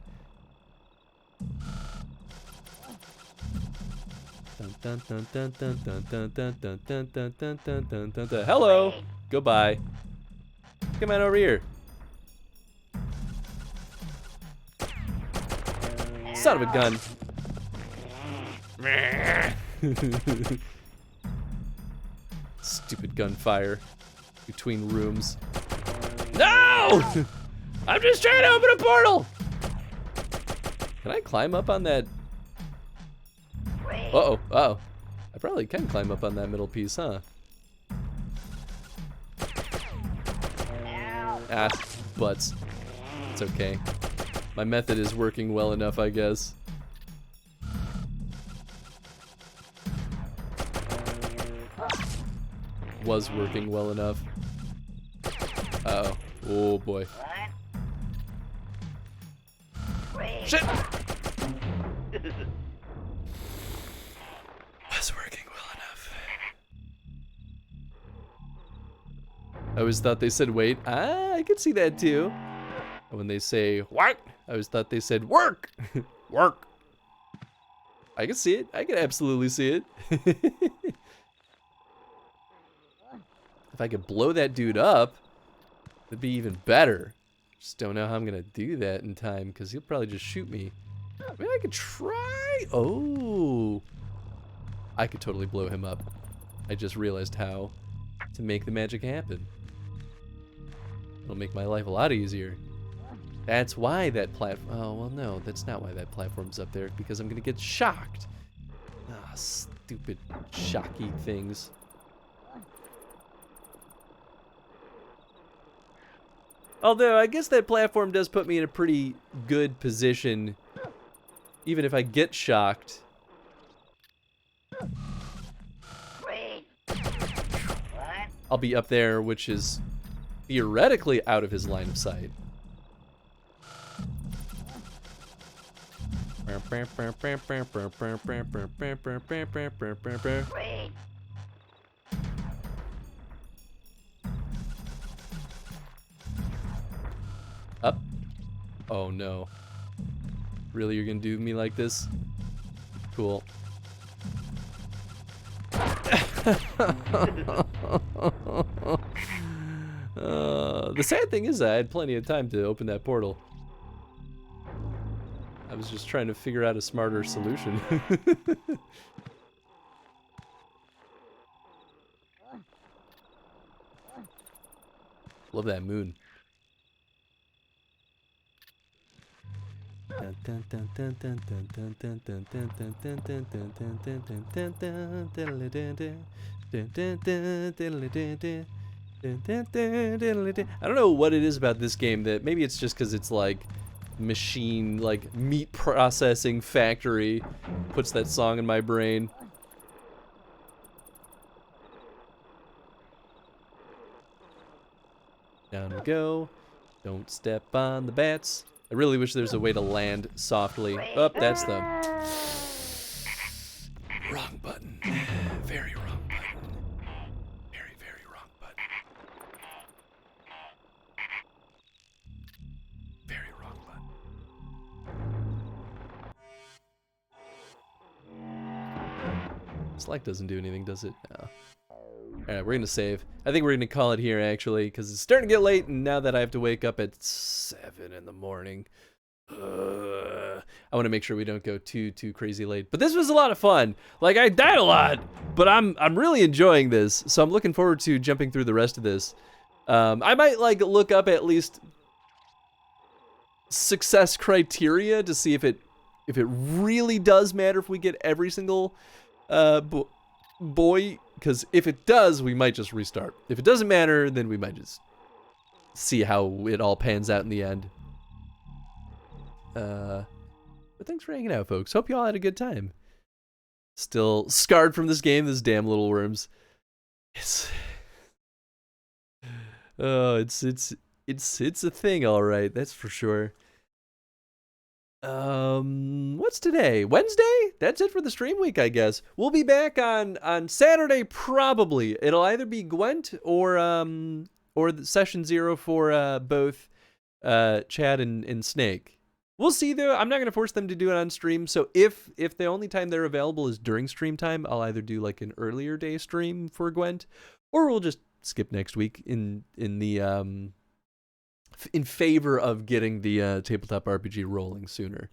Hello. Goodbye. Come on over here. Son of a gun. Stupid gunfire between rooms. No! I'm just trying to open a portal! Can I climb up on that? Uh-oh, uh-oh. I probably can climb up on that middle piece, huh? Ah, butts. It's okay. My method is working well enough, I guess. Was working well enough. Uh-oh. Oh boy. Shit! Was working well enough. I always thought they said wait. Ah, I could see that too. And when they say what, I always thought they said work. Work. I can see it. I can absolutely see it. If I could blow that dude up, it'd be even better. Just don't know how I'm gonna do that in time because he'll probably just shoot me. I mean, I could try. Oh, I could totally blow him up. I just realized how to make the magic happen. It'll make my life a lot easier. That's why that platform. Oh well, no, that's not why that platform's up there because I'm gonna get shocked. Ah, stupid shocky things. Although, I guess that platform does put me in a pretty good position, even if I get shocked. I'll be up there, which is theoretically out of his line of sight. Up. Oh no. Really, you're gonna do me like this? Cool. The sad thing is I had plenty of time to open that portal. I was just trying to figure out a smarter solution. Love that moon. I don't know what it is about this game that maybe it's just because it's like machine, like meat processing factory puts that song in my brain. Down we go. Don't step on the bats. I really wish there's a way to land softly. Oh, that's the wrong button. Very wrong button. Very, very wrong button. Very wrong button. This light doesn't do anything, does it? No. Alright, we're gonna save. I think we're gonna call it here, actually, because it's starting to get late, and now that I have to wake up at 7 in the morning, I want to make sure we don't go too crazy late. But this was a lot of fun. Like, I died a lot, but I'm really enjoying this, so I'm looking forward to jumping through the rest of this. I might, like, look up at least success criteria to see if it really does matter if we get every single boy. Because if it does, we might just restart. If it doesn't matter, then we might just see how it all pans out in the end. But thanks for hanging out, folks. Hope you all had a good time. Still scarred from this game, this damn little worms. It's a thing, all right. That's for sure. What's today? Wednesday? That's it for the stream week, I guess. We'll be back on Saturday, probably. It'll either be Gwent or the session 0 for both Chad and Snake. We'll see though. I'm not gonna force them to do it on stream. So if the only time they're available is during stream time, I'll either do like an earlier day stream for Gwent, or we'll just skip next week in favor of getting the tabletop RPG rolling sooner.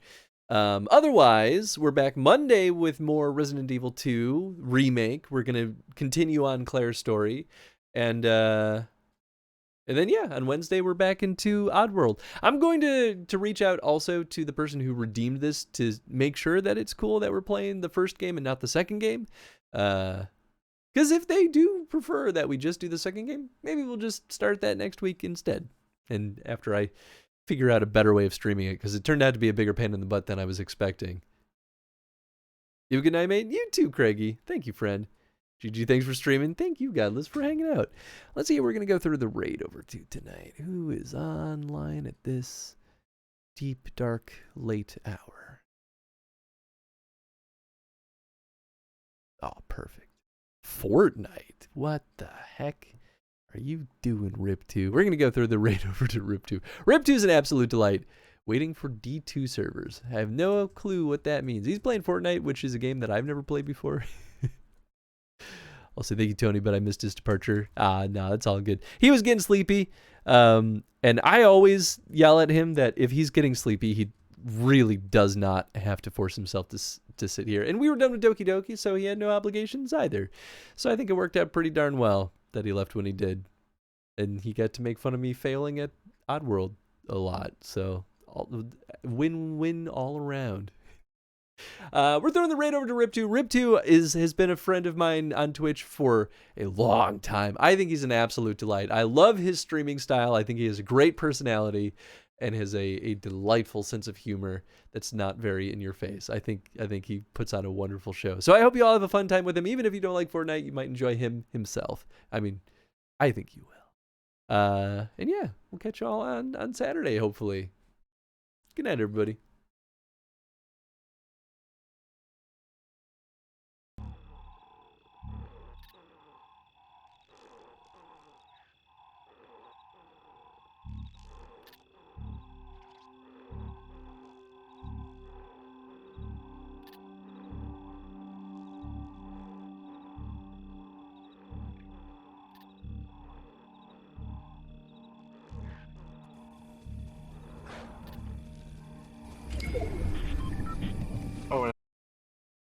Otherwise, we're back Monday with more Resident Evil 2 remake. We're gonna continue on Claire's story, and then yeah, on Wednesday we're back into Oddworld. I'm going to reach out also to the person who redeemed this to make sure that it's cool that we're playing the first game and not the second game. Because if they do prefer that we just do the second game, maybe we'll just start that next week instead. And after I figure out a better way of streaming it, because it turned out to be a bigger pain in the butt than I was expecting. You have a good night, mate. You too, Craigie. Thank you, friend. GG, thanks for streaming. Thank you, Godless, for hanging out. Let's see who we're going to go through the raid over to tonight. Who is online at this deep, dark, late hour? Oh, perfect. Fortnite. What the heck are you doing, Rip2? We're going to go through the raid over to Rip2. Rip2 is an absolute delight. Waiting for D2 servers. I have no clue what that means. He's playing Fortnite, which is a game that I've never played before. I'll say thank you, Tony, but I missed his departure. No, that's all good. He was getting sleepy, and I always yell at him that if he's getting sleepy, he really does not have to force himself to sit here. And we were done with Doki Doki, so he had no obligations either. So I think it worked out pretty darn well that he left when he did. And he got to make fun of me failing at Oddworld a lot. So win-win all around. We're throwing the raid over to Rip2. Rip2 has been a friend of mine on Twitch for a long time. I think he's an absolute delight. I love his streaming style. I think he has a great personality and has a delightful sense of humor that's not very in your face. I think he puts on a wonderful show. So I hope you all have a fun time with him. Even if you don't like Fortnite, you might enjoy him himself. I mean, I think you will. And yeah, we'll catch you all on Saturday, hopefully. Good night, everybody.